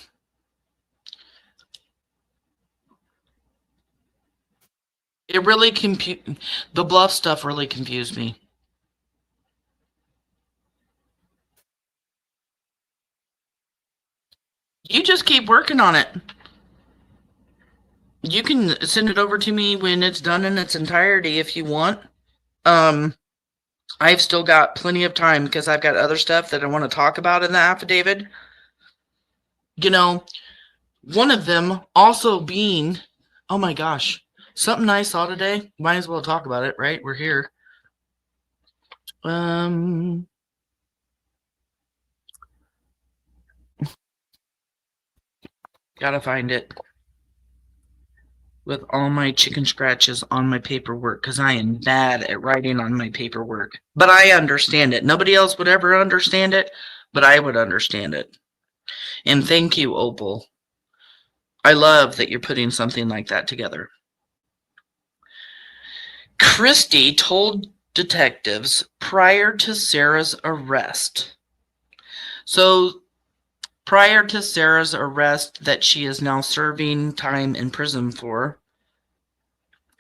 It really the bluff stuff really confused me. You just keep working on it. You can send it over to me when it's done in its entirety if you want. I've still got plenty of time because I've got other stuff that I want to talk about in the affidavit. You know, one of them also being, oh my gosh, something I saw today. Might as well talk about it, right? We're here. Gotta find it. With all my chicken scratches on my paperwork, because I am bad at writing on my paperwork. But I understand it. Nobody else would ever understand it, but I would understand it. And thank you, Opal. I love that you're putting something like that together. Christy told detectives prior to Sarah's arrest. So prior to Sarah's arrest that she is now serving time in prison for,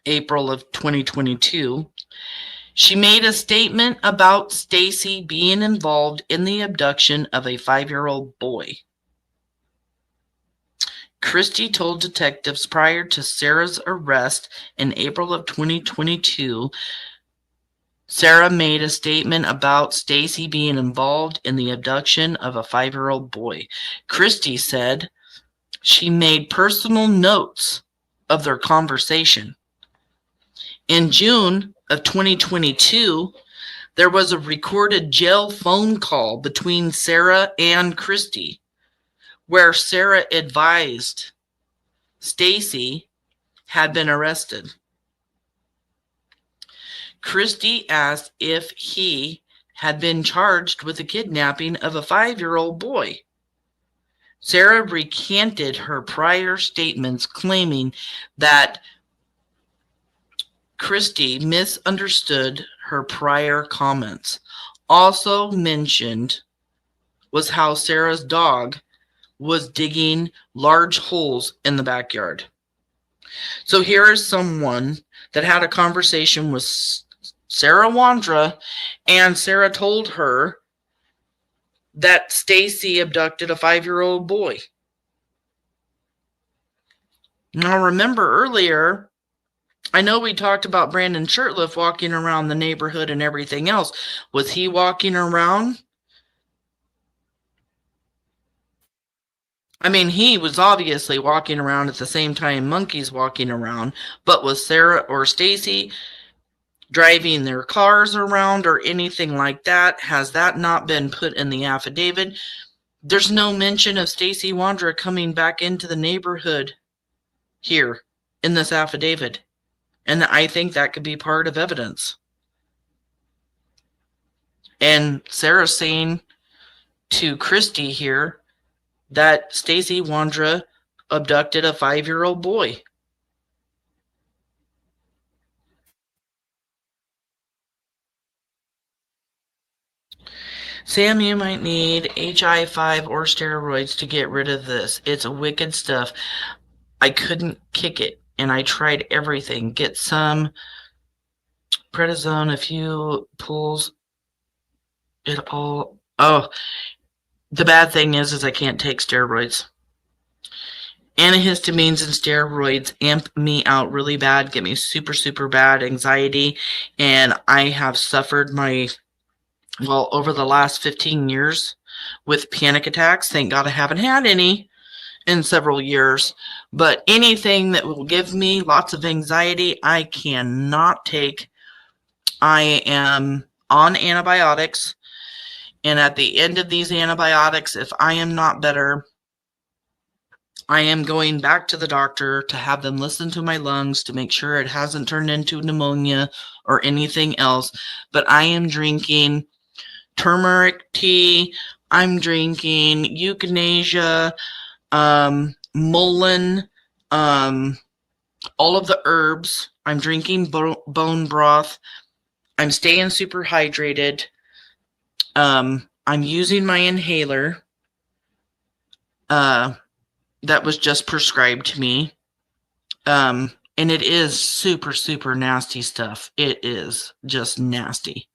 April of 2022, she made a statement about Stacey being involved in the abduction of a 5-year-old boy. Christy told detectives prior to Sarah's arrest in April of 2022, Sarah made a statement about Stacey being involved in the abduction of a 5-year-old boy. Christy said she made personal notes of their conversation. In June of 2022, there was a recorded jail phone call between Sarah and Christy, where Sarah advised Stacey had been arrested. Christy asked if he had been charged with the kidnapping of a 5-year-old boy. Sarah recanted her prior statements, claiming that Christy misunderstood her prior comments. Also mentioned was how Sarah's dog was digging large holes in the backyard. So here is someone that had a conversation with Sarah Wondra, and Sarah told her that Stacey abducted a 5-year-old boy. Now remember earlier, I know we talked about Brandon Shirtliff walking around the neighborhood and everything else. Was he walking around? I mean, he was obviously walking around at the same time Monkey's walking around, but was Sarah or Stacey driving their cars around or anything like that? Has that not been put in the affidavit? There's no mention of Stacey Wondra coming back into the neighborhood here in this affidavit. And I think that could be part of evidence. And Sarah's saying to Christy here that Stacey Wondra abducted a 5-year-old boy. Sam, you might need HI5 or steroids to get rid of this. It's wicked stuff. I couldn't kick it, and I tried everything. Get some prednisone, a few pulls. It all. Oh, the bad thing is I can't take steroids. Antihistamines and steroids amp me out really bad, get me super, super bad anxiety, and I have suffered over the last 15 years with panic attacks. Thank God I haven't had any in several years, but anything that will give me lots of anxiety, I cannot take. I am on antibiotics, and at the end of these antibiotics, if I am not better, I am going back to the doctor to have them listen to my lungs to make sure it hasn't turned into pneumonia or anything else. But I am drinking turmeric tea. I'm drinking euthanasia, mullein, all of the herbs. I'm drinking bone broth. I'm staying super hydrated. I'm using my inhaler that was just prescribed to me. And it is super, super nasty stuff. It is just nasty.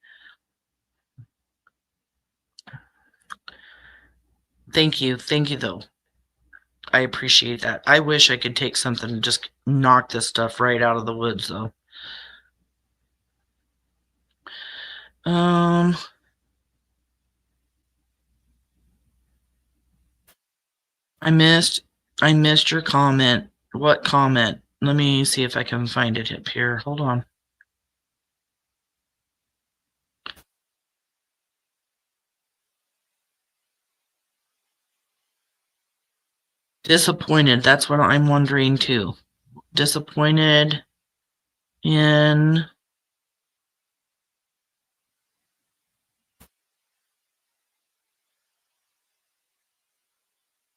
Thank you. Thank you, though. I appreciate that. I wish I could take something and just knock this stuff right out of the woods, though. I missed your comment. What comment? Let me see if I can find it up here. Hold on. Disappointed. That's what I'm wondering too. Disappointed in.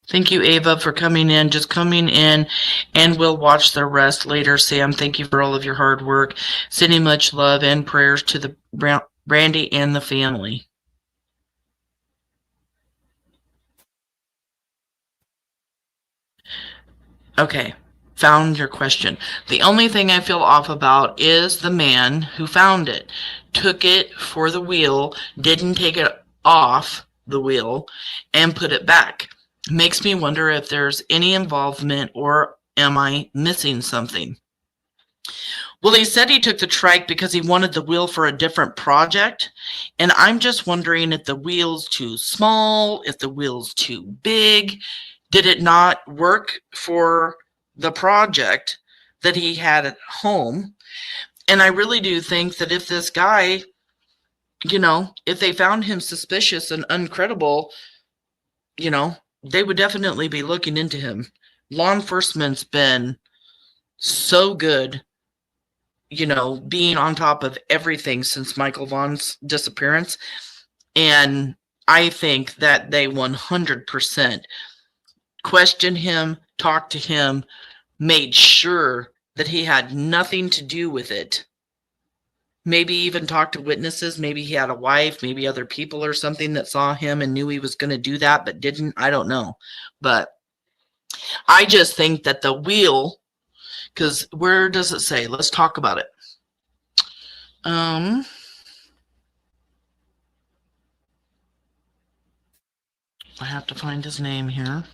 Thank you, Ava, for coming in. Just coming in, and we'll watch the rest later. Sam, thank you for all of your hard work. Sending much love and prayers to the Brandy and the family. Okay, found your question. The only thing I feel off about is the man who found it. Took it for the wheel, didn't take it off the wheel, and put it back. Makes me wonder if there's any involvement, or am I missing something? Well, he said he took the trike because he wanted the wheel for a different project. And I'm just wondering if the wheel's too small, if the wheel's too big. Did it not work for the project that he had at home? And I really do think that if this guy, if they found him suspicious and uncredible, they would definitely be looking into him. Law enforcement's been so good, being on top of everything since Michael Vaughan's disappearance. And I think that they 100% questioned him, talked to him, made sure that he had nothing to do with it. Maybe even talked to witnesses. Maybe he had a wife, maybe other people or something that saw him and knew he was going to do that, but didn't. I don't know. But I just think that the wheel, because where does it say? Let's talk about it. I have to find his name here.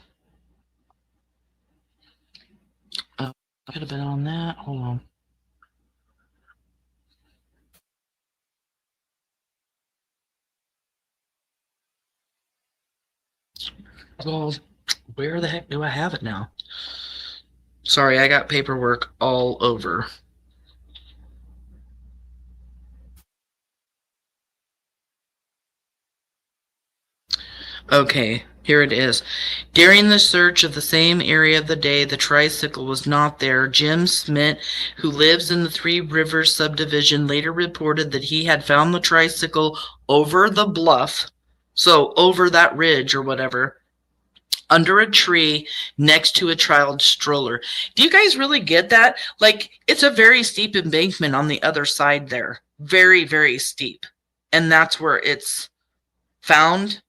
Could have been on that. Hold on. Well, where the heck do I have it now? Sorry, I got paperwork all over. Okay, here it is. During the search of the same area of the day, the tricycle was not there. Jim Smith, who lives in the Three Rivers subdivision, later reported that he had found the tricycle over the bluff, so over that ridge or whatever, under a tree next to a child's stroller. Do you guys really get that? Like, it's a very steep embankment on the other side there. Very, very steep. And that's where it's found.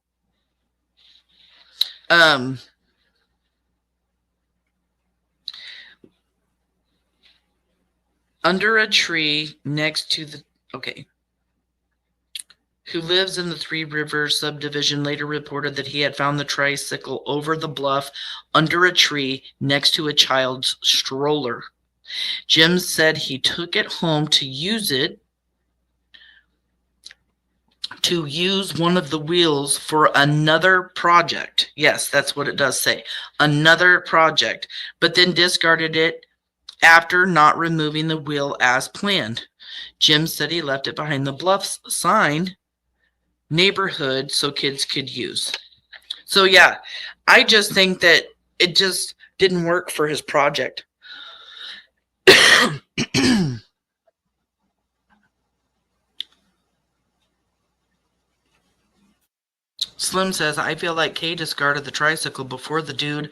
Under a tree next to the, okay. Who lives in the Three Rivers subdivision later reported that he had found the tricycle over the bluff under a tree next to a child's stroller. Jim said he took it home to use one of the wheels for another project. Yes, that's what it does say. Another project, but then discarded it after not removing the wheel as planned. Jim said he left it behind the bluff sign neighborhood so kids could use. So yeah, I just think that it just didn't work for his project. Slim says, I feel like Kay discarded the tricycle before the dude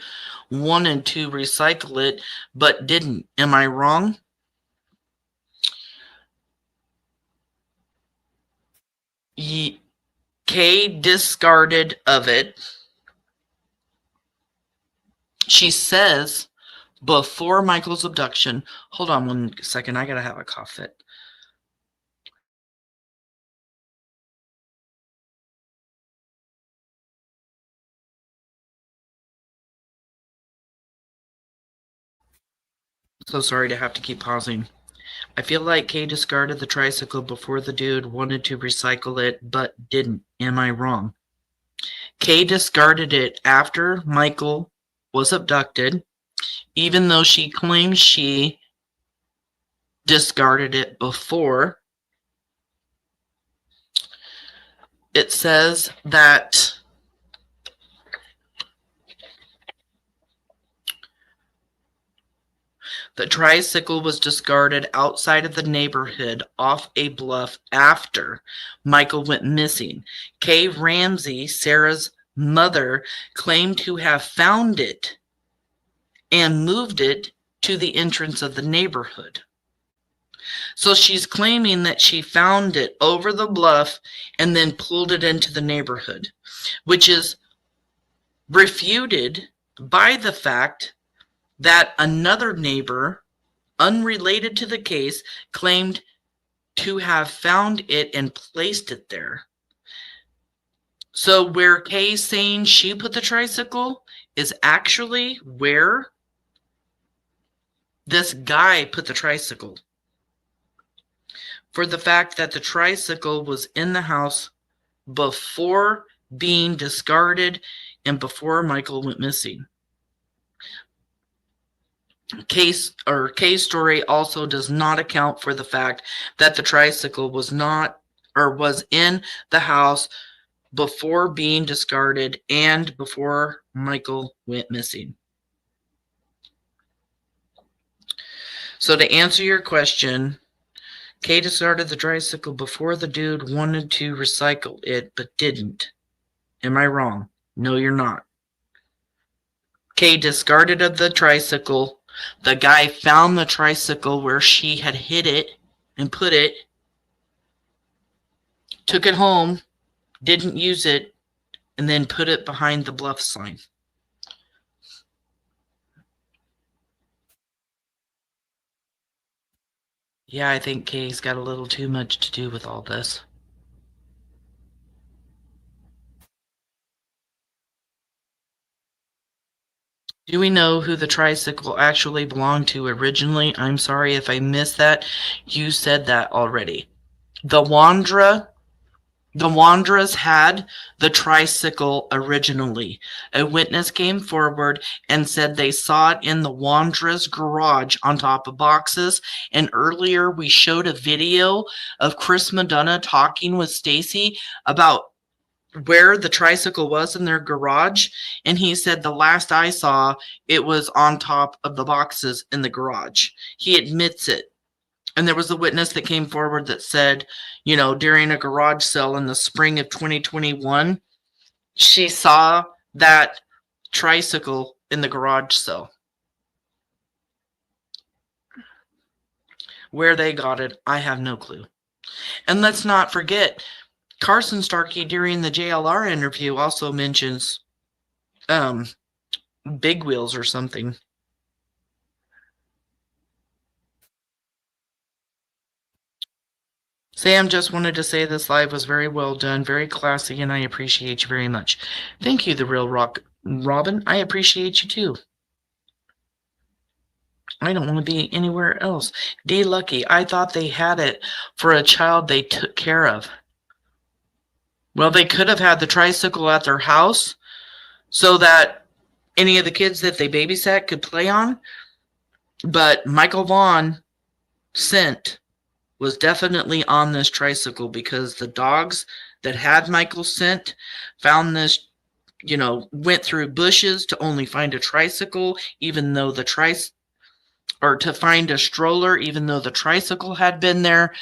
wanted to recycle it, but didn't. Am I wrong? Kay discarded of it. She says before Michael's abduction. Hold on 1 second. I gotta have a cough fit. So sorry to have to keep pausing. I feel like Kay discarded the tricycle before the dude wanted to recycle it, but didn't. Am I wrong? Kay discarded it after Michael was abducted, even though she claims she discarded it before. It says that The tricycle was discarded outside of the neighborhood off a bluff after Michael went missing. Kay Ramsey, Sarah's mother, claimed to have found it and moved it to the entrance of the neighborhood. So she's claiming that she found it over the bluff and then pulled it into the neighborhood, which is refuted by the fact that another neighbor, unrelated to the case, claimed to have found it and placed it there. So where Kay's saying she put the tricycle is actually where this guy put the tricycle. For the fact that the tricycle was in the house before being discarded and before Michael went missing. Kay's story also does not account for the fact that the tricycle was in the house before being discarded and before Michael went missing. So to answer your question, Kay discarded the tricycle before the dude wanted to recycle it, but didn't. Am I wrong? No, you're not. Kay discarded of the tricycle. The guy found the tricycle where she had hid it and put it, took it home, didn't use it, and then put it behind the bluff sign. Yeah, I think Kay's got a little too much to do with all this. Do we know who the tricycle actually belonged to originally? I'm sorry if I missed that. You said that already. The Wondras had the tricycle originally. A witness came forward and said they saw it in the Wondras' garage on top of boxes. And earlier we showed a video of Chris Madonna talking with Stacey about where the tricycle was in their garage. And he said, the last I saw, it was on top of the boxes in the garage. He admits it. And there was a witness that came forward that said, you know, during a garage sale in the spring of 2021, she saw that tricycle in the garage sale. Where they got it, I have no clue. And let's not forget, Carson Starkey during the JLR interview also mentions big wheels or something. Sam just wanted to say this live was very well done, very classy, and I appreciate you very much. Thank you, The Real Rock Robin. I appreciate you too. I don't want to be anywhere else. D Lucky, I thought they had it for a child they took care of. Well, they could have had the tricycle at their house so that any of the kids that they babysat could play on. But Michael Vaughan scent was definitely on this tricycle because the dogs that had Michael's scent found this, you know, went through bushes to only find a tricycle, even though to find a stroller, even though the tricycle had been there.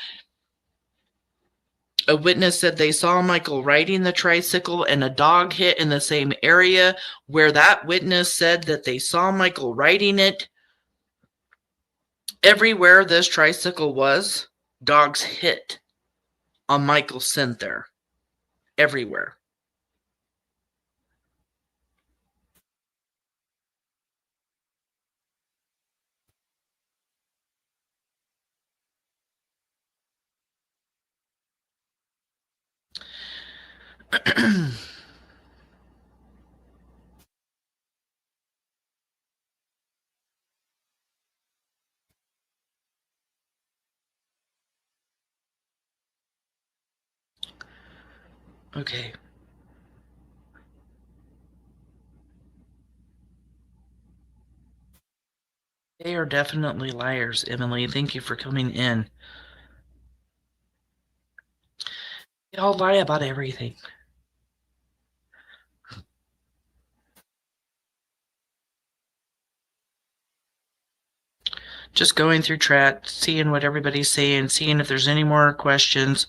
A witness said they saw Michael riding the tricycle and a dog hit in the same area where that witness said that they saw Michael riding it. Everywhere this tricycle was, dogs hit on Michael's scent there. Everywhere. Okay. They are definitely liars, Emily. Thank you for coming in. They all lie about everything. Just going through chat, seeing what everybody's saying, seeing if there's any more questions.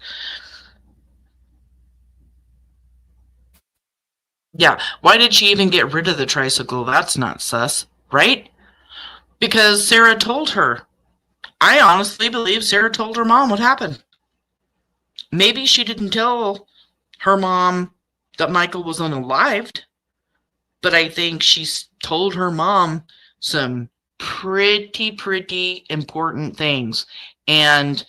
Yeah, why did she even get rid of the tricycle? That's not sus, right? Because Sarah told her. I honestly believe Sarah told her mom what happened. Maybe she didn't tell her mom that Michael was unalived, but I think she told her mom some pretty important things. And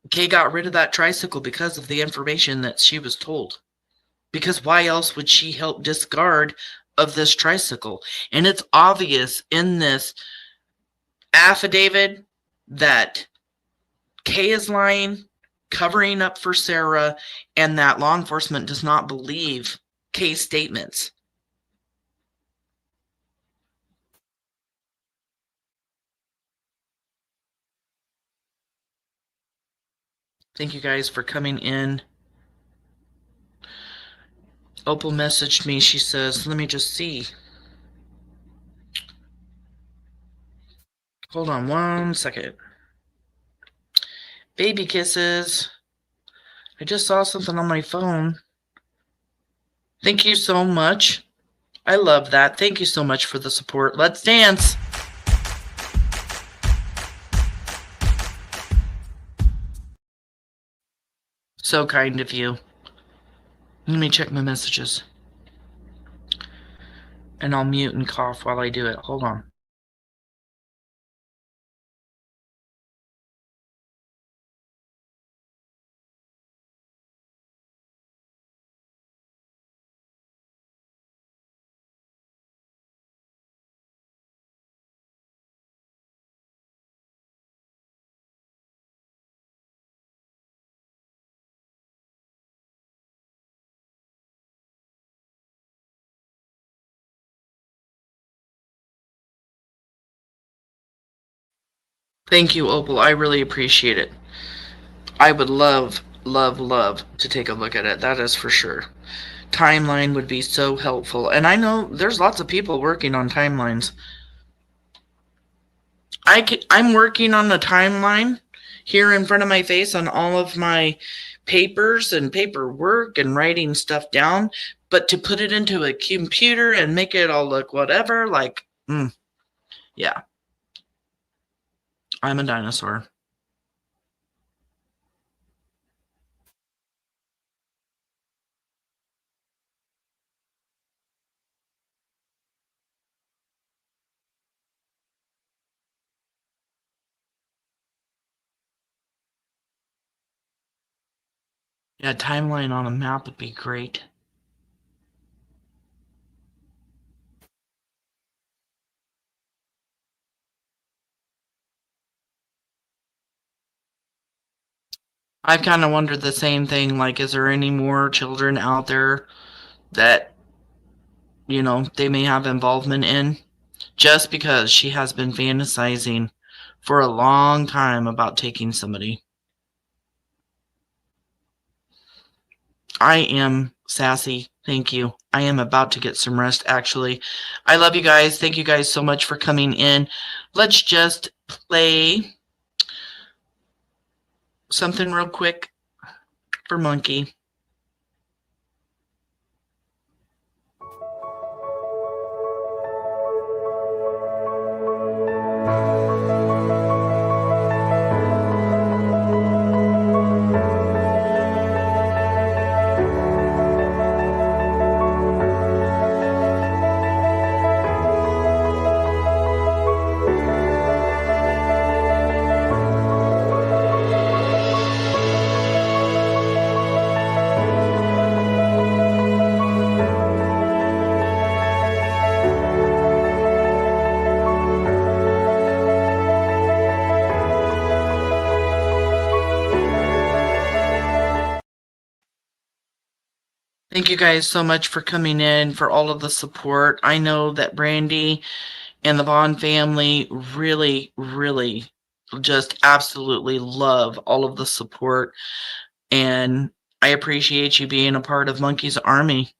Kay got rid of that tricycle because of the information that she was told. Because why else would she help discard of this tricycle? And it's obvious in this affidavit that Kay is lying, covering up for Sarah, and that law enforcement does not believe Kay's statements. Thank you guys for coming in. Opal messaged me. She says, let me just see. Hold on one second. Baby kisses. I just saw something on my phone. Thank you so much. I love that. Thank you so much for the support. Let's dance. So kind of you. Let me check my messages. And I'll mute and cough while I do it. Hold on. Thank you, Opal. I really appreciate it. I would love to take a look at it. That is for sure. Timeline would be so helpful. And I know there's lots of people working on timelines. I'm working on a timeline here in front of my face on all of my papers and paperwork and writing stuff down. But to put it into a computer and make it all look whatever, like, yeah. I'm a dinosaur. Yeah, timeline on a map would be great. I've kind of wondered the same thing, like, is there any more children out there that, you know, they may have involvement in? Just because she has been fantasizing for a long time about taking somebody. I am sassy. Thank you. I am about to get some rest, actually. I love you guys. Thank you guys so much for coming in. Let's just play something real quick for Monkey. Thank you guys so much for coming in, for all of the support. I know that Brandy and the Vaughan family really just absolutely love all of the support. And I appreciate you being a part of Monkey's Army.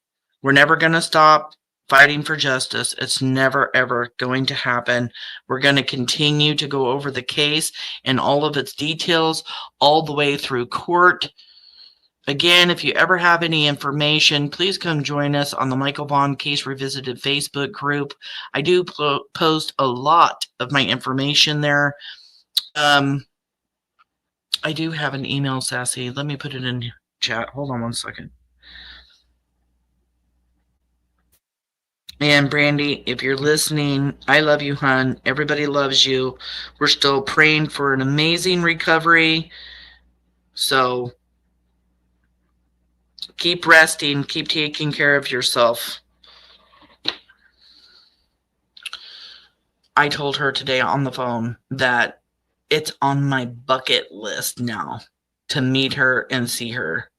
We're never going to stop fighting for justice. It's never, ever going to happen. We're going to continue to go over the case and all of its details all the way through court. Again, if you ever have any information, please come join us on the Michael Vaughan Case Revisited Facebook group. I do post a lot of my information there. I do have an email, Sassy. Let me put it in chat. Hold on one second. And Brandy, if you're listening, I love you, hon. Everybody loves you. We're still praying for an amazing recovery. So keep resting. Keep taking care of yourself. I told her today on the phone that it's on my bucket list now to meet her and see her.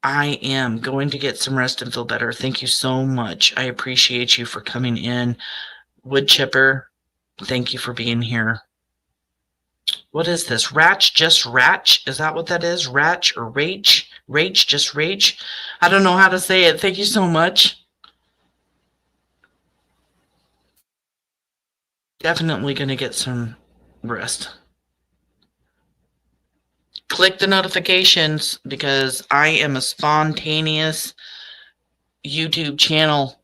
I am going to get some rest and feel better. Thank you so much. I appreciate you for coming in. Wood Chipper, thank you for being here. What is this? Ratch, just Ratch? Is that what that is? Ratch or Rach? Rach, just Rach? I don't know how to say it. Thank you so much. Definitely going to get some rest. Click the notifications because I am a spontaneous YouTube channel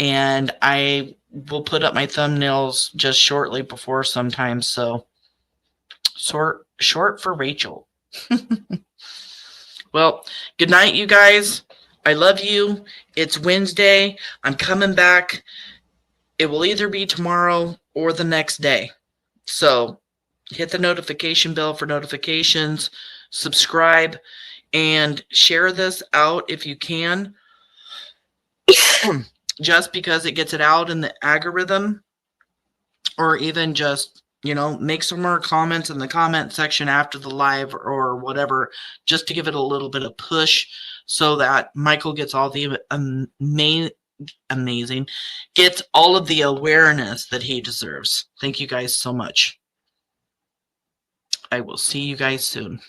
and I will put up my thumbnails just shortly before sometimes. So short for Rachel. Well, good night, you guys. I love you. It's Wednesday. I'm coming back. It will either be tomorrow or the next day. So hit the notification bell for notifications, subscribe, and share this out if you can. Just because it gets it out in the algorithm, or even just, make some more comments in the comment section after the live or whatever, just to give it a little bit of push so that Michael gets all the gets all of the awareness that he deserves. Thank you guys so much. I will see you guys soon.